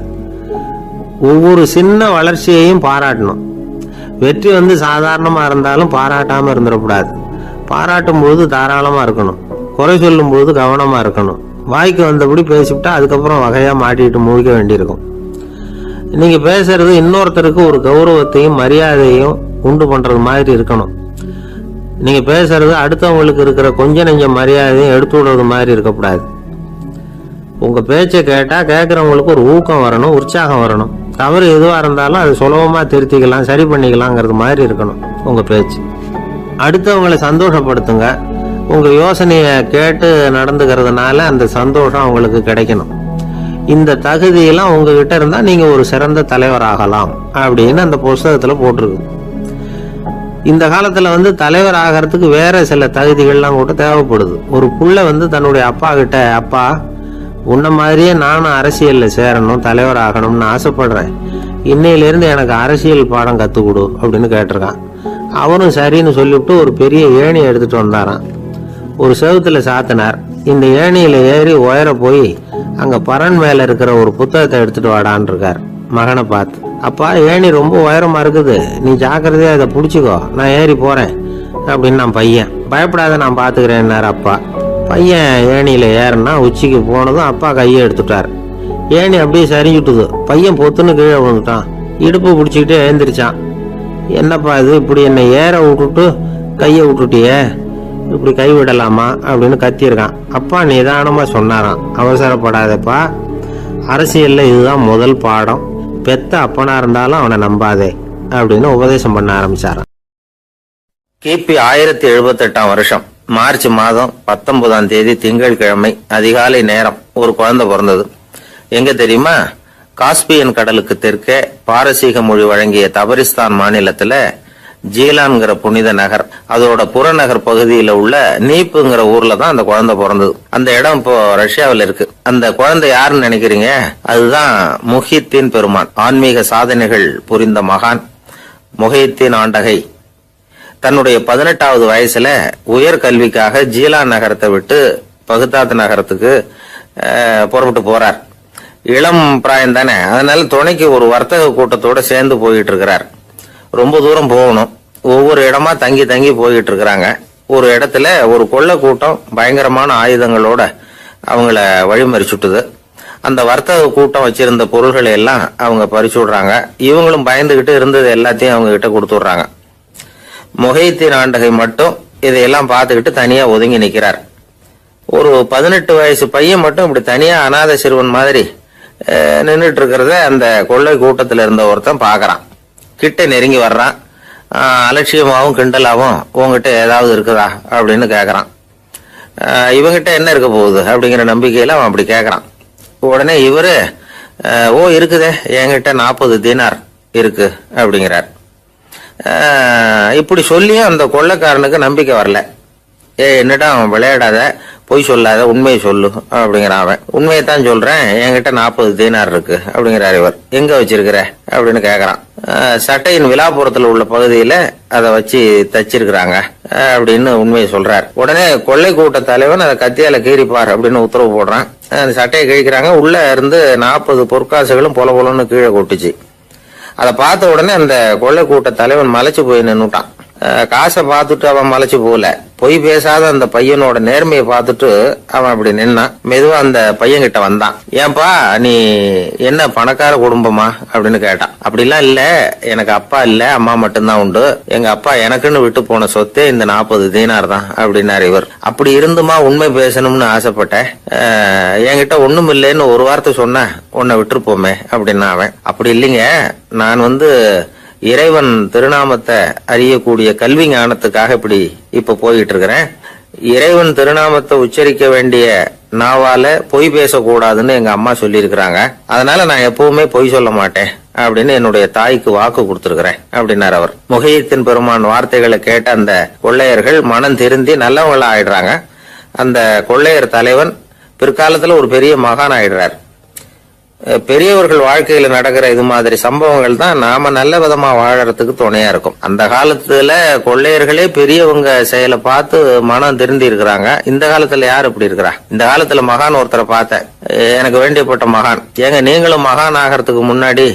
ஒவ்வொரு சின்ன வளர்ச்சியையும் பாராட்டணும். வெற்றி சாதாரணமா இருந்தாலும் பாராட்டாம இருந்துடக்கூடாது. பாராட்டும் போது தாராளமா இருக்கணும். குறை சொல்லும் போது கவனமா இருக்கணும். வாய்க்கு வந்தபடி பேசிவிட்டா அதுக்கப்புறம் வகையா மாட்டிட்டு முழிக்க வேண்டியிருக்கும். நீங்க பேசுறது இன்னொருத்தருக்கு ஒரு கௌரவத்தையும் மரியாதையும் உண்டு பண்றது மாதிரி இருக்கணும். நீங்க பேசுறது அடுத்தவங்களுக்கு இருக்கிற கொஞ்ச நெஞ்ச மரியாதையும் எடுத்து விடுறது மாதிரி இருக்கக்கூடாது. உங்க பேச்சை கேட்டா கேட்கறவங்களுக்கு ஒரு ஊக்கம் வரணும், உற்சாகம் வரணும். தவறு எதுவா இருந்தாலும் அது சுலபமா திருத்திக்கலாம், சரி பண்ணிக்கலாங்கிறது மாதிரி இருக்கணும் உங்க பேச்சு. அடுத்தவங்களை சந்தோஷப்படுத்துங்க. உங்க யோசனைய கேட்டு நடந்துக்கிறதுனால அந்த சந்தோஷம் அவங்களுக்கு கிடைக்கணும். இந்த தகுதியெல்லாம் உங்ககிட்ட இருந்தா நீங்க ஒரு சிறந்த தலைவர் ஆகலாம் அப்படின்னு அந்த புஸ்தகத்துல போட்டிருக்கு. இந்த காலத்துல தலைவர் ஆகிறதுக்கு வேற சில தகுதிகள்லாம் கூட தேவைப்படுது. ஒரு புள்ள தன்னுடைய அப்பா கிட்ட, அப்பா, உன்ன மாதிரியே நானும் அரசியல்ல சேரணும், தலைவர் ஆகணும்னு ஆசைப்படுறேன். இன்னையிலிருந்து எனக்கு அரசியல் பாடம் கத்து கொடு அப்படின்னு கேட்டிருக்கான். அவரும் சரின்னு சொல்லிவிட்டு ஒரு பெரிய ஏணி எடுத்துட்டு வந்தாராம். ஒரு செவுத்துல சாத்தினார். இந்த ஏணியில ஏறி உயர போய் அங்க பரன் மேல இருக்கிற ஒரு புத்தகத்தை எடுத்துட்டு வாடான் இருக்கார். மகனை பார்த்து, அப்பா, ஏணி ரொம்ப உயரமா இருக்குது, நீ ஜாக்கிரதையா அதை புடிச்சுக்கோ, நான் ஏறி போறேன் அப்படின்னு. நான் பையன், பயப்படாத, நான் பாத்துக்கிறேன்னாரு அப்பா. பையன் ஏணியில ஏறனா உச்சிக்கு போனதும் அப்பா கையை எடுத்துட்டார். ஏணி அப்படியே சரிஞ்சுட்டுது. பையன் பொத்துன்னு கீழே விழுந்துட்டான். இடுப்பு பிடிச்சிக்கிட்டே எழுந்திரிச்சான். என்னப்பா இது, இப்படி என்னை ஏற விட்டுட்டு கையை விட்டுட்டியே, இப்படி கை விடலாமா அப்படின்னு கத்தியிருக்கான். அப்பா நிதானமா சொன்னாராம், அவசரப்படாதப்பா, அரசியல்ல இதுதான் முதல் பாடம், பெத்த அப்பனா இருந்தாலும் அவனை நம்பாதே அப்படின்னு உபதேசம் பண்ண ஆரம்பிச்சாராம். கிபி 1078 வருஷம் மார்ச் மாதம் 19 திங்கட்கிழமை அதிகாலை நேரம் ஒரு குழந்தை பிறந்தது. எங்க தெரியுமா? காஸ்பியன் கடலுக்கு தெற்கே பாரசீக மொழி வழங்கிய தபரிஸ்தான் மாநிலத்துல ஜீலான்ங்கிற புனித நகர், அதோட புறநகர் பகுதியில உள்ள நீப்புங்கிற ஊர்ல தான் அந்த குழந்தை பிறந்தது. அந்த இடம் இப்போ ரஷ்யாவில் இருக்கு. அந்த குழந்தை யாருன்னு நினைக்கிறீங்க? அதுதான் முஹித்தீன் பெருமான், ஆன்மீக சாதனைகள் புரிந்த மகான் முஹித்தீன் ஆண்டகை. தன்னுடைய 18வது வயசுல உயர் கல்விக்காக ஜீலான் நகரத்தை விட்டு பகுதாத் நகரத்துக்கு புறப்பட்டு போறார். இளம் பிராயம் தானே, அதனால துணைக்கு ஒரு வர்த்தக கூட்டத்தோட சேர்ந்து போயிட்டு இருக்கிறார். ரொம்ப தூரம் போகணும். ஒவ்வொரு இடமா தங்கி தங்கி போயிட்டு இருக்கிறாங்க. ஒரு இடத்துல ஒரு கொள்ளை கூட்டம் பயங்கரமான ஆயுதங்களோட அவங்கள வழிமறிச்சுட்டுது. அந்த வர்த்தக கூட்டம் வச்சிருந்த பொருள்களை எல்லாம் அவங்க பறிச்சு விடுறாங்க. இவங்களும் பயந்துகிட்டு இருந்தது எல்லாத்தையும் அவங்க கிட்ட கொடுத்துடுறாங்க. முஹைத்தீன் ஆண்டகை மட்டும் இதையெல்லாம் பார்த்துக்கிட்டு தனியா ஒதுங்கி நிக்கிறார். ஒரு 18 வயசு பையன் மட்டும் இப்படி தனியா அநாத சிறுவன் மாதிரி நின்றுட்டு இருக்கிறத அந்த கொள்ளை கூட்டத்தில் இருந்த ஒருத்தன் பாக்குறான். கிட்ட நெருங்கி வர்றான். அலட்சியமாவும் கிண்டலாவும் உங்ககிட்ட ஏதாவது இருக்குதா அப்படின்னு கேக்குறான். இவங்கிட்ட என்ன இருக்க போகுது அப்படிங்கிற நம்பிக்கையில அவன் அப்படி கேக்குறான். உடனே இவரு ஓ இருக்குதே, என்கிட்ட 40 தீனார் இருக்கு அப்படிங்கிறார். இப்படி சொல்லியும் அந்த கொள்ளைக்காரனுக்கு நம்பிக்கை வரல. என்னடா அவன் விளையாடாத, பொய் சொல்லாத, உண்மையை சொல்லு அப்படிங்கிறான். அவன் உண்மையைத்தான் சொல்றேன், என்கிட்ட 40 தீனார் இருக்கு அப்படிங்கிறார். இவர் எங்க வச்சிருக்கிற அப்படின்னு கேக்குறான். சட்டையின் விழாப்புறத்துல உள்ள பகுதியில அதை வச்சு தச்சிருக்கிறாங்க அப்படின்னு உண்மையை சொல்றார். உடனே கொள்ளை கூட்ட தலைவன் அதை கத்தியால கீறிப்பார் அப்படின்னு உத்தரவு போடுறான். அந்த சட்டையை கிழிக்கிறாங்க. உள்ள இருந்து 40 பொற்காசுகளும் பொல பொலன்னு கீழே கொட்டுச்சு. அதை பார்த்த உடனே அந்த கொள்ளை கூட்ட தலைவன் மலைச்சு போய் நின்னுட்டான். காசை பார்த்துட்டு அவன் மலைச்சு போகல, பொய் பேசாத அந்த பையனோட நேர்மையை பார்த்துட்டு அவன் அப்படி நின்னான். மெதுவா அந்த பையன் கிட்ட வந்தான். ஏன்பா நீ என்ன பணக்கார குடும்பமா அப்படின்னு கேட்டான். அப்படிலாம் இல்ல, எனக்கு அப்பா இல்ல, அம்மா மட்டும்தான் உண்டு. எங்க அப்பா எனக்குன்னு விட்டு போன சொத்தே இந்த 40 தீனார் தான் அப்படின்னாரு இவர். அப்படி இருந்துமா உண்மை பேசணும்னு ஆசைப்பட்டேன். என்கிட்ட ஒண்ணும் இல்லைன்னு ஒரு வார்த்தை சொன்ன உன்னை விட்டுருப்போமே அப்படின்னா அவன். அப்படி இல்லைங்க, நான் இறைவன் திருநாமத்தை அறியக்கூடிய கல்வி ஞானத்துக்காக இப்ப போயிட்டு இருக்கிறேன். இறைவன் திருநாமத்தை உச்சரிக்க வேண்டிய நாவால பொய் பேசக்கூடாதுன்னு எங்க அம்மா சொல்லி இருக்கிறாங்க. அதனால நான் எப்பவுமே பொய் சொல்ல மாட்டேன் அப்படின்னு என்னுடைய தாய்க்கு வாக்கு கொடுத்திருக்கிறேன் அப்படின்னாரு அவர். முஹைத்தீன் பெருமான் வார்த்தைகளை கேட்ட அந்த கொள்ளையர்கள் மனம் திருந்தி நல்லவங்களா ஆயிடுறாங்க. அந்த கொள்ளையர் தலைவன் பிற்காலத்துல ஒரு பெரிய மகான் ஆயிடுறார். பெரியவர்கள் வாழ்க்கையில நடக்கிற இது மாதிரி சம்பவங்கள் தான் நாம நல்ல விதமா வாழறதுக்கு துணையா இருக்கும். அந்த காலத்துல கொள்ளையர்களே பெரியவங்க செயலை பார்த்து மனம் திருந்தி இருக்கிறாங்க. இந்த காலத்துல யார் இப்படி இருக்கிறா? இந்த காலத்துல மகான் ஒருத்தரை பார்த்தேன், எனக்கு வேண்டியப்பட்ட மகான். ஏங்க நீங்களும் மகான் ஆகிறதுக்கு முன்னாடி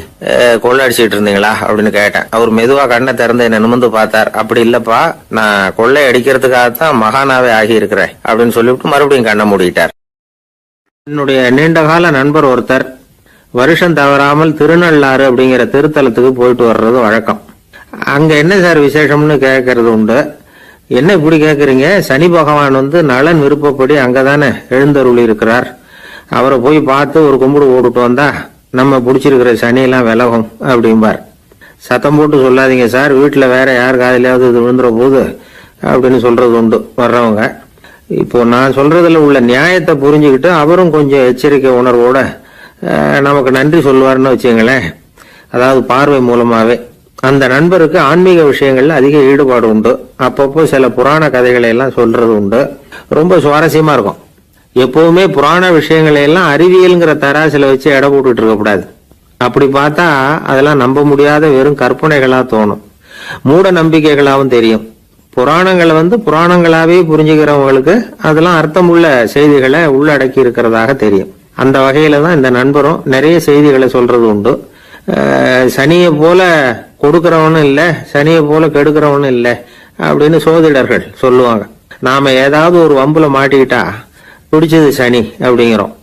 கொள்ளை அடிச்சுட்டு இருந்தீங்களா அப்படின்னு கேட்டேன். அவர் மெதுவா கண்ணை திறந்து என்ன நிமிர்ந்து பார்த்தார். அப்படி இல்லப்பா, நான் கொள்ளை அடிக்கிறதுக்காகத்தான் மகானாவே ஆகி இருக்கிறேன் அப்படின்னு சொல்லிவிட்டு மறுபடியும் கண்ணை மூடிட்டார். என்னுடைய நீண்டகால நண்பர் ஒருத்தர் வருஷம் தவறாமல் திருநள்ளாறு அப்படிங்கிற திருத்தலத்துக்கு போயிட்டு வர்றது வழக்கம். அங்க என்ன சார் விசேஷம்னு கேட்கறது உண்டு. என்ன இப்படி கேக்குறீங்க? சனி பகவான் நலன் விருப்பப்படி அங்கதானே எழுந்தருளி இருக்கிறார். அவரை போய் பார்த்து ஒரு கும்பிடு ஓடிட்டு வந்தா நம்ம பிடிச்சிருக்கிற சனியெல்லாம் விலகும் அப்படிம்பார். சத்தம் போட்டு சொல்லாதீங்க சார், வீட்டுல வேற யார் காதிலாவது இது விழுந்துற போது அப்படின்னு சொல்றது உண்டு வர்றவங்க. இப்போ நான் சொல்றதுல உள்ள நியாயத்தை புரிஞ்சுக்கிட்டு அவரும் கொஞ்சம் எச்சரிக்கை உணர்வோட நமக்கு நன்றி சொல்லுவார்னு வச்சுங்களேன். அதாவது பார்வை மூலமாவே. அந்த நண்பருக்கு ஆன்மீக விஷயங்கள்ல அதிக ஈடுபாடு உண்டு. அப்பப்போ சில புராண கதைகளை எல்லாம் சொல்றது உண்டு. ரொம்ப சுவாரஸ்யமா இருக்கும். எப்பவுமே புராண விஷயங்களை எல்லாம் அறிவியல்ங்கிற தராசில வச்சு எடை போட்டுட்டு இருக்கக்கூடாது. அப்படி பார்த்தா அதெல்லாம் நம்ப முடியாத வெறும் கற்பனைகளா தோணும், மூட நம்பிக்கைகளாவும் தெரியும். புராணங்களை புராணங்களாவே புரிஞ்சுக்கிறவங்களுக்கு அதெல்லாம் அர்த்தமுள்ள செய்திகளை உள்ளடக்கி இருக்கிறதாக தெரியும். அந்த வகையில தான் இந்த நண்பரும் நிறைய செய்திகளை சொல்றது உண்டு. சனியை போல கொடுக்கிறவனும் இல்லை, சனியை போல கெடுக்கிறவனும் இல்லை அப்படின்னு சோதிடர்கள் சொல்லுவாங்க. நாம ஏதாவது ஒரு வம்புல மாட்டிக்கிட்டா பிடிச்சது சனி அப்படிங்கிறோம்.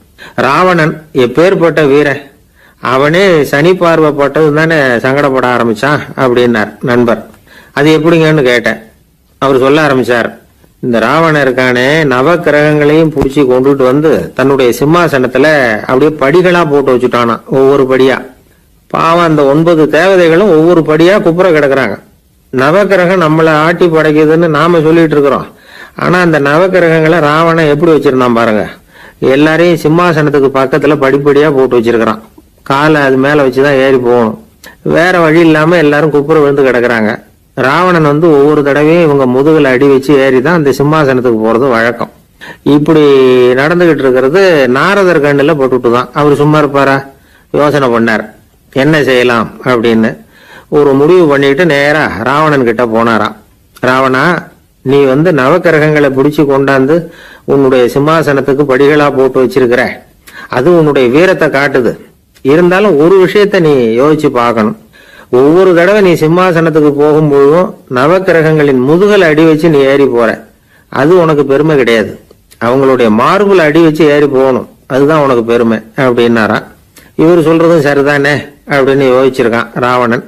ராவணன் எப்பேற்பட்ட வீரன், அவனே சனி பார்வைப்பட்டது தானே சங்கடப்பட ஆரம்பிச்சான் அப்படின்னார் நண்பர். அது எப்படிங்கன்னு கேட்டேன். அவர் சொல்ல ஆரம்பிச்சார். இந்த ராவணன் இருக்கானே, நவ கிரகங்களையும் புடிச்சு கொண்டுட்டு தன்னுடைய சிம்மாசனத்துல அப்படியே படிகளா போட்டு வச்சுட்டானா, ஒவ்வொரு படியா. பாவம் அந்த 9 தேவதைகளும் ஒவ்வொரு படியா குப்புற கிடக்குறாங்க. நவக்கிரகம் நம்மளை ஆட்டி படைக்குதுன்னு நாம சொல்லிட்டு இருக்கிறோம். ஆனா அந்த நவக்கிரகங்களை ராவணன் எப்படி வச்சிருந்தான் பாருங்க. எல்லாரையும் சிம்மாசனத்துக்கு பக்கத்துல படிப்படியா போட்டு வச்சிருக்கிறான். காலை அது மேல வச்சுதான் ஏறி போகணும். வேற வழி இல்லாம எல்லாரும் குப்புற விழுந்து கிடக்குறாங்க. ராவணன் ஒவ்வொரு தடவையும் இவங்க முதுகுல அடி வச்சு ஏறிதான் அந்த சிம்மாசனத்துக்கு போறது வழக்கம். இப்படி நடந்துகிட்டு இருக்கிறது நாரதர் கண்ணுல போட்டுட்டுதான். அவர் சும்மா இருப்பாரா? யோசனை பண்ணார் என்ன செய்யலாம் அப்படின்னு. ஒரு முடிவு பண்ணிட்டு நேரா ராவணன் கிட்ட போனாராம். ராவணா, நீ நவக்கிரகங்களை பிடிச்சு கொண்டாந்து உன்னுடைய சிம்மாசனத்துக்கு படிகளா போட்டு வச்சிருக்கிற, அது உன்னுடைய வீரத்தை காட்டுது. இருந்தாலும் ஒரு விஷயத்த நீ யோசிச்சு பார்க்கணும். ஒவ்வொரு தடவை நீ சிம்மாசனத்துக்கு போகும்போதும் நவக்கிரகங்களின் முதுகலை அடி வச்சு நீ ஏறி போற, அது உனக்கு பெருமை கிடையாது. அவங்களுடைய மார்புல அடி வச்சு ஏறி போகணும், அதுதான் உனக்கு பெருமை அப்படின்னாராம். இவர் சொல்றதும் சரிதானே அப்படின்னு யோசிச்சிருக்கான் ராவணன்.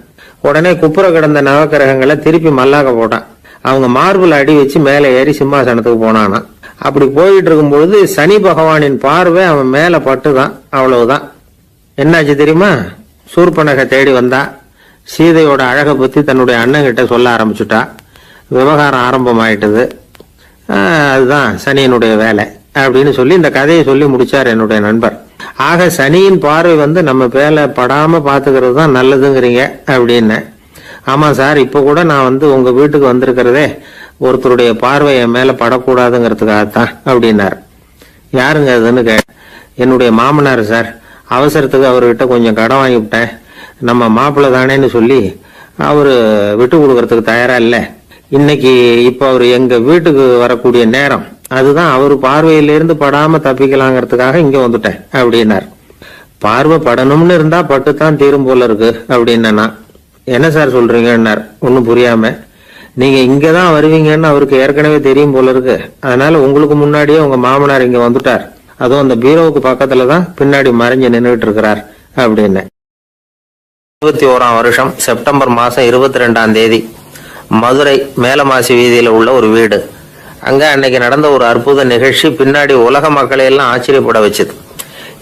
உடனே குப்புற கிடந்த நவக்கிரகங்களை திருப்பி மல்லாக்க போட்டான். அவங்க மார்புல அடி வச்சு மேலே ஏறி சிம்மாசனத்துக்கு போனானா. அப்படி போயிட்டு இருக்கும் பொழுது சனி பகவானின் பார்வை அவன் மேல பட்டுதான். அவ்வளவுதான். என்னாச்சு தெரியுமா? சூர்பனகை தேடி வந்தா. சீதையோட அழகை பத்தி தன்னுடைய அண்ணன் கிட்ட சொல்ல ஆரம்பிச்சுட்டா. விவகாரம் ஆரம்பமாயிட்டது. அதுதான் சனியினுடைய வேலை அப்படின்னு சொல்லி இந்த கதையை சொல்லி முடிச்சார் என்னுடைய நண்பர். ஆக சனியின் பார்வை நம்ம மேல படாம பாத்துக்கிறது தான் நல்லதுங்கிறீங்க அப்படின்னு. ஆமா சார், இப்ப கூட நான் உங்க வீட்டுக்கு வந்திருக்கிறதே ஒருத்தருடைய பார்வை என் மேல படக்கூடாதுங்கிறதுக்காகத்தான் அப்படின்னார். யாருங்க அதுன்னு என்னுடைய மாமனார் சார். அவசரத்துக்கு அவர்கிட்ட கொஞ்சம் கடன் வாங்கிவிட்டேன். நம்ம மாப்பிள்ளை தானேன்னு சொல்லி அவரு விட்டு கொடுக்கறதுக்கு தயாரா இல்ல. இன்னைக்கு இப்ப அவரு எங்க வீட்டுக்கு வரக்கூடிய நேரம், அதுதான் அவரு பார்வையிலிருந்து படாம தப்பிக்கலாங்கிறதுக்காக இங்க வந்துட்டேன் அப்படின்னார். பார்வை படணும்னு இருந்தா பட்டுத்தான் தீரும் போல இருக்கு அப்படின்னா. என்ன சார் சொல்றீங்கன்னார் ஒன்னும் புரியாம. நீங்க இங்கதான் வருவீங்கன்னு அவருக்கு ஏற்கனவே தெரியும் போல இருக்கு. அதனால உங்களுக்கு முன்னாடியே உங்க மாமனார் இங்க வந்துட்டார். அதுவும் அந்த பீரோவுக்கு பக்கத்துலதான் பின்னாடி மறைஞ்சு நின்றுட்டு இருக்கிறார் அப்படின்னு. 21ஆம் வருஷம் செப்டம்பர் மாசம் 22ஆம் தேதி மதுரை மேலமாசி வீதியில உள்ள ஒரு வீடு. அங்க அன்னைக்கு நடந்த ஒரு அற்புத நிகழ்ச்சி பின்னாடி உலக மக்களை எல்லாம் ஆச்சரியப்பட வச்சது.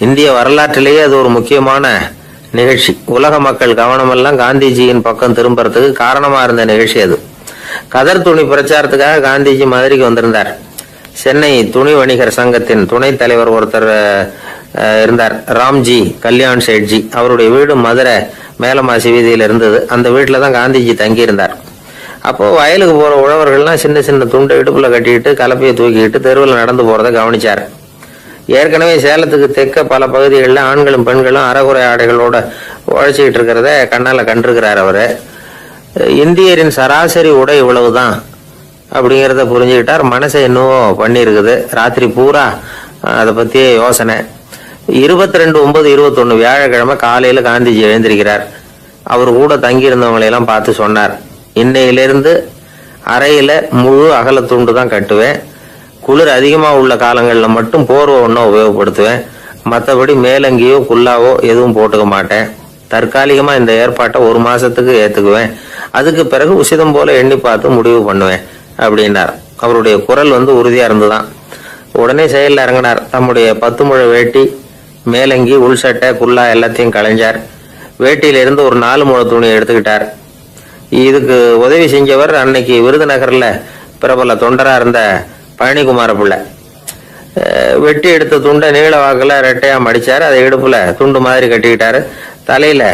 இந்திய வரலாற்றிலேயே அது ஒரு முக்கியமான நிகழ்ச்சி. உலக மக்கள் கவனமெல்லாம் காந்திஜியின் பக்கம் திரும்புறதுக்கு காரணமா இருந்த நிகழ்ச்சி அது. கதர் துணி பிரச்சாரத்துக்காக காந்திஜி மதுரைக்கு வந்திருந்தார். சென்னை துணி வணிகர் சங்கத்தின் துணைத் தலைவர் ஒருத்தர் இருந்தார், ராம்ஜி கல்யாண் சேட்ஜி. அவருடைய வீடு மதுரை மேலமாசி வீதியில் இருந்தது. அந்த வீட்டுல தான் காந்திஜி தங்கி இருந்தார். அப்போ வயலுக்கு போற உழவர்கள்லாம் சின்ன சின்ன துண்டை இடுப்புல கட்டிக்கிட்டு கலப்பையை தூக்கிட்டு தெருவில் நடந்து போறதை கவனிச்சார். ஏற்கனவே சேலத்துக்கு தெற்க பல பகுதிகளில் ஆண்களும் பெண்களும் அறகுறை ஆடைகளோட உழைச்சிக்கிட்டு இருக்கிறத கண்ணால கண்டிருக்கிறார் அவரு. இந்தியரின் சராசரி உடை இவ்வளவுதான் அப்படிங்கிறத புரிஞ்சுக்கிட்டார். மனசை இன்னும் பண்ணியிருக்குது. ராத்திரி பூரா அதை பத்தியே யோசனை. 22/9/21 வியாழக்கிழமை காலையில காந்திஜி எழுந்திருக்கிறார். அவர் கூட தங்கியிருந்தவங்களையெல்லாம் பார்த்து சொன்னார், இன்னையிலிருந்து அறையில முழு அகல துண்டு தான் கட்டுவேன். குளிர் அதிகமா உள்ள காலங்களில் மட்டும் போர்வை ஒன்றும் உபயோகப்படுத்துவேன். மற்றபடி மேலங்கியோ குல்லாவோ எதுவும் போட்டுக்க மாட்டேன். தற்காலிகமா இந்த ஏற்பாட்டை 1 மாசத்துக்கு ஏத்துக்குவேன். அதுக்கு பிறகு உசிதம் போல எண்ணி பார்த்து முடிவு பண்ணுவேன் அப்படின்னார். அவருடைய குரல் உறுதியா இருந்துதான். உடனே செயலில் இறங்கினார். தம்முடைய 10 முழ வேட்டி, மேலங்கி, உள் சட்டை, குல்லா எல்லாத்தையும் களைஞ்சார். வேட்டியிலிருந்து ஒரு 4 முழ துணியை எடுத்துக்கிட்டார். இதுக்கு உதவி செஞ்சவர் அன்னைக்கு விருதுநகர்ல பிரபல தொண்டரா இருந்த பழனிக்குமார பிள்ளை. வெட்டி எடுத்த துண்டை நீள வாக்குல ரெட்டையா மடிச்சாரு. அதை இடுப்புல துண்டு மாதிரி கட்டிக்கிட்டாரு. தலையில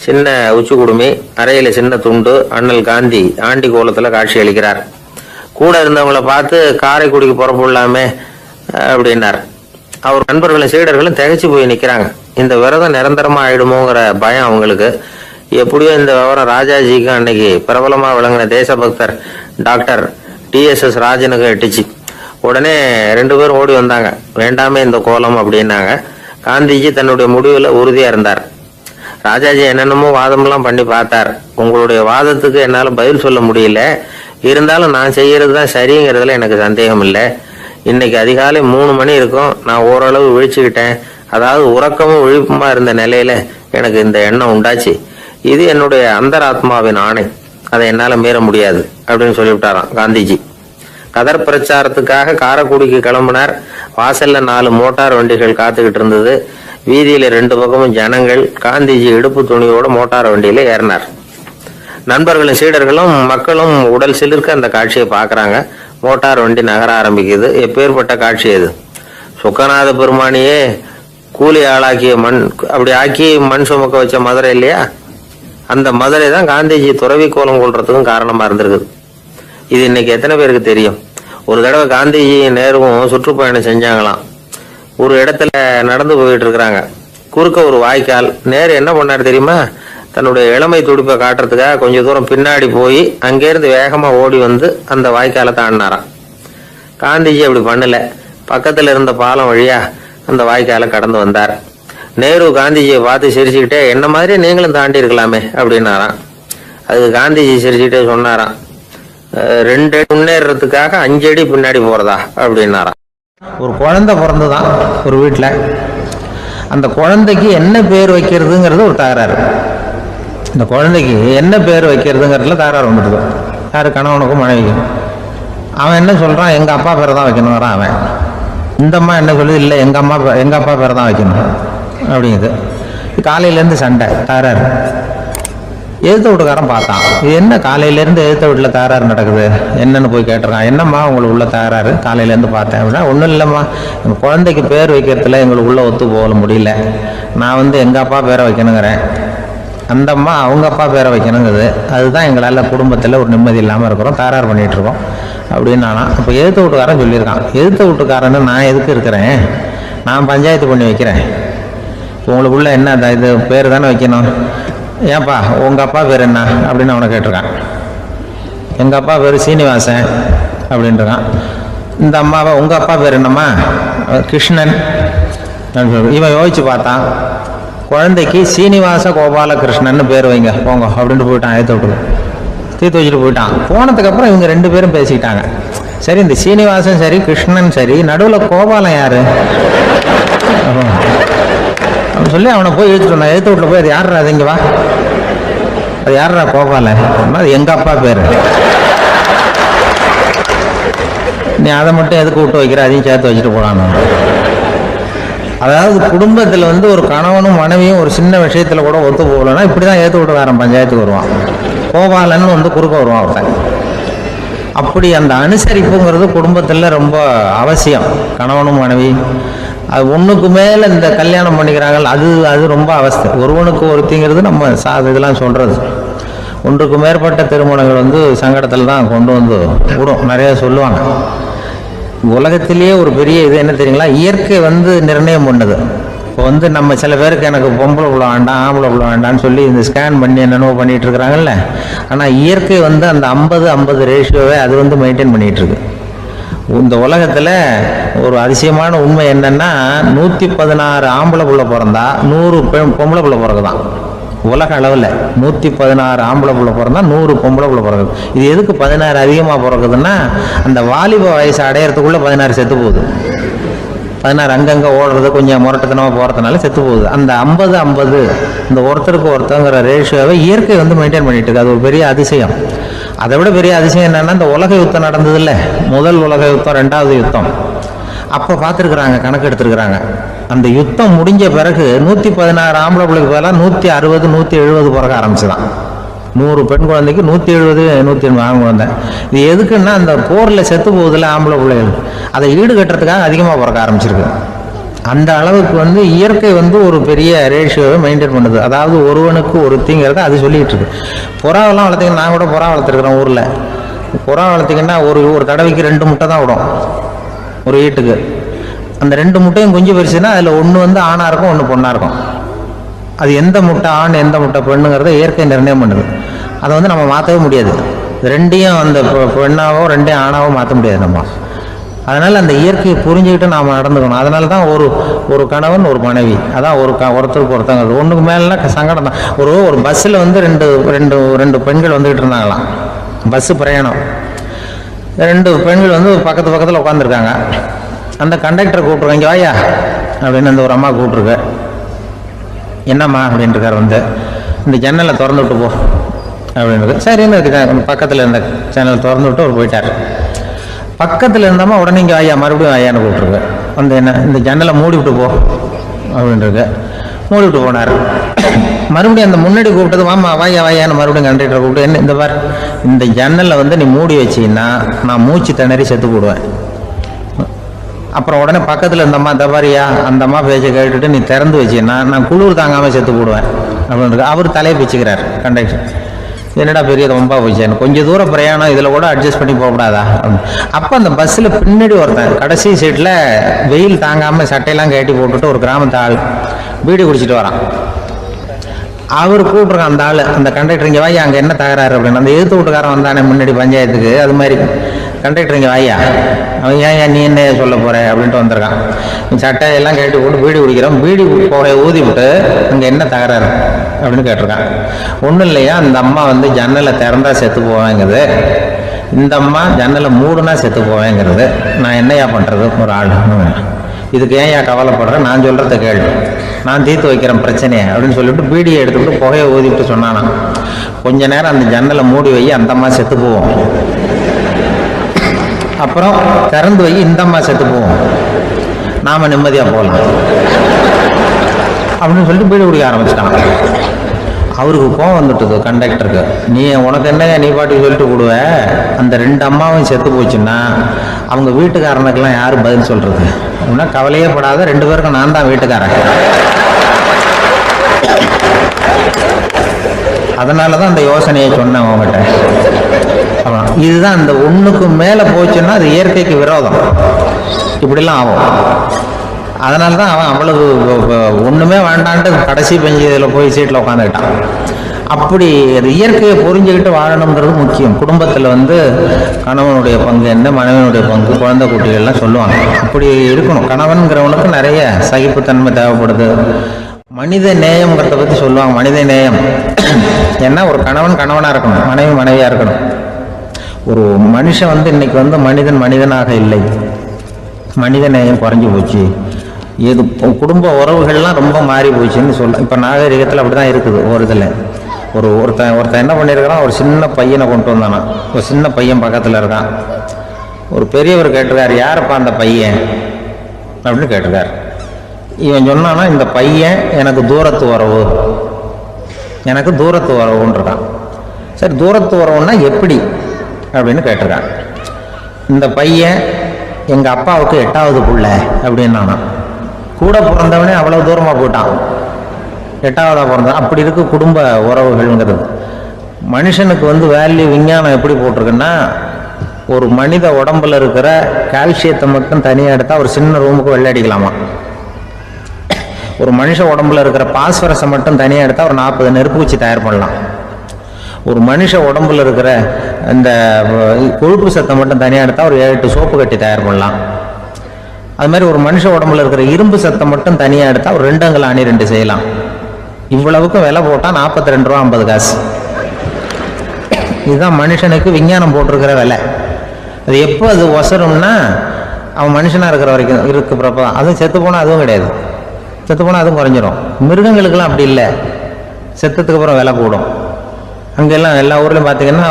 சின்ன உச்சி குடுமி, அறையில சின்ன துண்டு. அண்ணல் காந்தி ஆண்டி கோலத்துல காட்சி அளிக்கிறார். கூட இருந்தவங்களை பார்த்து காரைக்குடிக்கு புறப்படலாமே அப்படின்னார். அவர் நண்பர்களும் சீடர்களும் திகைச்சு போய் நிக்கிறாங்க. இந்த விரதம் நிரந்தரமா ஆயிடுமோங்கிற பயம் அவங்களுக்கு. எப்படியோ இந்த விவரம் ராஜாஜிக்கு அன்னைக்கு பிரபலமா விளங்கின தேசபக்தர் டாக்டர் TSS ராஜனுக்கு எட்டுச்சு. உடனே 2 பேரும் ஓடி வந்தாங்க. வேண்டாமே இந்த கோலம் அப்படின்னாங்க. காந்திஜி தன்னுடைய முடிவுல உறுதியா இருந்தார். ராஜாஜி என்னென்னமோ வாதமெல்லாம் பண்ணி பார்த்தார். உங்களுடைய வாதத்துக்கு என்னால பதில் சொல்ல முடியல, இருந்தாலும் நான் செய்யறது தான் சரிங்கிறதுல எனக்கு சந்தேகம் இல்லை. இன்னைக்கு அதிகாலை 3 மணி இருக்கும். நான் ஓரளவு விழிச்சுக்கிட்டேன். அதாவது உறக்கமும் விழிப்புமா இருந்த நிலையில எனக்கு இந்த எண்ணம் உண்டாச்சு. இது என்னுடைய அந்தராத்மாவின் ஆணை, அதை என்னால மீற முடியாது அப்படின்னு சொல்லிவிட்டாராம் காந்திஜி. கதர் பிரச்சாரத்துக்காக காரைக்குடிக்கு கிளம்பினார். வாசல்ல 4 மோட்டார் வண்டிகள் காத்துக்கிட்டு இருந்தது. வீதியில 2 பக்கமும் ஜனங்கள். காந்திஜி இடுப்பு துணியோட மோட்டார் வண்டியில ஏறினார். நண்பர்களும் சீடர்களும் மக்களும் உடல் சிலிர்க்க அந்த காட்சியை பாக்குறாங்க. மோட்டார் வண்டி நகர ஆரம்பிக்குது. எப்பேற்பட்ட காட்சி அது! சுக்கநாத பெருமானியே கூலி ஆளாக்கிய மண், அப்படி ஆக்கி மண் சுமக்க வச்ச மதுரை இல்லையா, அந்த மதுரை தான் காந்திஜி துறவி கோலம் கொள்றதுக்கும் காரணமா இருந்திருக்குது. இது இன்னைக்கு எத்தனை பேருக்கு தெரியும்? ஒரு தடவை காந்திஜி நேருவும் சுற்றுப்பயணம் செஞ்சாங்களாம். ஒரு இடத்துல நடந்து போயிட்டு இருக்கிறாங்க. குறுக்க ஒரு வாய்க்கால். நேரு என்ன பண்ணாரு தெரியுமா? தன்னுடைய இளமை துடிப்பை காட்டுறதுக்காக கொஞ்ச தூரம் பின்னாடி போய் அங்கேருந்து வேகமா ஓடி அந்த வாய்க்காலை தாண்டினாராம். காந்திஜி அப்படி பண்ணல. பக்கத்துல இருந்த பாலம் வழியா அந்த வாய்க்காலை கடந்து வந்தார். நேரு காந்திஜியை பார்த்து சிரிச்சுக்கிட்டே, என்ன மாதிரி நீங்களும் தாண்டி இருக்கலாமே அப்படின்னாராம். அதுக்கு காந்திஜி சிரிச்சுக்கிட்டே சொன்னாராம், 2 அடி முன்னேறதுக்காக 5 அடி பின்னாடி போறதா அப்படின்னாராம்.
ஒரு குழந்தை பிறந்து தான் ஒரு வீட்டில், அந்த குழந்தைக்கு என்ன பேர் வைக்கிறதுங்கிறது ஒரு தகராறு. இந்த குழந்தைக்கு என்ன பேர் வைக்கிறதுங்கிறதுல தகராறு வந்துடுது. யார்? கணவனுக்கும் மனைவிக்கும். அவன் என்ன சொல்கிறான், எங்கள் அப்பா பேரை தான் வைக்கணுங்கிறான் அவன். இந்த அம்மா என்ன சொல்லுது, இல்லை எங்கள் அப்பா பேரை தான் வைக்கணும் அப்படிங்குது. காலையிலேருந்து சண்டை, தகராறு. எதிர்த்த வீட்டுக்காரன் பார்த்தான், இது என்ன காலையிலேருந்து எதிர்த்த வீட்டில் தகராறு நடக்குது, என்னன்னு போய் கேட்டிருக்கான். என்னம்மா உங்களுக்கு உள்ள தகராறு, காலையிலேருந்து பார்த்தேன் அப்படின்னா. ஒன்றும் இல்லைம்மா, எங்கள் குழந்தைக்கு பேர் வைக்கிறதுல எங்களுக்கு உள்ள ஒத்து போக முடியல, நான் எங்கள் அப்பா பேரை வைக்கணுங்கிறேன், அந்த அம்மா அவங்க அப்பா பேரை வைக்கணுங்குது, அதுதான் எங்களால் குடும்பத்தில் ஒரு நிம்மதி இல்லாமல் இருக்கிறோம், தகராறு பண்ணிகிட்ருக்கோம் அப்படின்னு. நானா இப்போ எதிர்த்த வீட்டுக்காரன் சொல்லியிருக்கான், எதிர்த்த வீட்டுக்காரன்னு நான் எதுக்கு இருக்கிறேன், நான் பஞ்சாயத்து பண்ணி வைக்கிறேன், உங்களுக்குள்ள என்ன இது பேர் தானே வைக்கணும், ஏன்பா உங்கள் அப்பா பேர் என்ன அப்படின்னு அவனை கேட்டிருக்கான். எங்கள் அப்பா பேர் சீனிவாசன் அப்படின்றான். இந்த அம்மாவை உங்கள் அப்பா பேர் என்னம்மா, கிருஷ்ணன். இவன் யோசிச்சு பார்த்தான், குழந்தைக்கு சீனிவாச கோபாலகிருஷ்ணன் பேர் வைங்க போங்க அப்படின்ட்டு போயிட்டான். ஏற்ற விட்டு தீர்த்து வச்சுட்டு போயிட்டான். போனதுக்கப்புறம் இவங்க ரெண்டு பேரும் பேசிக்கிட்டாங்க. சரி, இந்த சீனிவாசன் சரி கிருஷ்ணன் சரி, நடுவில் கோபாலம் யாரு அப்படின்னு சொல்லி அவனை போய் இழுத்துட்டு வந்தான். எழுத்து வீட்டில் போய் அது யாரா, அது இங்கே வா, அது யாரா கோபாலன், அது எங்கள் அப்பா பேர், நீ அதை மட்டும் எதுக்கு விட்டு வைக்கிற, அதையும் சேர்த்து வச்சுட்டு போடான்னு. அதாவது குடும்பத்தில் ஒரு கணவனும் மனைவியும் ஒரு சின்ன விஷயத்தில் கூட ஒத்து போகலன்னா இப்படி தான் ஏற்று விட்டுக்காரன் பஞ்சாயத்துக்கு வருவான். கோபாலன்னு குறுக்க வருவான் ஒருத்தன். அப்படி அந்த அனுசரிப்புங்கிறது குடும்பத்தில் ரொம்ப அவசியம். கணவனும் மனைவி அது ஒன்றுக்கு மேலே இந்த கல்யாணம் பண்ணிக்கிறாங்க, அது ரொம்ப அவஸ்தை. ஒருவனுக்கு ஒருத்திங்கிறது நம்ம இதெல்லாம் சொல்கிறது. ஒன்றுக்கு மேற்பட்ட திருமணங்கள் சங்கடத்தில் தான் கொண்டு விடும். நிறைய சொல்லுவாங்க. உலகத்திலேயே ஒரு பெரிய இது என்ன தெரியுங்களா, இயற்கை நிர்ணயம் பண்ணுது. இப்போ நம்ம சில பேருக்கு எனக்கு பொம்பளை புள்ள வேண்டாம் ஆம்பளை புள்ள வேண்டாம்னு சொல்லி இந்த ஸ்கேன் பண்ணி என்னென்னவோ பண்ணிகிட்டு இருக்கிறாங்கல்ல. ஆனால் இயற்கை அந்த 50-50 ரேஷியோவை அது மெயின்டைன் பண்ணிகிட்ருக்கு. இந்த உலகத்தில் ஒரு அதிசயமான உண்மை என்னென்னா, 116 ஆம்பளை புள்ள பிறந்தா 100 பொம்பளை புள்ள பிறகுதான். உலக அளவில் 116 ஆம்பளை புள்ள பிறந்தா 100 பொம்பளை புள்ள பிறகுது. இது எதுக்கு 16 அதிகமாக பிறகுதுன்னா, அந்த வாலிப வயசு அடையிறதுக்குள்ளே 16 செத்து போகுது. 16 அங்கங்கே ஓடுறது, கொஞ்சம் முரட்டத்தனமாக போகிறதுனால செத்து போகுது. அந்த 50-50 இந்த ஒருத்தருக்கு ஒருத்தங்கிற ரேஷியோவை இயற்கை மெயின்டைன் பண்ணிட்டு இருக்கு. அது ஒரு பெரிய அதிசயம். அதை விட பெரிய அதிசயம் என்னன்னா, இந்த உலக யுத்தம் நடந்தது இல்லை, முதல் உலக யுத்தம், 2வது யுத்தம், அப்போ பார்த்துருக்குறாங்க, கணக்கு எடுத்துருக்குறாங்க. அந்த யுத்தம் முடிஞ்ச பிறகு 116 ஆம்பளை பிள்ளைக்கு பதிலாக 160 170 பிறக்க ஆரம்பிச்சுதான். 100 பெண் குழந்தைக்கு 170 180 ஆண் குழந்தை. இது எதுக்குன்னா, அந்த போரில் செத்து போகுதில்ல ஆம்பளை பிள்ளைகள், அதை ஈடுகட்டுறதுக்காக அதிகமாக பிறக்க ஆரம்பிச்சிருக்கு. அந்த அளவுக்கு இயற்கை ஒரு பெரிய ரேஷியோவை மெயின்டைன் பண்ணுது. அதாவது ஒருவனுக்கு ஒருத்திங்கிறத அது சொல்லிகிட்டு இருக்கு. புறாவெல்லாம் வளர்த்திங்கன்னா, நான் கூட புறா வளர்த்துருக்குறேன் ஊரில். புறா வளர்த்திங்கன்னா ஒரு தடவைக்கு 2 முட்டை தான் விடும் ஒரு வீட்டுக்கு. அந்த 2 முட்டையும் குஞ்சு பறிச்சுன்னா அதில் ஒன்று ஆணாக இருக்கும், ஒன்று பொண்ணாக இருக்கும். அது எந்த முட்டை ஆண் எந்த முட்டை பெண்ணுங்கிறத இயற்கை நிர்ணயம் பண்ணுது. அதை நம்ம மாற்றவே முடியாது. ரெண்டையும் அந்த பெண்ணாவோ 2 ஆணாவோ மாற்ற முடியாது நம்ம. அதனால் அந்த இயற்கையை புரிஞ்சுக்கிட்டு நாம் நடந்துக்கணும். அதனால தான் ஒரு கணவன் ஒரு மனைவி, அதான் ஒருத்தருக்கு ஒருத்தங்க. ஒன்றுக்கு மேலாம் சங்கடம் தான். ஒரு பஸ்ஸில் ரெண்டு பெண்கள் வந்துக்கிட்டு இருந்தாங்களாம். பஸ்ஸு பிரயாணம். 2 பெண்கள் பக்கத்து பக்கத்தில் உட்காந்துருக்காங்க. அந்த கண்டக்டரை கூப்பிட்ருக்காங்க, இங்கே வாயா அப்படின்னு அந்த ஒரு அம்மா கூப்பிட்ருக்கு. என்னம்மா அப்படின்ட்டுருக்கார். இந்த ஜன்னலை திறந்து விட்டு போ அப்படின்றது. சரின்னு பக்கத்தில் இருந்த ஜன்னலை திறந்து விட்டு அவர் போயிட்டார். பக்கத்தில் இருந்தாமா உடனே இங்கே வாயா மறுபடியும் வாயான்னு கூப்பிட்ருக்கு. என்ன இந்த ஜன்னலை மூடி விட்டு போ அப்படின்றது. மூடி விட்டு போனார். மறுபடியும் அந்த முன்னாடி கூப்பிட்டது வாமா வாயான்னு மறுபடியும் கண்டக்டரை கூப்பிட்டு, என்ன இந்த பார், இந்த ஜன்னலை நீ மூடி வச்சின்னா நான் மூச்சு திணறி செத்து போடுவேன். அப்புறம் உடனே பக்கத்தில் இருந்தம்மா தபாரியா அந்த அம்மா பேச்சை கேட்டுட்டு நீ திறந்து வச்சின்னா நான் குளிர் தாங்காமல் செத்து போடுவேன் அப்படின்றது. அவர் தலையை பிச்சுக்கிறார் கண்டக்டர். என்னடா பெரிய ரொம்ப போச்சு, கொஞ்சம் தூரம் பிரயாணம், இதில் கூட அட்ஜஸ்ட் பண்ணி போகக்கூடாதா அப்படின்னு. அப்போ அந்த பஸ்ஸில் பின்னாடி ஒருத்தன் கடைசி சீட்டில் வெயில் தாங்காமல் சட்டையெல்லாம் கட்டி போட்டுட்டு ஒரு கிராமத்து ஆள் பீடி குடிச்சிட்டு வரான். அவர் கூப்பிட்ருக்கான் அந்த ஆள், அந்த கண்டக்டர், இங்கே வாயா அங்கே என்ன தகராறு அப்படின்னு. அந்த எதிர்த்து வீட்டுக்காரன் வந்தானே முன்னாடி பஞ்சாயத்துக்கு, அது மாதிரி கண்டக்டர் இங்கே வாயா, அவன் ஏன் நீ என்ன சொல்ல போகிற அப்படின்ட்டு வந்திருக்கான். சட்டையெல்லாம் கட்டி போட்டு பீடி குடிக்கிறான். பீடி புகையை ஊதி விட்டு அங்கே என்ன தகராறு அப்படின்னு கேட்டிருக்கான். ஒன்றும் இல்லையா, அந்த அம்மா ஜன்னலை திறந்தா செத்து போவாங்குது, இந்த அம்மா ஜன்னலை மூடுனா செத்து போவேங்கிறது, நான் என்னையா பண்ணுறது ஒரு ஆள், இதுக்கு ஏன் கவலைப்படுறேன், நான் சொல்கிறத கேள்வி, நான் தீர்த்து வைக்கிறேன் பிரச்சனையை அப்படின்னு சொல்லிவிட்டு பீடியை எடுத்துக்கிட்டு புகையை ஊதிவிட்டு சொன்னானா, கொஞ்ச நேரம் அந்த ஜன்னலை மூடி வை, அந்த அம்மா செத்து போவோம், அப்புறம் திறந்து வை, இந்த அம்மா செத்து போவோம், நாம் நிம்மதியாக போகலாம் அப்படின்னு சொல்லிட்டு பீடி குடிக்க ஆரம்பிச்சிட்டாங்க. அவருக்கு கோவம் வந்துட்டுது கண்டக்டருக்கு, நீ உனக்கு என்னங்க நீ பாட்டுக்கு சொல்லிட்டு கொடுவ, அந்த 2 அம்மாவும் செத்து போச்சுன்னா அவங்க வீட்டுக்காரனுக்கெல்லாம் யார் பதில் சொல்கிறது அப்படின்னா, கவலையே படாத 2 பேருக்கும் நான் தான் வீட்டுக்காரன், அதனால தான் அந்த யோசனையை சொன்னேன் அவங்ககிட்ட. இதுதான் அந்த ஒன்றுக்கு மேலே போச்சுன்னா அது இயற்கைக்கு விரோதம், இப்படிலாம் ஆகும். அதனால தான் அவன் அவ்வளவு ஒன்றுமே வேண்டான்ட்டு கடைசி பெஞ்சு இதில் போய் சீட்டில் உட்காந்துக்கிட்டான். அப்படி அது இயற்கையை புரிஞ்சுக்கிட்டு வாழணுங்கிறது முக்கியம். குடும்பத்தில் கணவனுடைய பங்கு என்ன, மனைவியினுடைய பங்கு, குழந்தை குட்டிகள்லாம் சொல்லுவாங்க, அப்படி இருக்கணும். கணவன்கிறவனுக்கு நிறைய சகிப்புத்தன்மை தேவைப்படுது. மனித நேயம்ங்கிறத பற்றி சொல்லுவாங்க. மனித நேயம் ஏன்னா ஒரு கணவன் கணவனாக இருக்கணும், மனைவி மனைவியாக இருக்கணும். ஒரு மனுஷன் இன்னைக்கு மனிதன் மனிதனாக இல்லை, மனித நேயம் குறைஞ்சி போச்சு, இது குடும்ப உறவுகள்லாம் ரொம்ப மாறி போச்சுன்னு சொல்ல. இப்போ நாகரிகத்தில் அப்படி தான் இருக்குது. ஒரு இதில் ஒருத்தன் என்ன பண்ணியிருக்கிறான், ஒரு சின்ன பையனை கொண்டு வந்தானா, ஒரு சின்ன பையன் பக்கத்தில் இருக்கான். ஒரு பெரியவர் கேட்டிருக்காரு, யாருப்பா அந்த பையன் அப்படின்னு கேட்டிருக்காரு. இவன் சொன்னான்னா, இந்த பையன் எனக்கு தூரத்து உறவு, எனக்கு தூரத்து உறவுன்னு இருக்கான். சரி, தூரத்து உறவுன்னா எப்படி அப்படின்னு கேட்டிருக்கான். இந்த பையன் எங்கள் அப்பாவுக்கு 8வது பிள்ளை அப்படின்னானா, கூட பிறந்தவனே அவ்வளோ தூரமாக போயிட்டான், 8வதாக பிறந்தான். அப்படி இருக்கு குடும்ப உறவுகள்ங்கிறது. மனுஷனுக்கு வேல்யூ விஞ்ஞானம் எப்படி போட்டிருக்குன்னா, ஒரு மனித உடம்புல இருக்கிற கால்சியத்தை மட்டும் தனியாக எடுத்தால் ஒரு சின்ன ரூமுக்கு வெள்ளை அடிக்கலாமா, ஒரு மனுஷ உடம்புல இருக்கிற பாஸ்பரஸை மட்டும் தனியாக எடுத்தால் ஒரு 40 நெருப்பு வச்சு தயார் பண்ணலாம். ஒரு மனுஷ உடம்புல இருக்கிற இந்த கொழுப்பு சத்தை மட்டும் தனியாக எடுத்தால் ஒரு 7-8 சோப்பு கட்டி தயார் பண்ணலாம். அது மாதிரி ஒரு மனுஷ உடம்புல இருக்கிற இரும்பு சத்தை மட்டும் தனியாக எடுத்தால் ஒரு 2 அங்குல அணி 2 செய்யலாம். இவ்வளவுக்கும் விலை போட்டால் 42 ரூபா 50 காசு. இதுதான் மனுஷனுக்கு விஞ்ஞானம் போட்டிருக்கிற விலை. அது எப்போ அது ஒசரும்னா, அவன் மனுஷனாக இருக்கிற வரைக்கும் இருக்கிறப்ப தான். அதுவும் செத்து போனால் அதுவும் கிடையாது, செத்து போனால் அதுவும் குறைஞ்சிரும். மிருகங்களுக்கெல்லாம் அப்படி இல்லை, செத்ததுக்கு அப்புறம் விலை கூடும். அங்கெல்லாம் எல்லா ஊர்லையும் பார்த்தீங்கன்னா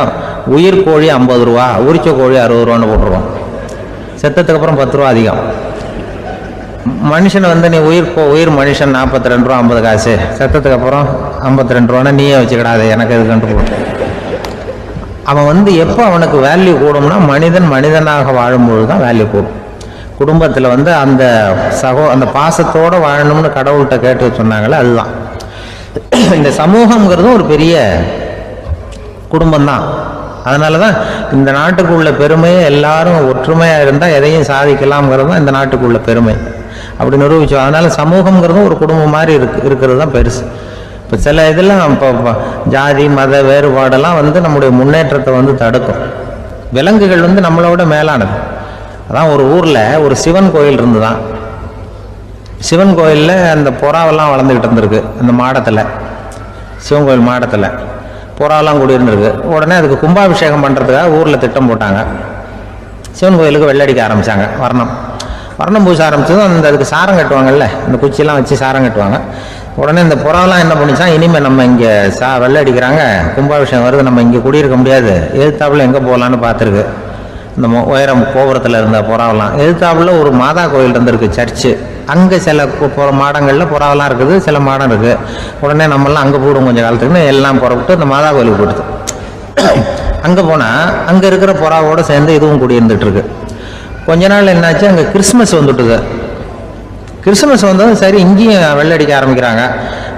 உயிர் கோழி 50 ரூபா, உரிச்ச கோழி 60 ரூபான்னு போட்டுருவோம். செத்ததுக்கு அப்புறம் 10 ரூபா அதிகம். மனுஷனை நீ உயிர் மனுஷன் 42 ரூபா 50 காசு, செத்ததுக்கு அப்புறம் 52 ரூபான்னா நீயே வச்சுக்கிடாது, எனக்கு எதுக்குன்ட்டு போட்டு. அவன் எப்போ அவனுக்கு வேல்யூ கூடும்னா, மனிதன் மனிதனாக வாழும்போது தான் வேல்யூ கூடும். குடும்பத்தில் அந்த அந்த பாசத்தோடு வாழணும்னு கடவுள்கிட்ட கேட்டு சொன்னாங்களே, அதுதான். இந்த சமூகம்ங்கிறதும் ஒரு பெரிய குடும்பம்தான். அதனால தான் இந்த நாட்டுக்குள்ள பெருமையை எல்லாரும் ஒற்றுமையாக இருந்தால் எதையும் சாதிக்கலாம்ங்கிறது தான் இந்த நாட்டுக்குள்ள பெருமை, அப்படி நிரூபிச்சோம். அதனால சமூகம்ங்கிறதும் ஒரு குடும்பம் மாதிரி இருக்கிறது தான் பெருசு. இப்போ சில இதெல்லாம் இப்போ ஜாதி மத வேறுபாடெல்லாம் நம்முடைய முன்னேற்றத்தை தடுக்கும். விலங்குகள் நம்மளோட மேலானது. அதான் ஒரு ஊரில் ஒரு சிவன் கோயில் இருந்துதான். சிவன் கோயிலில் அந்த புறாவெல்லாம் வளர்ந்துக்கிட்டு இருந்திருக்கு. அந்த மாடத்தில், சிவன் கோயில் மாடத்தில் புறாவெல்லாம் குடியிருந்துருக்கு. உடனே அதுக்கு கும்பாபிஷேகம் பண்ணுறதுக்காக ஊரில் திட்டம் போட்டாங்க. சிவன் கோயிலுக்கு வெள்ளடிக்க ஆரம்பித்தாங்க. வர்ணம் பூச ஆரம்பித்ததும் அதுக்கு சாரம் கட்டுவாங்கல்ல, இந்த குச்சியெல்லாம் வச்சு சாரம் கட்டுவாங்க. உடனே இந்த புறாவெல்லாம் என்ன பண்ணிச்சான், இனிமேல் நம்ம இங்கே வெள்ளை அடிக்கிறாங்க, கும்பாபிஷேகம் வருது, நம்ம இங்கே குடியிருக்க முடியாது, எதிர்த்தாப்புல எங்கே போகலான்னு பார்த்துருக்கு. இந்த உயரம் கோபுரத்தில் இருந்த புறாவெல்லாம் எதிர்த்தாப்புல ஒரு மாதா கோயில் இருந்திருக்கு, சர்ச்சு. அங்கே சில மாடங்களில் புறாவெல்லாம் இருக்குது, சில மாடம் இருக்குது. உடனே நம்மளாம் அங்கே போடுவோம் கொஞ்சம் காலத்துக்குன்னு எல்லாம் புறப்பட்டு இந்த மாதா கோயிலுக்கு போட்டுது. அங்கே போனால் அங்கே இருக்கிற புறாவோடு சேர்ந்து இதுவும் குடியிருந்துட்டு இருக்கு. கொஞ்ச நாள் என்னாச்சு, அங்கே கிறிஸ்மஸ் வந்துட்டுது. கிறிஸ்மஸ் வந்ததும் சரி இங்கேயும் வெள்ளடிக்க ஆரம்பிக்கிறாங்க.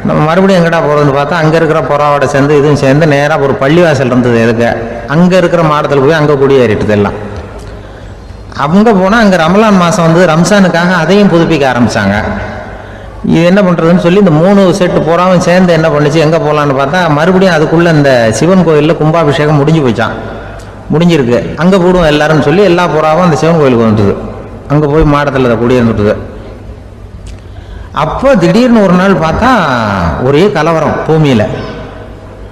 நம்ம மறுபடியும் எங்கடா போகிறதுன்னு பார்த்தா, அங்கே இருக்கிற புறாவோட சேர்ந்து இதுவும் சேர்ந்து நேராக ஒரு பள்ளிவாசல் இருந்தது. எதுக்கு அங்கே இருக்கிற மாடத்தில் போய் அங்கே குடியேறிட்டுது எல்லாம். அங்கே போனால் அங்கே ரமலான் மாதம் ரம்ஜானுக்காக அதையும் புதுப்பிக்க ஆரம்பித்தாங்க. இது என்ன பண்ணுறதுன்னு சொல்லி இந்த 3 செட்டு புறாவும் சேர்ந்து என்ன பண்ணிச்சு, எங்கே போகலான்னு பார்த்தா மறுபடியும் அதுக்குள்ளே இந்த சிவன் கோயிலில் கும்பாபிஷேகம் முடிஞ்சிருக்கு. அங்கே போடுவோம் எல்லாருன்னு சொல்லி எல்லா புறாவும் அந்த சிவன் கோயிலுக்கு வந்துட்டுது. அங்கே போய் மாடத்தில் அதை குடியிருந்துட்டுது. அப்போ திடீர்னு ஒரு நாள் பார்த்தா ஒரே கலவரம்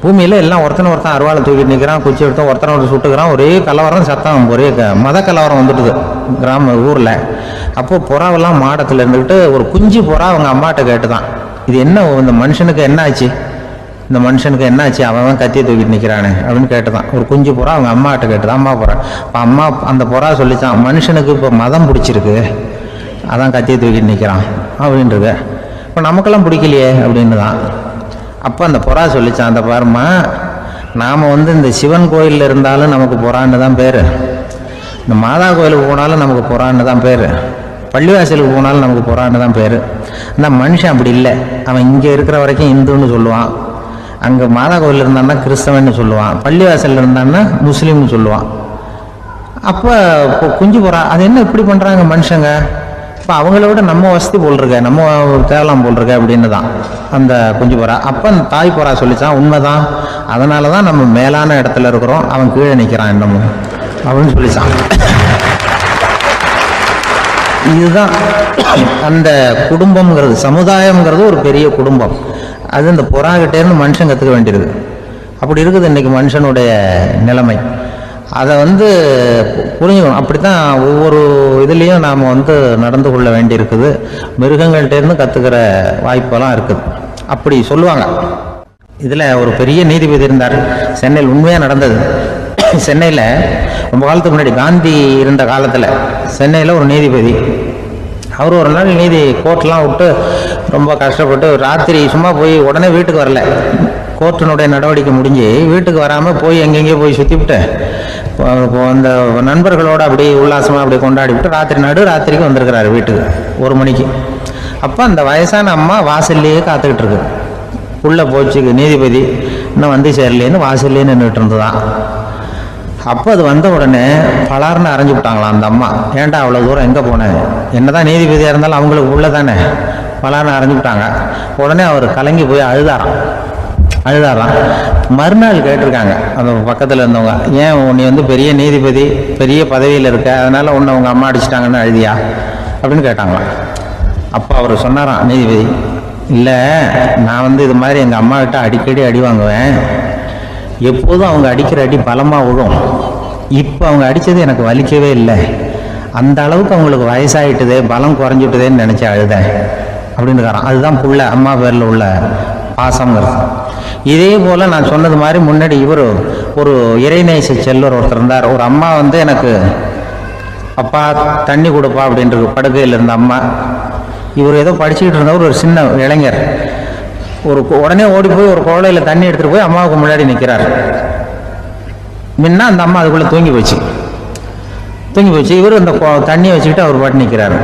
பூமியில் எல்லாம் ஒருத்தன் அருவாளை தூக்கிட்டு நிற்கிறான், குச்சி எடுத்து ஒருத்தனை சுட்டுக்கிறான், ஒரே கலவரம் சத்தம், ஒரே மத கலவரம் வந்துட்டுது ஊரில். அப்போது புறாவெல்லாம் மாடத்தில் இருந்துக்கிட்டு ஒரு குஞ்சு புறா அவங்க அம்மாட்ட கேட்டு தான், இது என்ன இந்த மனுஷனுக்கு என்ன ஆச்சு, இந்த மனுஷனுக்கு என்ன ஆச்சு, அவன் கத்தியை தூக்கிட்டு நிற்கிறானே அப்படின்னு கேட்டுதான். ஒரு குஞ்சு புறா அவங்க அம்மாட்ட கேட்டுதான், அம்மா புறா. இப்போ அம்மா அந்த புறா சொல்லிச்சான், மனுஷனுக்கு இப்போ மதம் பிடிச்சிருக்கு, அதான் கத்தியை தூக்கிட்டு நிற்கிறான் அப்படின்றது. இப்போ நமக்கெல்லாம் பிடிக்கலையே அப்படின்னு தான். அப்போ அந்த புறா சொல்லிச்சான், அந்த பாருமா, நாம் இந்த சிவன் கோயிலில் இருந்தாலும் நமக்கு புறான்னு தான் பேர், இந்த மாதா கோயிலுக்கு போனாலும் நமக்கு புறான்னு தான் பேர், பள்ளிவாசலுக்கு போனாலும் நமக்கு புறான்னு தான் பேர். அந்த மனுஷன் அப்படி இல்லை. அவன் இங்கே இருக்கிற வரைக்கும் இந்துன்னு சொல்லுவான், அங்கே மாதா கோயில் இருந்தான்னா கிறிஸ்தவன்னு சொல்லுவான், பள்ளிவாசலில் இருந்தான்னா முஸ்லீம்னு சொல்லுவான். அப்போ குஞ்சு புறா அது என்ன இப்படி பண்ணுறாங்க மனுஷங்க, இப்போ அவங்கள விட நம்ம வசதி போல் இருக்க, நம்ம தேவலாம் போல் இருக்க அப்படின்னு தான் அந்த குஞ்சு புறா. அப்போ அந்த தாய் புறா சொல்லிச்சான், உண்மைதான், அதனால தான் நம்ம மேலான இடத்துல இருக்கிறோம், அவன் கீழே நிற்கிறான் இன்னமும் அப்படின்னு சொல்லிச்சான். இதுதான் அந்த குடும்பம்ங்கிறது, சமுதாயம்ங்கிறது ஒரு பெரிய குடும்பம். அது இந்த புறாகிட்டேருந்து மனுஷன் கற்றுக்க வேண்டியிருக்குது. அப்படி இருக்குது இன்றைக்கி மனுஷனுடைய நிலைமை. அதை புரிஞ்சுக்கணும். அப்படி தான் ஒவ்வொரு இதுலேயும் நாம் நடந்து கொள்ள வேண்டியிருக்குது. மிருகங்கள்டேருந்து கற்றுக்கிற வாய்ப்பெல்லாம் இருக்குது. அப்படி சொல்லுவாங்க. இதில் ஒரு பெரிய நீதிபதி இருந்தார், சென்னையில் உண்மையாக நடந்தது. சென்னையில் ரொம்ப காலத்துக்கு முன்னாடி காந்தி இருந்த காலத்தில் சென்னையில் ஒரு நீதிபதி, அவர் ஒரு நாள் நீதி கோர்ட்லாம் விட்டு ரொம்ப கஷ்டப்பட்டு ராத்திரி சும்மா போய் உடனே வீட்டுக்கு வரல, கோர்ட்டினுடைய நடவடிக்கை முடிஞ்சு வீட்டுக்கு வராமல் போய் எங்கெங்கேயோ போய் சுற்றிவிட்டு அந்த நண்பர்களோடு அப்படி உல்லாசமாக அப்படி கொண்டாடிவிட்டு ராத்திரிக்கு வந்திருக்கிறாரு வீட்டுக்கு 1 மணிக்கு. அப்போ அந்த வயசான அம்மா வாசல்லையே காத்துக்கிட்டு இருக்கு. உள்ளே போச்சு நீதிபதி, இன்னும் வந்து சேரலேன்னு வாசல்லையே நின்றுட்டு இருந்துதான். அப்போ அது வந்த உடனே பலார்னு அரைஞ்சு விட்டாங்களாம் அந்த அம்மா. ஏன்டா அவ்வளோ தூரம் எங்கே போனேன், என்னதான் நீதிபதியாக இருந்தாலும் அவங்களுக்கு உள்ள தானே, பலார்னு அரைஞ்சு விட்டாங்க. உடனே அவர் கலங்கி போய் அழுதாராம். மறுநாள் கேட்டிருக்காங்க அந்த பக்கத்தில் இருந்தவங்க, ஏன் நீ பெரிய நீதிபதி, பெரிய பதவியில் இருக்க, அதனால் உன்னை உங்கள் அம்மா அடிச்சிட்டாங்கன்னு அழுதியா அப்படின்னு கேட்டாங்களாம். அப்போ அவர் சொன்னாராம் நீதிபதி, இல்லை நான் இது மாதிரி எங்கள் அம்மா கிட்ட அடிக்கடி அடி வாங்குவேன், எப்போதும் அவங்க அடிக்கிற அடி பலமாக விழும், இப்போ அவங்க அடித்தது எனக்கு வலிக்கவே இல்லை, அந்த அளவுக்கு அவங்களுக்கு வயசாகிட்டுதே, பலம் குறைஞ்சிட்டுதேன்னு நினச்சி அழுதேன் அப்படின்னு. அதுதான் புள்ள அம்மா பேரில் உள்ள பாசங்கிறது. இதே போல் நான் சொன்னது மாதிரி முன்னாடி இவர் ஒரு இறைநேச செல்வர் ஒருத்தர் இருந்தார். ஒரு அம்மா எனக்கு அப்பா தண்ணி கொடுப்பா அப்படின்றது படுக்கையில் இருந்த அம்மா. இவர் ஏதோ படிச்சுக்கிட்டு இருந்தவர், ஒரு சின்ன இளைஞர் உடனே ஓடி போய் ஒரு குவளையில் தண்ணி எடுத்துகிட்டு போய் அம்மாவுக்கு முன்னாடி நிற்கிறார். முன்ன அந்த அம்மா அதுக்குள்ளே தூங்கி போச்சு. இவர் அந்த தண்ணியை வச்சுக்கிட்டு அவர் பாட்டு நிற்கிறாரு.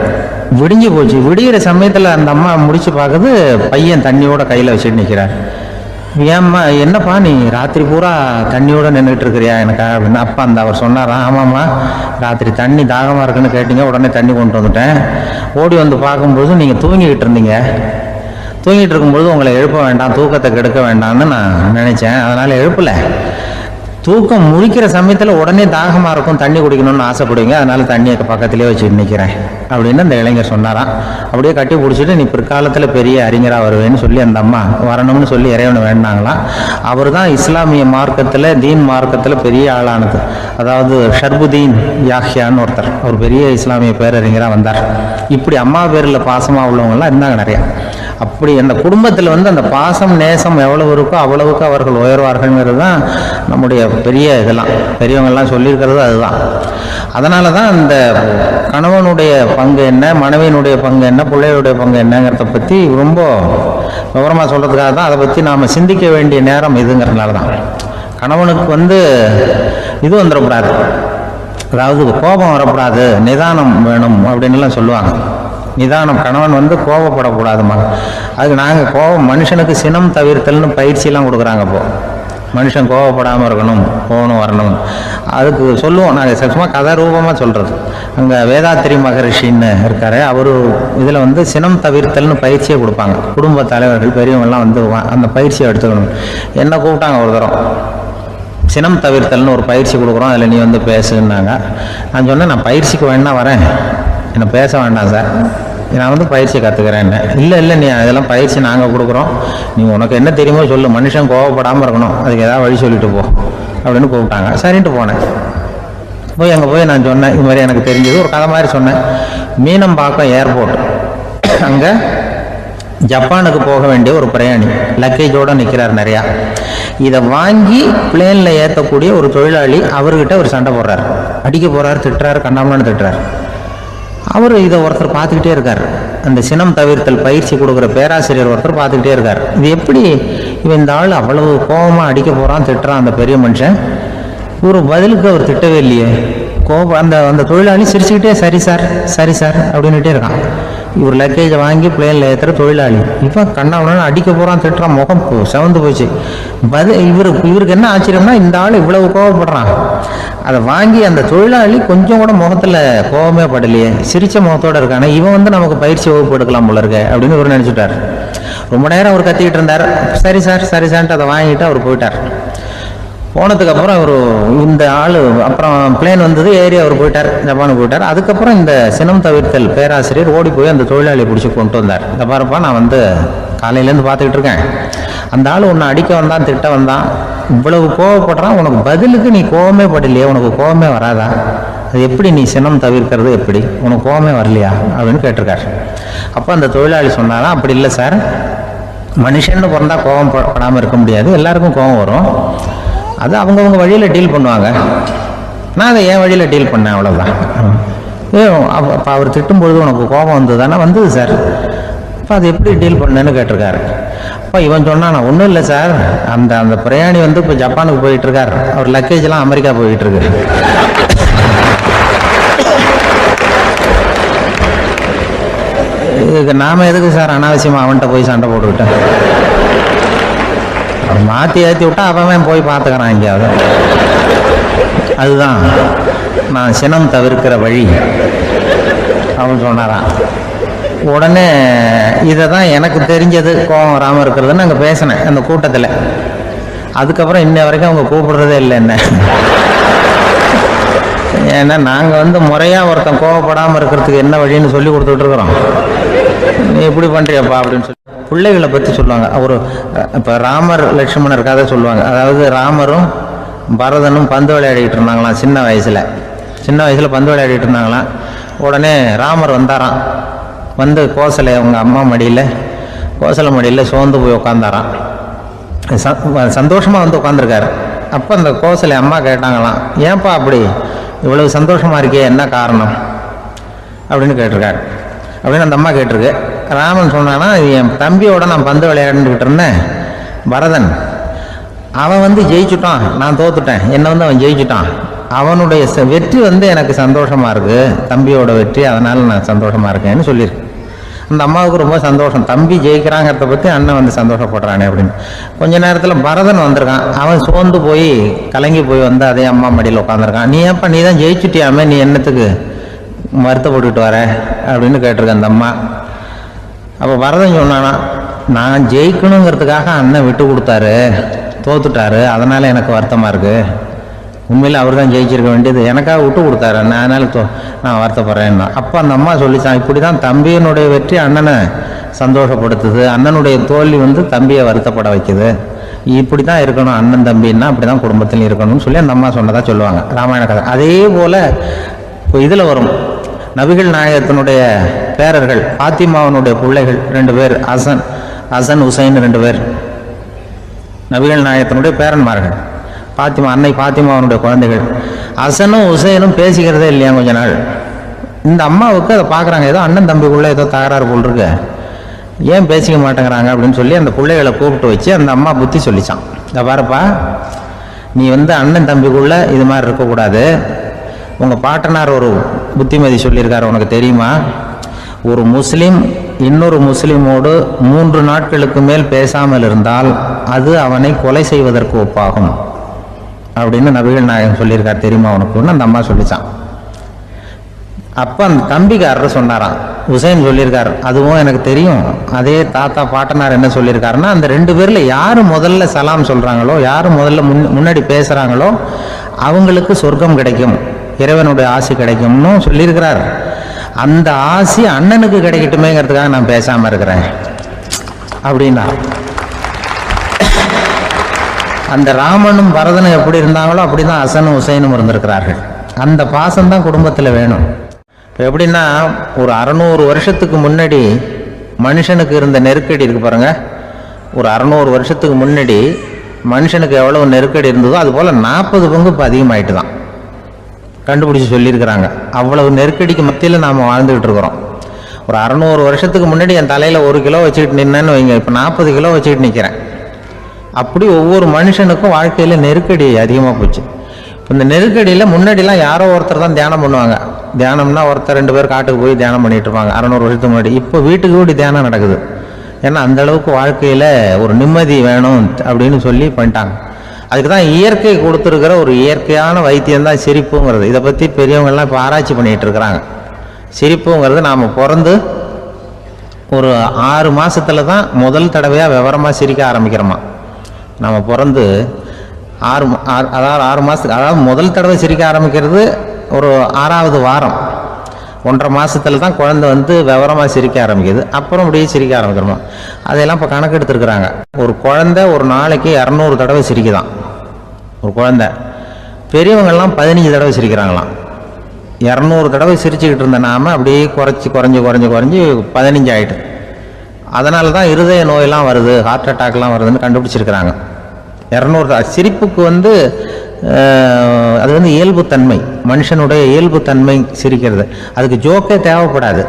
விடிஞ்சு போச்சு. விடிகிற சமயத்தில் அந்த அம்மா முடிச்சு பார்க்குது, பையன் தண்ணியோட கையில் வச்சுட்டு நிற்கிறார். ஏம்மா என்னப்பா நீ ராத்திரி பூரா தண்ணியோட நின்றுட்டு இருக்கிறியா எனக்கா அப்படின்னு. அப்பா அவர் சொன்னாராம், ஆமாம்மா ராத்திரி தண்ணி தாகமாக இருக்குன்னு கேட்டீங்க, உடனே தண்ணி கொண்டு வந்துட்டேன். ஓடி வந்து பார்க்கும்போது நீங்கள் தூங்கிக்கிட்டு இருந்தீங்க, தூங்கிட்டு இருக்கும்பொழுது உங்களை எழுப்ப வேண்டாம், தூக்கத்தை கெடுக்க வேண்டாம்னு நான் நினச்சேன், அதனால் எழுப்பலை. தூக்கம் முழிக்கிற சமயத்தில் உடனே தாகமாக இருக்கும், தண்ணி குடிக்கணும்னு ஆசைப்படுவீங்க, அதனால தண்ணியை பக்கத்திலே வச்சுட்டு நிற்கிறேன் அப்படின்னு அந்த இளைஞர் சொன்னாராம். அப்படியே கட்டி பிடிச்சிட்டு நீ பிற்காலத்தில் பெரிய அறிஞராக வருவேன்னு சொல்லி அந்த அம்மா வரணும்னு சொல்லி இறைவனை வேண்டாங்களாம். அவர் தான் இஸ்லாமிய மார்க்கத்தில், தீன் மார்க்கத்தில் பெரிய ஆளானது. அதாவது ஷர்புதீன் யாஹ்யான்னு ஒருத்தர், அவர் பெரிய இஸ்லாமிய பேரறிஞராக வந்தார். இப்படி அம்மா பேரில் பாசமாக உள்ளவங்கலாம் இருந்தாங்க நிறையா. அப்படி அந்த குடும்பத்தில் அந்த பாசம் நேசம் எவ்வளவு இருக்கோ அவ்வளவுக்கு அவர்கள் உயர்வார்கள்ங்கிறது தான் நம்முடைய பெரிய இதெல்லாம் பெரியவங்கெல்லாம் சொல்லியிருக்கிறது அதுதான். அதனால தான் அந்த கணவனுடைய பங்கு என்ன, மனைவியினுடைய பங்கு என்ன, பிள்ளையுடைய பங்கு என்னங்கிறத பற்றி ரொம்ப விவரமாக சொல்கிறதுக்காக தான் அதை பற்றி நாம் சிந்திக்க வேண்டிய நேரம் இதுங்கிறதுனால தான். கணவனுக்கு இது வந்துடக்கூடாது, அதாவது கோபம் வரக்கூடாது, நிதானம் வேணும் அப்படின்லாம் சொல்லுவாங்க. நிதானம், கணவன் கோபப்படக்கூடாதுமா. அதுக்கு நாங்கள் மனுஷனுக்கு சினம் தவிர்த்தல்னு பயிற்சியெல்லாம் கொடுக்குறாங்க. இப்போது மனுஷன் கோவப்படாமல் இருக்கணும், போகணும் வரணும், அதுக்கு சொல்லுவோம் நாங்கள். சும்மா கதை ரூபமாக சொல்கிறது. அங்கே வேதாத்திரி மகரிஷின்னு இருக்காரு, அவர் இதில் சினம் தவிர்த்தல்னு பயிற்சியை கொடுப்பாங்க. குடும்ப தலைவர்கள் பெரியவங்கள்லாம் அந்த பயிற்சியை எடுத்துக்கணும். என்ன கூப்பிட்டாங்க ஒரு தரம், சினம் தவிர்த்தல்னு ஒரு பயிற்சி கொடுக்குறோம், அதில் நீ பேசுன்னாங்க. நான் சொன்னேன், நான் பயிற்சிக்கு வேணா வரேன், என்னை பேச வேண்டாம் சார் நான் வந்து பயிற்சி கற்றுக்கிறேன். இல்லை நீ அதெல்லாம் பயிற்சி நாங்கள் கொடுக்குறோம், நீ உனக்கு என்ன தெரியுமோ சொல்லு, மனுஷன் கோவப்படாமல் இருக்கணும், அதுக்கு ஏதாவது வழி சொல்லிட்டு போ அப்படின்னு கூப்பிட்டாங்க. சரின்ட்டு போனேன். போய் அங்கே போய் நான் சொன்னேன், இது மாதிரி எனக்கு தெரிஞ்சது ஒரு கதை மாதிரி சொன்னேன். மீனம்பாக்கம் ஏர்போர்ட், அங்கே ஜப்பானுக்கு போக வேண்டிய ஒரு பிரயாணி லக்கேஜோடு நிற்கிறார் நிறையா. இதை வாங்கி பிளேனில் ஏற்றக்கூடிய ஒரு தொழிலாளி அவர்கிட்ட ஒரு சண்டை போடுறார், அடிக்க போகிறார், திட்டுறாரு, கண்ணாமலான்னு திட்டுறார். அவர் இதை ஒருத்தர் பார்த்துக்கிட்டே இருக்கார். அந்த சினம் தவிர்த்தல் பயிற்சி கொடுக்குற பேராசிரியர் ஒருத்தர் பார்த்துக்கிட்டே இருக்கார். இது எப்படி இவன் இந்த ஆள் அவ்வளவு கோபமாக அடிக்க போகிறான், திட்டுறான் அந்த பெரிய மனுஷன், ஒரு பதிலுக்கு அவர் திட்டவே இல்லையே. கோபம் அந்த தொழிலாளி சிரிச்சுக்கிட்டே சரி சார் அப்படின்னுட்டே இருக்கான். இவர் லக்கேஜை வாங்கி பிளேனில் ஏற்றுற தொழிலாளி இப்போ கண்ணாவுடன் அடிக்க போகிறான், திட்டுறான், முகம் செவந்து போச்சு. இவருக்கு என்ன ஆச்சரியம்னா, இந்த ஆள் இவ்வளவு கோவப்படுறான், அதை வாங்கி அந்த தொழிலாளி கொஞ்சம் கூட முகத்தில் கோபமே படலையே, சிரிச்ச முகத்தோடு இருக்கானே, இவன் வந்து நமக்கு பயிற்சி வகுப்பு எடுக்கலாம் போல இருக்க அப்படின்னு இவர் நினச்சிட்டார். ரொம்ப நேரம் அவர் கத்திக்கிட்டு இருந்தார். சரி சார்ன்ட்டு அதை வாங்கிட்டு அவர் போயிட்டார். போனதுக்கப்புறம் அவர் இந்த ஆள் அப்புறம் பிளேன் வந்தது, ஏறி அவர் போயிட்டார், ஜப்பானுக்கு போயிட்டார். அதுக்கப்புறம் இந்த சினம் தவிர்த்தல் பேராசிரியர் ஓடி போய் அந்த தொழிலாளியை பிடிச்சி கொண்டு வந்தார். இந்த பாருப்பா, நான் வந்து காலையிலேருந்து பார்த்துக்கிட்டு இருக்கேன், அந்த ஆள் உன்னை அடிக்க வந்தான், திட்ட வந்தான், இவ்வளவு கோவப்படுறான், உனக்கு பதிலுக்கு நீ கோவமே படலையே, உனக்கு கோவமே வராதா, அது எப்படி நீ சினம் தவிர்க்கிறது, எப்படி உனக்கு கோவமே வரலையா அப்படின்னு கேட்டிருக்காரு. அப்போ அந்த தொழிலாளி சொன்னாலும், அப்படி இல்லை சார், மனுஷன்னு பிறந்தா கோவம் படாமல் இருக்க முடியாது, எல்லாருக்கும் கோவம் வரும், அது அவங்கவுங்க வழியில் டீல் பண்ணுவாங்க, நான் அதை என் வழியில் டீல் பண்ணேன், அவ்வளோதான். அப்போ அவர் திட்டும்பொழுது உனக்கு கோபம் வந்தது தானே? வந்தது சார். அப்போ அது எப்படி டீல் பண்ணேன்னு கேட்டிருக்காரு. அப்போ இவன் சொன்னான், நான் ஒன்றும் இல்லை சார், அந்த பிரயாணி வந்து இப்போ ஜப்பானுக்கு போயிட்டுருக்கார், அவர் லக்கேஜெலாம் அமெரிக்கா போயிட்டுருக்கு. இதுக்கு நாம் எதுக்கு சார் அனாவசியமாக அவன்கிட்ட போய் சண்டை போட்டுக்கிட்டேன்? அவன் மாற்றி ஏற்றி விட்டா அவன் போய் பார்த்துக்கிறான் எங்கேயாவது. அதுதான் நான் சினம் தவிர்க்கிற வழி அவன் சொன்னாரான். உடனே இதை தான் எனக்கு தெரிஞ்சது கோபம் வராமல் இருக்கிறதுன்னு அங்கே பேசினேன் அந்த கூட்டத்தில். அதுக்கப்புறம் இன்ன வரைக்கும் அவங்க கூப்பிடுறதே இல்லை என்ன. ஏன்னா நாங்கள் வந்து முறையாக ஒருத்தன் கோவப்படாமல் இருக்கிறதுக்கு என்ன வழின்னு சொல்லி கொடுத்துட்ருக்குறோம். நீ எப்படி பண்ணுறியப்பா அப்படின்னு சொல்லி பிள்ளைகளை பற்றி சொல்லுவாங்க. ஒரு இப்போ ராமர் லட்சுமணர் கதை சொல்லுவாங்க. அதாவது ராமரும் பரதனும் பந்து விளையாடிக்கிட்டு இருந்தாங்களாம் சின்ன வயசில் பந்து விளையாடிட்டு இருந்தாங்களாம். உடனே ராமர் வந்தாராம், வந்து கோசலை அவங்க அம்மா கோசலை மடியில் சோர்ந்து போய் உட்காந்தாராம். சந்தோஷமாக வந்து உட்காந்துருக்காரு. அப்போ அந்த கோசலை அம்மா கேட்டாங்களாம், ஏன்பா அப்படி இவ்வளவு சந்தோஷமாக இருக்கே, என்ன காரணம் அப்படின்னு கேட்டிருக்காரு. அப்படின்னு அந்த அம்மா கேட்டிருக்கு. ராமன் சொன்னான்னா, என் தம்பியோட நான் பந்து விளையாண்டுக்கிட்டு இருந்தேன், பரதன் அவன் வந்து ஜெயிச்சுட்டான், நான் தோத்துட்டேன், என்னை வந்து அவன் ஜெயிச்சுட்டான், அவனுடைய வெற்றி வந்து எனக்கு சந்தோஷமாக இருக்குது, தம்பியோட வெற்றி, அதனால் நான் சந்தோஷமாக இருக்கேன்னு சொல்லியிருக்கு. அந்த அம்மாவுக்கு ரொம்ப சந்தோஷம், தம்பி ஜெயிக்கிறாங்கிறத பற்றி அண்ணன் வந்து சந்தோஷப்படுறானே அப்படின்னு. கொஞ்ச நேரத்தில் பரதன் வந்திருக்கான். அவன் சோர்ந்து போய் கலங்கி போய் வந்து அதே அம்மா மடியில் உட்காந்துருக்கான். நீ ஏப்பா நீ தான் ஜெயிச்சுட்டியாமே, நீ என்னத்துக்கு வருத்தப்பட்டுட்டு வர அப்படின்னு கேட்டிருக்க அந்த அம்மா. அப்போ பரதன் சொன்னானா, நான் ஜெயிக்கணுங்கிறதுக்காக அண்ணன் விட்டு கொடுத்தாரு, தோத்துட்டாரு, அதனால் எனக்கு வருத்தமாக இருக்குது, உண்மையில் அவர் தான் ஜெயிச்சிருக்க வேண்டியது, எனக்காக விட்டு கொடுத்தாரு அண்ணன், அதனால் நான் வருத்தப்படுறேன்னா. அப்போ அந்த அம்மா சொல்லிச்சான், இப்படி தான் தம்பியினுடைய வெற்றி அண்ணனை சந்தோஷப்படுத்துது, அண்ணனுடைய தோல்வி வந்து தம்பியை வருத்தப்பட வைக்குது, இப்படி தான் இருக்கணும், அண்ணன் தம்பின்னா அப்படி தான் குடும்பத்தில் இருக்கணும்னு சொல்லி அந்த அம்மா சொன்னதாக சொல்லுவாங்க ராமாயண கதை. அதே போல் இப்போ இதில் வரும், நபிகள் நாயகத்தினுடைய பேரர்கள் பாத்திமாவனுடைய பிள்ளைகள் 2 பேர், ஹசன் ஹுசைன் 2 பேர் நபிகள் நாயகத்தினுடைய பேரன்மார்கள். அன்னை பாத்திமாவனுடைய குழந்தைகள். ஹசனும் ஹுசைனும் பேசிக்கிறதே இல்லையா கொஞ்ச நாள். இந்த அம்மாவுக்கு அதை பார்க்குறாங்க, ஏதோ அண்ணன் தம்பிக்குள்ளே ஏதோ தகராறு போல் இருக்கு, ஏன் பேசிக்க மாட்டேங்கிறாங்க அப்படின்னு சொல்லி அந்த பிள்ளைகளை கூப்பிட்டு வச்சு அந்த அம்மா புத்தி சொல்லிச்சான். இதை பாருப்பா, நீ வந்து அண்ணன் தம்பிக்குள்ளே இது மாதிரி இருக்கக்கூடாது, உங்கள் பாட்டனார் ஒரு புத்திமதி சொல்லியிருக்காரு, உனக்கு தெரியுமா, ஒரு முஸ்லீம் இன்னொரு முஸ்லீமோடு 3 நாட்களுக்கு மேல் பேசாமல் இருந்தால் அது அவனை கொலை செய்வதற்கு ஒப்பாகும் அப்படின்னு நபிகள் நாயகம் சொல்லியிருக்கார், தெரியுமா உனக்குன்னு அந்த அம்மா சொல்லிச்சான். அப்போ அந்த தம்பிக்காரர் சொன்னாராம், ஹுசைன் சொல்லியிருக்கார், அதுவும் எனக்கு தெரியும், அதே தாத்தா பாட்டனார் என்ன சொல்லியிருக்காருன்னா, அந்த 2 பேரில் யார் முதல்ல சலாம் சொல்கிறாங்களோ, யார் முதல்ல முன்னாடி பேசுகிறாங்களோ அவங்களுக்கு சொர்க்கம் கிடைக்கும், இறைவனுடைய ஆசை கிடைக்கும்னு சொல்லியிருக்கிறார். அந்த ஆசி அண்ணனுக்கு கிடைக்கட்டுமேங்கிறதுக்காக நான் பேசாமல் இருக்கிறேன் அப்படின்னா. அந்த ராமனும் பரதனும் எப்படி இருந்தாங்களோ அப்படி தான் ஹசனும் ஹுசைனும் இருந்திருக்கிறார்கள். அந்த பாசம்தான் குடும்பத்தில் வேணும். இப்போ எப்படின்னா, ஒரு 600 வருஷத்துக்கு முன்னாடி மனுஷனுக்கு இருந்த நெருக்கடி இருக்கு பாருங்க. ஒரு 600 வருஷத்துக்கு முன்னாடி மனுஷனுக்கு எவ்வளவு நெருக்கடி இருந்ததோ அதுபோல் 40 பங்கு இப்போ அதிகமாயிட்டு தான் கண்டுபிடிச்சி சொல்லியிருக்கிறாங்க. அவ்வளவு நெருக்கடிக்கு மத்தியில் நாம் வாழ்ந்துக்கிட்டு இருக்கிறோம். ஒரு 600 வருஷத்துக்கு முன்னாடி என் தலையில் 1 கிலோ வச்சுக்கிட்டு நின்னேன்னு வைங்க, இப்போ 40 கிலோ வச்சுக்கிட்டு நிற்கிறேன். அப்படி ஒவ்வொரு மனுஷனுக்கும் வாழ்க்கையில் நெருக்கடி அதிகமாக போச்சு. இப்போ இந்த நெருக்கடியில் முன்னாடிலாம் யாரோ ஒருத்தர் தான் தியானம் பண்ணுவாங்க. தியானம்னா ஒருத்தர் 2 பேர் காட்டுக்கு போய் தியானம் பண்ணிட்டு இருப்பாங்க 600 வருஷத்துக்கு முன்னாடி. இப்போ வீட்டுக்கு வீடு தியானம் நடக்குது. ஏன்னா அந்த அளவுக்கு வாழ்க்கையில் ஒரு நிம்மதி வேணும் அப்படின்னு சொல்லி பண்ணிட்டாங்க. அதுக்கு தான் இயற்கை கொடுத்துருக்கிற ஒரு இயற்கையான வைத்தியம் தான் சிரிப்புங்கிறது. இதை பற்றி பெரியவங்கள்லாம் இப்போ ஆராய்ச்சி பண்ணிகிட்டு இருக்கிறாங்க. சிரிப்புங்கிறது நாம் பிறந்து ஒரு 6 மாதத்தில் தான் முதல் தடவையாக விவரமாக சிரிக்க ஆரம்பிக்கிறோமா. நம்ம பிறந்து 6 மாதத்துக்கு, அதாவது முதல் தடவை சிரிக்க ஆரம்பிக்கிறது ஒரு 6ஆவது வாரம், 1.5 மாதத்தில் தான் குழந்தை வந்து விவரமாக சிரிக்க ஆரம்பிக்குது. அப்புறம் அப்படியே சிரிக்க ஆரம்பிக்கிறோமா. அதையெல்லாம் இப்போ கணக்கு எடுத்துருக்குறாங்க. ஒரு குழந்தை ஒரு நாளைக்கு 200 தடவை சிரிக்குதான் ஒரு குழந்தை. பெரியவங்கள்லாம் 15 தடவை சிரிக்கிறாங்களாம். 200 தடவை சிரிச்சுக்கிட்டு இருந்த நாம அப்படியே குறைஞ்சி 15 ஆகிட்டு. அதனால தான் இருதய நோயெல்லாம் வருது, ஹார்ட் அட்டாக்லாம் வருதுன்னு கண்டுபிடிச்சிருக்கிறாங்க. 200 சிரிப்புக்கு வந்து அது வந்து இயல்புத்தன்மை, மனுஷனுடைய இயல்புத்தன்மை சிரிக்கிறது. அதுக்கு ஜோக்கே தேவைப்படாது.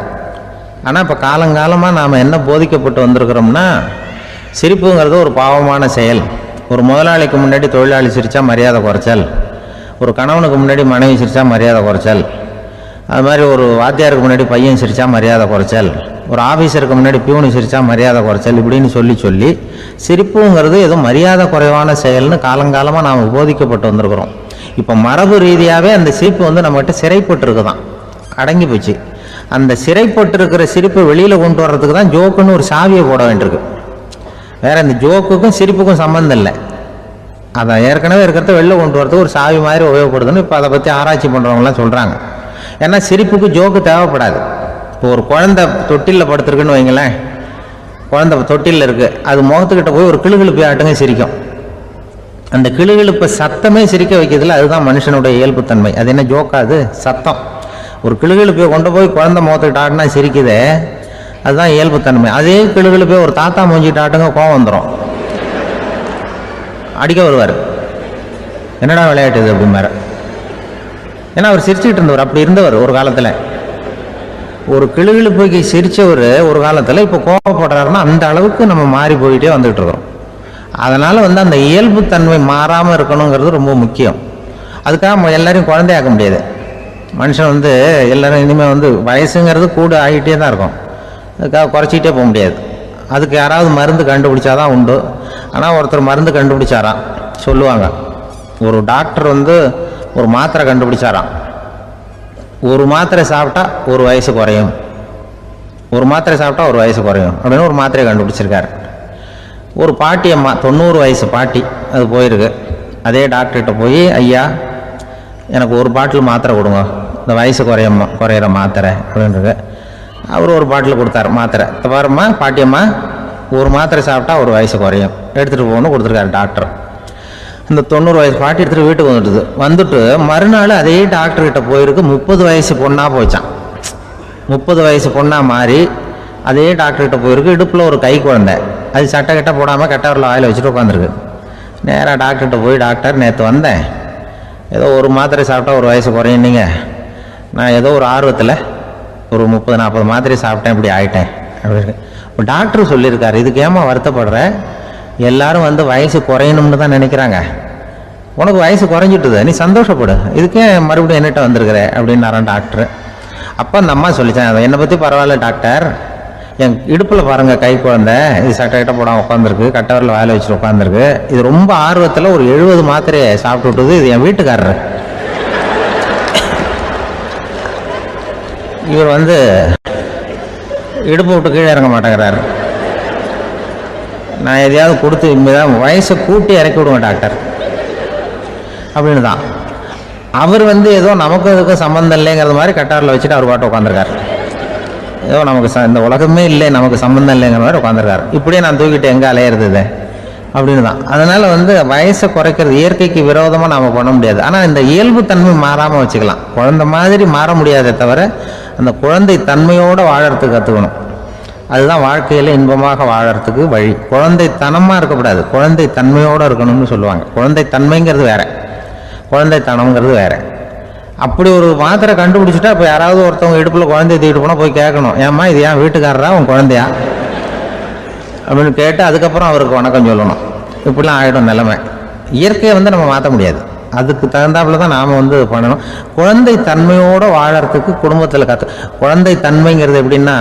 ஆனால் இப்போ காலங்காலமாக நாம் என்ன போதிக்கப்பட்டு வந்திருக்கிறோம்னா, சிரிப்புங்கிறது ஒரு பாவமான செயல். ஒரு முதலாளிக்கு முன்னாடி தொழிலாளி சிரித்தா மரியாதை குறைச்சல், ஒரு கணவனுக்கு முன்னாடி மனைவி சிரித்தா மரியாதை குறைச்சல், அது மாதிரி ஒரு வாத்தியாருக்கு முன்னாடி பையன் சிரித்தா மரியாதை குறைச்சல், ஒரு ஆஃபீஸருக்கு முன்னாடி பியூனு சிரித்தா மரியாதை குறைச்சல், இப்படின்னு சொல்லி சிரிப்புங்கிறது ஏதோ மரியாதை குறைவான செயல்னு காலங்காலமாக நாம் போதிக்கப்பட்டு வந்திருக்கிறோம். இப்போ மரபு ரீதியாகவே அந்த சிரிப்பு வந்து நம்மகிட்ட சிறைப்பட்டுருக்குதான், அடங்கி போச்சு. அந்த சிறைப்பட்டிருக்கிற சிரிப்பை வெளியில் கொண்டு வர்றதுக்கு தான் ஜோக்குன்னு ஒரு சாவியை போட வேண்டியிருக்கு. வேற இந்த ஜோக்குக்கும் சிரிப்புக்கும் சம்மந்தம் இல்லை. அதை ஏற்கனவே இருக்கிறத வெளில கொண்டு வரதுக்கு ஒரு சாவி மாதிரி உபயோகப்படுதுன்னு இப்போ அதை பற்றி ஆராய்ச்சி பண்ணுறவங்களாம் சொல்கிறாங்க. ஏன்னா சிரிப்புக்கு ஜோக்கு தேவைப்படாது. இப்போ ஒரு குழந்தை தொட்டிலில் படுத்துருக்குன்னு வைங்களேன், குழந்தை தொட்டிலில் இருக்குது, அது முகத்துக்கிட்ட போய் ஒரு கிளுகிழுப்பி ஆட்டுங்க சிரிக்கும். அந்த கிளுகிழுப்பை சத்தமே சிரிக்க வைக்கிறதுல அதுதான் மனுஷனுடைய இயல்புத்தன்மை. அது என்ன ஜோக்காது? சத்தம். ஒரு கிளுகிழுப்பையை கொண்டு போய் குழந்தை முகத்துக்கிட்ட ஆட்டினா சிரிக்குதே, அதுதான் இயல்புத்தன்மை. அதே கிளுகிழுப்பையை ஒரு தாத்தா மூஞ்சிட்டு ஆட்டுங்க, கோவம் வந்துடும், அடிக்க வருவார். என்னடா விளையாட்டு இது அப்படிமாரு. ஏன்னா அவர் சிரிச்சுக்கிட்டு இருந்தவர், அப்படி இருந்தவர் ஒரு காலத்தில். ஒரு கிளுகிழுப்புக்கு சிரித்தவர் ஒரு காலத்தில் இப்போ கோவப்படுறாருன்னா அந்த அளவுக்கு நம்ம மாறி போயிட்டே வந்துகிட்டு இருக்கிறோம். அதனால் வந்து அந்த இயல்புத்தன்மை மாறாமல் இருக்கணுங்கிறது ரொம்ப முக்கியம். அதுக்காக எல்லாரையும் குழந்தையாக்க முடியாது. மனுஷன் வந்து எல்லோரும் இனிமேல் வந்து வயசுங்கிறது கூட ஆகிட்டே தான் இருக்கும். அதுக்காக குறைச்சிக்கிட்டே போக முடியாது. அதுக்கு யாராவது மருந்து கண்டுபிடிச்சாதான் உண்டு. ஆனால் ஒருத்தர் மருந்து கண்டுபிடிச்சாராம், சொல்லுவாங்க. ஒரு டாக்டர் வந்து ஒரு மாத்திரை கண்டுபிடிச்சாராம். ஒரு மாத்திரை சாப்பிட்டா ஒரு வயசு குறையும், ஒரு மாத்திரை சாப்பிட்டா ஒரு வயசு குறையும் அப்படின்னு ஒரு மாத்திரையை கண்டுபிடிச்சிருக்காரு. ஒரு பாட்டி அம்மா, 90 வயசு பாட்டி, அது போயிருக்கு. அதே டாக்டர்கிட்ட போய், ஐயா எனக்கு ஒரு பாட்டில் மாத்திரை கொடுங்க, இந்த வயசு குறையிற மாத்திரை அப்படின்றது. அவர் ஒரு பாட்டில் கொடுத்தாரு மாத்திரை. பாரும்மா பாட்டியம்மா, ஒரு மாத்திரை சாப்பிட்டா ஒரு வயசு குறையும், எடுத்துகிட்டு போகணும்னு கொடுத்துருக்காரு டாக்டர். இந்த 90 வயசு பாட்டி எடுத்துகிட்டு வீட்டுக்கு வந்துட்டு மறுநாள் அதே டாக்டர்கிட்ட போயிருக்கு. 30 வயசு பொண்ணாக போச்சான். 30 வயசு பொண்ணாக மாறி அதே டாக்டர்கிட்ட போயிருக்கு. இடுப்பில் ஒரு கை குழந்தை, அது சட்டை கட்ட போடாமல் கட்டவரில் வாயில் வச்சுட்டு உட்காந்துருக்கு. நேராக டாக்டர்கிட்ட போய், டாக்டர் நேற்று வந்தேன், ஏதோ ஒரு மாத்திரை சாப்பிட்டா ஒரு வயசு குறையும், நீங்கள் நான் ஏதோ ஒரு ஆர்வத்தில் ஒரு 30-40 மாத்திரை சாப்பிட்டேன், இப்படி ஆகிட்டேன் அப்படின்னு இப்போ டாக்டர் சொல்லியிருக்காரு. இதுக்கு ஏமா வருத்தப்படுற? எல்லாரும் வந்து வயசு குறையணும்னு தான் நினைக்கிறாங்க. உனக்கு வயசு குறைஞ்சிட்டுது, நீ சந்தோஷப்படு, இதுக்கே மறுபடியும் என்னட்ட வந்திருக்கிற அப்படின்னாரான் டாக்டர். அப்போ அந்த அம்மா சொல்லித்தேன், என்னை பற்றி பரவாயில்ல டாக்டர், என் இடுப்பில் பாருங்கள் கை குழந்தை, இது சட்டை கிட்ட போடாமல் உட்காந்துருக்கு, கட்டவரில் வாயில் வச்சுட்டு உட்காந்துருக்கு, இது ரொம்ப ஆர்வத்தில் ஒரு 70 மாத்திரையை சாப்பிட்டு விட்டுது, இது என் வீட்டுக்காரர். இவர் வந்து இடுப்பு விட்டு கீழே இறங்க மாட்டேங்கிறாரு. நான் எதையாவது கொடுத்து இனிமேதான் வயசை கூட்டி இறக்கி விடுவேன் டாக்டர் அப்படின்னு தான். அவர் வந்து ஏதோ நமக்கு அதுக்கும் சம்மந்தம் இல்லைங்கிறது மாதிரி கட்டாரில் வச்சுட்டு அவர் பாட்டு உட்காந்துருக்காரு. ஏதோ நமக்கு இந்த உலகமே இல்லை, நமக்கு சம்மந்தம் இல்லைங்கிற மாதிரி உட்காந்துருக்காரு. இப்படியே நான் தூக்கிட்டு எங்கே அலையிறது இது அப்படின்னு தான். அதனால் வயசை குறைக்கிறது இயற்கைக்கு விரோதமாக நாம் பண்ண முடியாது. ஆனால் இந்த இயல்பு தன்மை மாறாமல் வச்சுக்கலாம். குழந்தை மாதிரி மாற முடியாதே தவிர அந்த குழந்தை தன்மையோடு வாழறதுக்கு கற்றுக்கணும். அதுதான் வாழ்க்கையில் இன்பமாக வாழறதுக்கு வழி. குழந்தைத்தனமாக இருக்கக்கூடாது, குழந்தை தன்மையோடு இருக்கணும்னு சொல்லுவாங்க. குழந்தை தன்மைங்கிறது வேற, குழந்தைத்தனம்ங்கிறது வேற. அப்படி ஒரு மாத்திரை கண்டுபிடிச்சிட்டா இப்போ யாராவது ஒருத்தவங்க இடுப்பில் குழந்தைய தூக்கிட்டு போனால் போய் கேட்கணும், ஏம்மா இது ஏன் வீட்டுக்காரரா உன் குழந்தையா அப்படின்னு கேட்டு அதுக்கப்புறம் அவருக்கு வணக்கம் சொல்லணும். இப்படிலாம் ஆகிடும் நிலைமை. இயற்கையை நம்ம மாற்ற முடியாது. அதுக்கு தகுந்தாப்புல தான் நாம் பண்ணணும். குழந்தை தன்மையோடு வாழறதுக்கு குடும்பத்தில் குழந்தை தன்மைங்கிறது எப்படின்னா,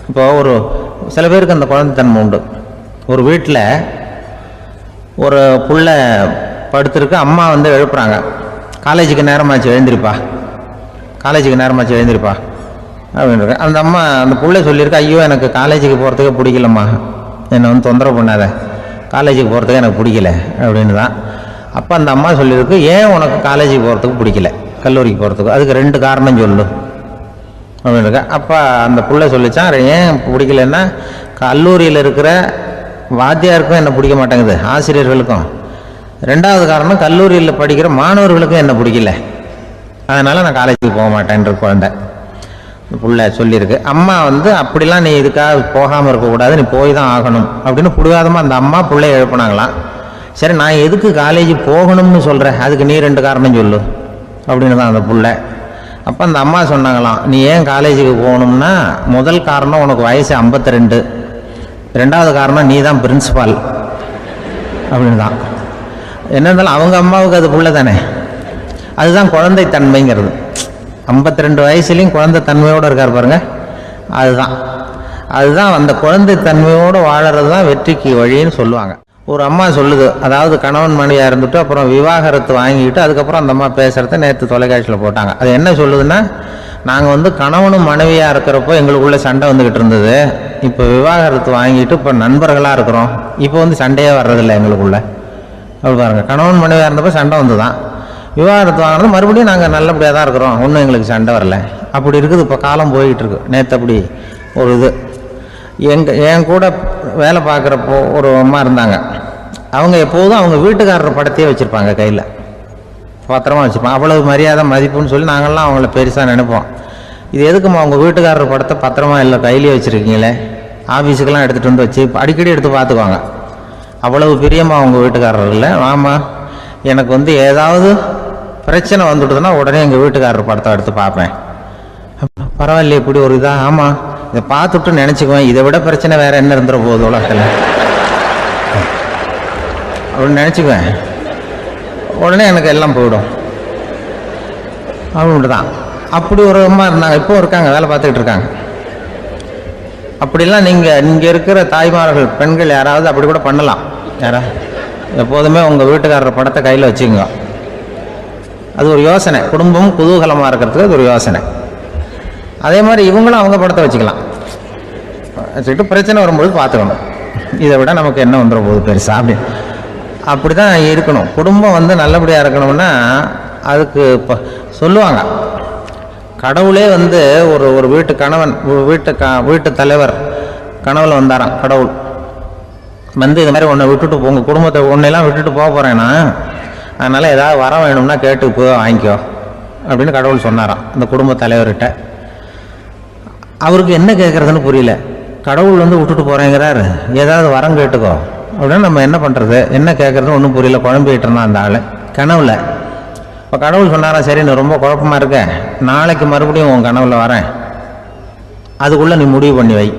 இப்போ ஒரு சில பேருக்கு அந்த குழந்தைத்தன்மை உண்டு. ஒரு வீட்டில் ஒரு புள்ள படுத்துருக்கு, அம்மா எழுப்புறாங்க, காலேஜுக்கு நேரமாச்சு எழுந்திருப்பா, காலேஜுக்கு நேரமாச்சு எழுந்திருப்பா அப்படின்னு. அந்த அம்மா அந்த புள்ளை சொல்லியிருக்கு, ஐயோ எனக்கு காலேஜுக்கு போகிறதுக்கே பிடிக்கலம்மா, என்னை தொந்தரவு பண்ணாத, காலேஜுக்கு போகிறதுக்கு எனக்கு பிடிக்கல அப்படின்னு தான். அப்போ அந்த அம்மா சொல்லியிருக்கு, ஏன் உனக்கு காலேஜுக்கு போகிறதுக்கு பிடிக்கல, கல்லூரிக்கு போகிறதுக்கு, அதுக்கு 2 காரணம் சொல்லு அப்படின்னு. அப்போ அந்த புள்ளை சொல்லிச்சான், ஏன் பிடிக்கலன்னா கல்லூரியில் இருக்கிற வாத்தியாருக்கும் என்ன பிடிக்க மாட்டேங்குது, ஆசிரியர்களுக்கும். 2வது காரணம், கல்லூரியில் படிக்கிற மாணவர்களுக்கும் என்ன பிடிக்கல, அதனால் நான் காலேஜுக்கு போக மாட்டேன்ற குழந்தை புள்ள சொல்லியிருக்கு. அம்மா அப்படிலாம் நீ இதுக்காக போகாமல் இருக்கக்கூடாது, நீ போய் தான் ஆகணும் அப்படின்னு பிடிவாதமாக அந்த அம்மா பிள்ளைய எழுப்பினாங்களாம். சரி, நான் எதுக்கு காலேஜ் போகணும்னு சொல்கிறேன், அதுக்கு நீ 2 காரணம் சொல்லு அப்படின்னு தான் அந்த புள்ள. அப்போ அந்த அம்மா சொன்னாங்களாம், நீ ஏன் காலேஜுக்கு போகணும்னா, முதல் காரணம் உனக்கு வயசு 52, 2வது காரணம் நீ தான் பிரின்சிபால் அப்படின்னு தான். என்ன இருந்தாலும் அவங்க அம்மாவுக்கு அது புள்ள தானே. அதுதான் குழந்தை தன்மைங்கிறது. 52 வயசுலேயும் குழந்தை தன்மையோடு இருக்கார் பாருங்க, அதுதான் அந்த குழந்தை தன்மையோடு வாழறது தான் வெற்றிக்கு வழின்னு சொல்லுவாங்க. ஒரு அம்மா சொல்லுது, அதாவது கணவன் மனைவியாக இருந்துட்டு அப்புறம் விவாகரத்து வாங்கிட்டு அதுக்கப்புறம் அந்த அம்மா பேசுகிறத நேற்று தொலைக்காட்சியில் போட்டாங்க. அது என்ன சொல்லுதுன்னா, நாங்கள் கணவனும் மனைவியாக இருக்கிறப்போ எங்களுக்குள்ளே சண்டை வந்துக்கிட்டு இருந்தது, இப்போ விவாகரத்து வாங்கிட்டு இப்போ நண்பர்களாக இருக்கிறோம், இப்போ சண்டையே வர்றதில்லை எங்களுக்குள்ள. அப்படி பாருங்கள், கணவன் மனைவியாக இருந்தப்போ சண்டை வந்து தான், விவாகரத்து வாங்கினது மறுபடியும் நாங்கள் நல்லபடியாக தான் இருக்கிறோம், ஒன்றும் எங்களுக்கு சண்டை வரல. அப்படி இருக்குது இப்போ காலம் போய்கிட்டு இருக்கு. நேற்று அப்படி ஒரு இது என் கூட வேலை பார்க்குறப்போ ஒரு அம்மா இருந்தாங்க. அவங்க எப்போதும் அவங்க வீட்டுக்காரர் படத்தையே வச்சுருப்பாங்க, கையில் பத்திரமா வச்சுருப்பாங்க. அவ்வளவு மரியாதை மதிப்புன்னு சொல்லி நாங்கள்லாம் அவங்கள பெருசாக நினைப்போம். இது எதுக்குமா அவங்க வீட்டுக்காரர் படத்தை பத்திரமா இல்லை கையிலே வச்சுருக்கீங்களே, ஆஃபீஸுக்கெல்லாம் எடுத்துகிட்டு வச்சு அடிக்கடி எடுத்து பார்த்துக்குவாங்க. அவ்வளவு பிரியமாக அவங்க வீட்டுக்காரர் இல்லை. ஆமாம், எனக்கு ஏதாவது பிரச்சனை வந்துடுதுன்னா உடனே எங்கள் வீட்டுக்காரர் படத்தை எடுத்து பார்ப்பேன். பரவாயில்ல, இப்படி ஒரு இதாக, ஆமாம் இதை பார்த்துட்டு நினச்சிக்குவேன், இதை விட பிரச்சனை வேறு என்ன இருந்துட போகுது உலகத்தில் அப்படின்னு நினச்சிக்குவேன். உடனே எனக்கு எல்லாம் போயிடும் அப்படின்ட்டு தான். அப்படி ஒரு அம்மா இருந்தாங்க, இப்போ இருக்காங்க, வேலை பார்த்துக்கிட்டு இருக்காங்க. அப்படிலாம் நீங்கள் இருக்கிற தாய்மார்கள் பெண்கள் யாராவது அப்படி கூட பண்ணலாம். எப்போதுமே உங்கள் வீட்டுக்காரர் படத்தை கையில் வச்சுக்கோங்க. அது ஒரு யோசனை, குடும்பம் குதூகலமாக இருக்கிறதுக்கு அது ஒரு யோசனை. அதே மாதிரி இவங்களும் அவங்க படத்தை வச்சுக்கலாம், வச்சுக்கிட்டு பிரச்சனை வரும்போது பார்த்துக்கணும், இதை விட நமக்கு என்ன வந்துட போகுது பெருசா அப்படி தான் இருக்கணும். குடும்பம் நல்லபடியாக இருக்கணும்னா அதுக்கு இப்போ சொல்லுவாங்க, கடவுளே ஒரு வீட்டு கணவன், வீட்டு தலைவர் கனவுல வந்தாராம். கடவுள் இது மாதிரி உன்னை விட்டுட்டு உங்கள் குடும்பத்தை உன்னையெல்லாம் விட்டுட்டு போக போகிறேன்னா, அதனால் ஏதாவது வரம் வேணும்னா கேட்டு போய் வாங்கிக்கோ அப்படின்னு கடவுள் சொன்னாராம் அந்த குடும்ப தலைவர்கிட்ட. அவருக்கு என்ன கேட்குறதுன்னு புரியல. கடவுள் விட்டுட்டு போகிறேங்கிறாரு, ஏதாவது வரம் கேட்டுக்கோ அப்படின்னு. நம்ம என்ன பண்ணுறது, என்ன கேட்குறதுன்னு ஒன்றும் புரியல, குழம்பிக்கிட்டு இருந்தான் அந்த ஆள் கனவுல. இப்போ கடவுள் சொன்னாரா, சரி நீ ரொம்ப குழப்பமாக இருக்க, நாளைக்கு மறுபடியும் உன் கனவுல வரேன், அதுக்குள்ளே நீ முடிவு பண்ணி வை,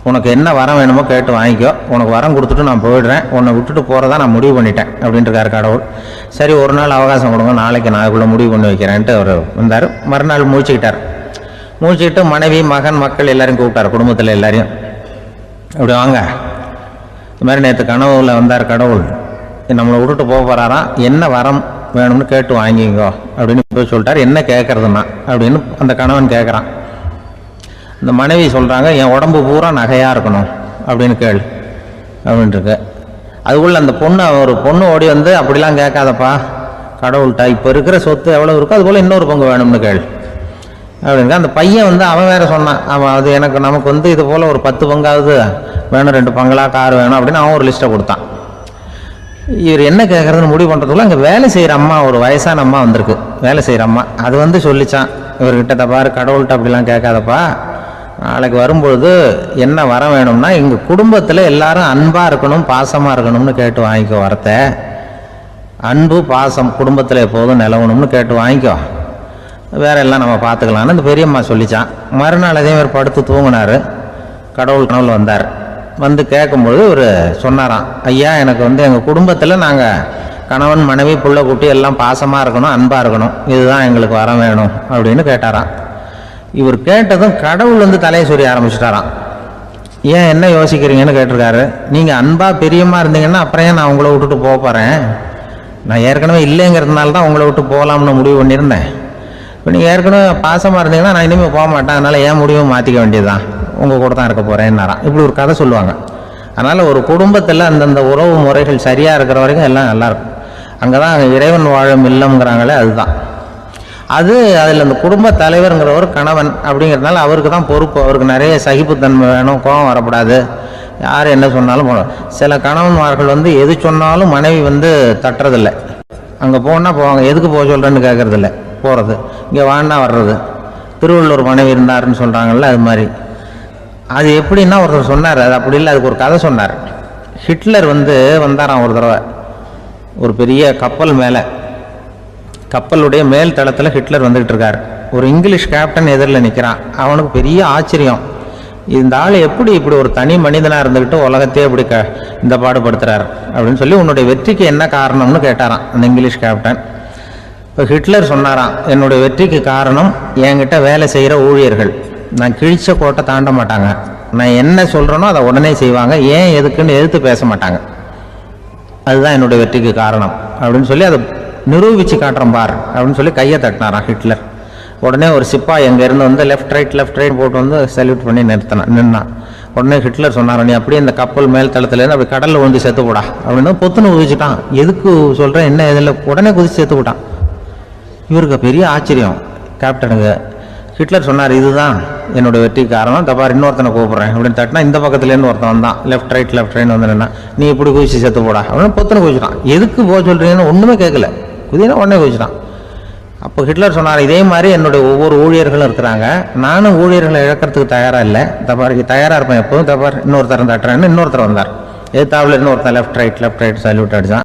உனக்கு என்ன வரம் வேணுமோ கேட்டு வாங்கிக்கோ, உனக்கு வரம் கொடுத்துட்டு நான் போயிடுறேன், உன்னை விட்டுட்டு போகிறதா நான் முடிவு பண்ணிட்டேன் அப்படின்ட்டுருக்காரு கடவுள். சரி ஒரு நாள் அவகாசம் கொடுங்க, நாளைக்கு நான் அதுக்குள்ளே முடிவு பண்ணி வைக்கிறேன்ட்டு அவர் வந்தார். மறுநாள் மூழ்கிக்கிட்டு மனைவி மகன் மக்கள் எல்லாரையும் கூப்பிட்டார், குடும்பத்தில் எல்லாரையும். அப்படி வாங்க, இது மாதிரி நேற்று கனவுல வந்தார் கடவுள், நம்மளை விட்டுட்டு போக போகிறாராம், என்ன வரம் வேணும்னு கேட்டு வாங்கிங்கோ அப்படின்னு போய் சொல்லிட்டார். என்ன கேட்குறதுன்னா அப்படின்னு அந்த கணவன் கேட்குறான். இந்த மனைவி சொல்கிறாங்க, என் உடம்பு பூரா நகையாக இருக்கணும் அப்படின்னு கேளு அப்படின்ட்டுருக்கு. அதுக்குள்ளே அந்த ஒரு பொண்ணு ஓடி அப்படிலாம் கேட்காதப்பா கடவுள்கிட்ட, இப்போ இருக்கிற சொத்து எவ்வளோ இருக்கோ அதுபோல் இன்னொரு பங்கு வேணும்னு கேளு. அப்படின்னு அந்த பையன் வந்து அவன் வேற சொன்னான், அவன் அது நமக்கு வந்து இது போல் ஒரு 10 பங்காவது வேணும், 2 பங்களா கார் வேணும் அப்படின்னு அவன் ஒரு லிஸ்ட்டை கொடுத்தான். இவர் என்ன கேட்குறதுன்னு முடிவு பண்ணுறதுக்குள்ள அங்கே வேலை செய்கிற அம்மா, ஒரு வயசான அம்மா வந்திருக்கு, வேலை செய்கிற அம்மா. அது வந்து சொல்லிச்சான் இவர்கிட்ட, தப்பாரு கடவுள்கிட்ட அப்படிலாம் கேட்காதப்பா, நாளைக்கு வரும்பொழுது என்ன வர வேணும்னா எங்கள் குடும்பத்தில் எல்லாரும் அன்பாக இருக்கணும், பாசமாக இருக்கணும்னு கேட்டு வாங்கிக்கோ. வரத்தை அன்பு பாசம் குடும்பத்தில் எப்போதும் நிலவணும்னு கேட்டு வாங்கிக்கோ, வேற எல்லாம் நம்ம பார்த்துக்கலான்னு அந்த பெரியம்மா சொல்லிச்சான். மறுநாள் அதே மாதிரி படுத்து தூங்கினார். கடவுள் கனவுல வந்தார். வந்து கேட்கும்பொழுது இவர் சொன்னாராம், ஐயா எனக்கு வந்து எங்கள் குடும்பத்தில் நாங்கள் கணவன் மனைவி புள்ள குட்டி எல்லாம் பாசமாக இருக்கணும், அன்பாக இருக்கணும், இதுதான் எங்களுக்கு வர வேணும் அப்படின்னு கேட்டாராம். இவர் கேட்டதும் கடவுள் வந்து தலையை சொரிய ஆரம்பிச்சிட்டாராம். ஏன் என்ன யோசிக்கிறீங்கன்னு கேட்டிருக்காரு. நீங்கள் அன்பாக பெரியம்மா இருந்தீங்கன்னா அப்புறம் ஏன் நான் உங்களை விட்டுட்டு போக போகிறேன், நான் ஏற்கனவே இல்லைங்கிறதுனால தான் உங்களை விட்டு போகலாம்னு முடிவு பண்ணியிருந்தேன். இப்போ நீங்கள் ஏற்கனவே பாசமாக இருந்தீங்கன்னா நான் இனிமேல் போக மாட்டேன், அதனால் ஏன் முடிவை மாற்றிக்க வேண்டியதுதான், உங்கள் கூட தான் இருக்க போகிறேன்னாராம். இப்படி ஒரு கதை சொல்லுவாங்க. அதனால் ஒரு குடும்பத்தில் அந்தந்த உறவு முறைகள் சரியாக இருக்கிற வரைக்கும் எல்லாம் நல்லாயிருக்கும். அங்கே தான் இறைவன் வாழும் இல்லம்ங்கிறாங்களே, அதுதான் அது. அதில் அந்த குடும்ப தலைவருங்கிறவர் கணவன் அப்படிங்கிறதுனால அவருக்கு தான் பொறுப்பு. அவருக்கு நிறைய சகிப்புத்தன்மை வேணும், கோபம் வரக்கூடாது, யார் என்ன சொன்னாலும் போகணும். சில கணவன்மார்கள் வந்து எது சொன்னாலும் மனைவி வந்து தட்டுறதில்லை. அங்கே போனால் போவாங்க, எதுக்கு போக சொல்கிறேன்னு கேட்குறதில்ல, போகிறது, இங்கே வான்னா வர்றது. திருவள்ளூர் மனைவி இருந்தாருன்னு சொல்கிறாங்கல்ல, அது மாதிரி. அது எப்படின்னா ஒருத்தர் சொன்னார், அது அப்படி இல்லை, அதுக்கு ஒரு கதை சொன்னார். ஹிட்லர் வந்து வந்தாராம் ஒரு தடவை, ஒரு பெரிய கப்பல் மேலே, கப்பலுடைய மேல் தளத்தில் ஹிட்லர் வந்துக்கிட்டு இருக்கார். ஒரு இங்கிலீஷ் கேப்டன் எதிரில் நிற்கிறான். அவனுக்கு பெரிய ஆச்சரியம், இந்த ஆள் எப்படி இப்படி ஒரு தனி மனிதனாக இருந்துக்கிட்டு உலகத்தையே இப்படி இந்த பாடுபடுத்துறாரு அப்படின்னு சொல்லி, உன்னுடைய வெற்றிக்கு என்ன காரணம்னு கேட்டாராம் அந்த இங்கிலீஷ் கேப்டன். இப்போ ஹிட்லர் சொன்னாராம், என்னுடைய வெற்றிக்கு காரணம் என்கிட்ட வேலை செய்கிற ஊழியர்கள். நான் கிழிச்ச கோட்டை தாண்ட மாட்டாங்க, நான் என்ன சொல்கிறேனோ அதை உடனே செய்வாங்க, ஏன் எதுக்குன்னு எதிர்த்து பேச மாட்டாங்க, அதுதான் என்னுடைய வெற்றிக்கு காரணம் அப்படின்னு சொல்லி அதை நிரூபித்து காட்டுறோம் பார் அப்படின்னு சொல்லி கையை தட்டினாராம் ஹிட்லர். உடனே ஒரு சிப்பாய் அங்கேருந்து வந்து லெஃப்ட் ரைட் போட்டு வந்து சல்யூட் பண்ணி நின்னான். உடனே ஹிட்லர் சொன்னார், நீ அப்படியே இந்த கப்பல் மேல் தளத்துலேருந்து அப்படி கடலில் வந்து செத்து போடா அப்படின்னு பொத்துன்னு குதிச்சுட்டான். எதுக்கு சொல்கிறேன் என்ன இதில், உடனே குதிச்சு செத்து போட்டான். இவருக்கு பெரிய ஆச்சரியம் கேப்டனுக்கு. ஹிட்லர் சொன்னார், இதுதான் என்னோட வெற்றிக்கு காரணம், தப்பார் இன்னொருத்தனை கூப்பிட்றேன் அப்படின்னு தட்டினா இந்த பக்கத்துலேருந்து ஒருத்தன் வந்தான், லெஃப்ட் ரைட் வந்து நின்னா, நீ இப்படி குதிச்சு செத்து போடா அப்படின்னு பொத்துன்னு குதிச்சுட்டான். எதுக்கு போக சொல்கிறீங்கன்னு ஒன்றுமே கேட்கல, குதினா உடனே குதிச்சுட்டான். அப்போ ஹிட்லர் சொன்னார், இதே மாதிரி என்னுடைய ஒவ்வொரு ஊழியர்களும் இருக்கிறாங்க, நானும் ஊழியர்களை இழக்கிறதுக்கு தயாராக இல்லை, தப்பாருக்கு தயாராக இருப்பேன் எப்போதும், தப்பார் இன்னொருத்தர் தட்டுறேன்னு இன்னொருத்தர் வந்தார். எதிர்த்தாவில் இன்னொருத்தர் லெஃப்ட் ரைட் சல்யூட் அடித்தான்.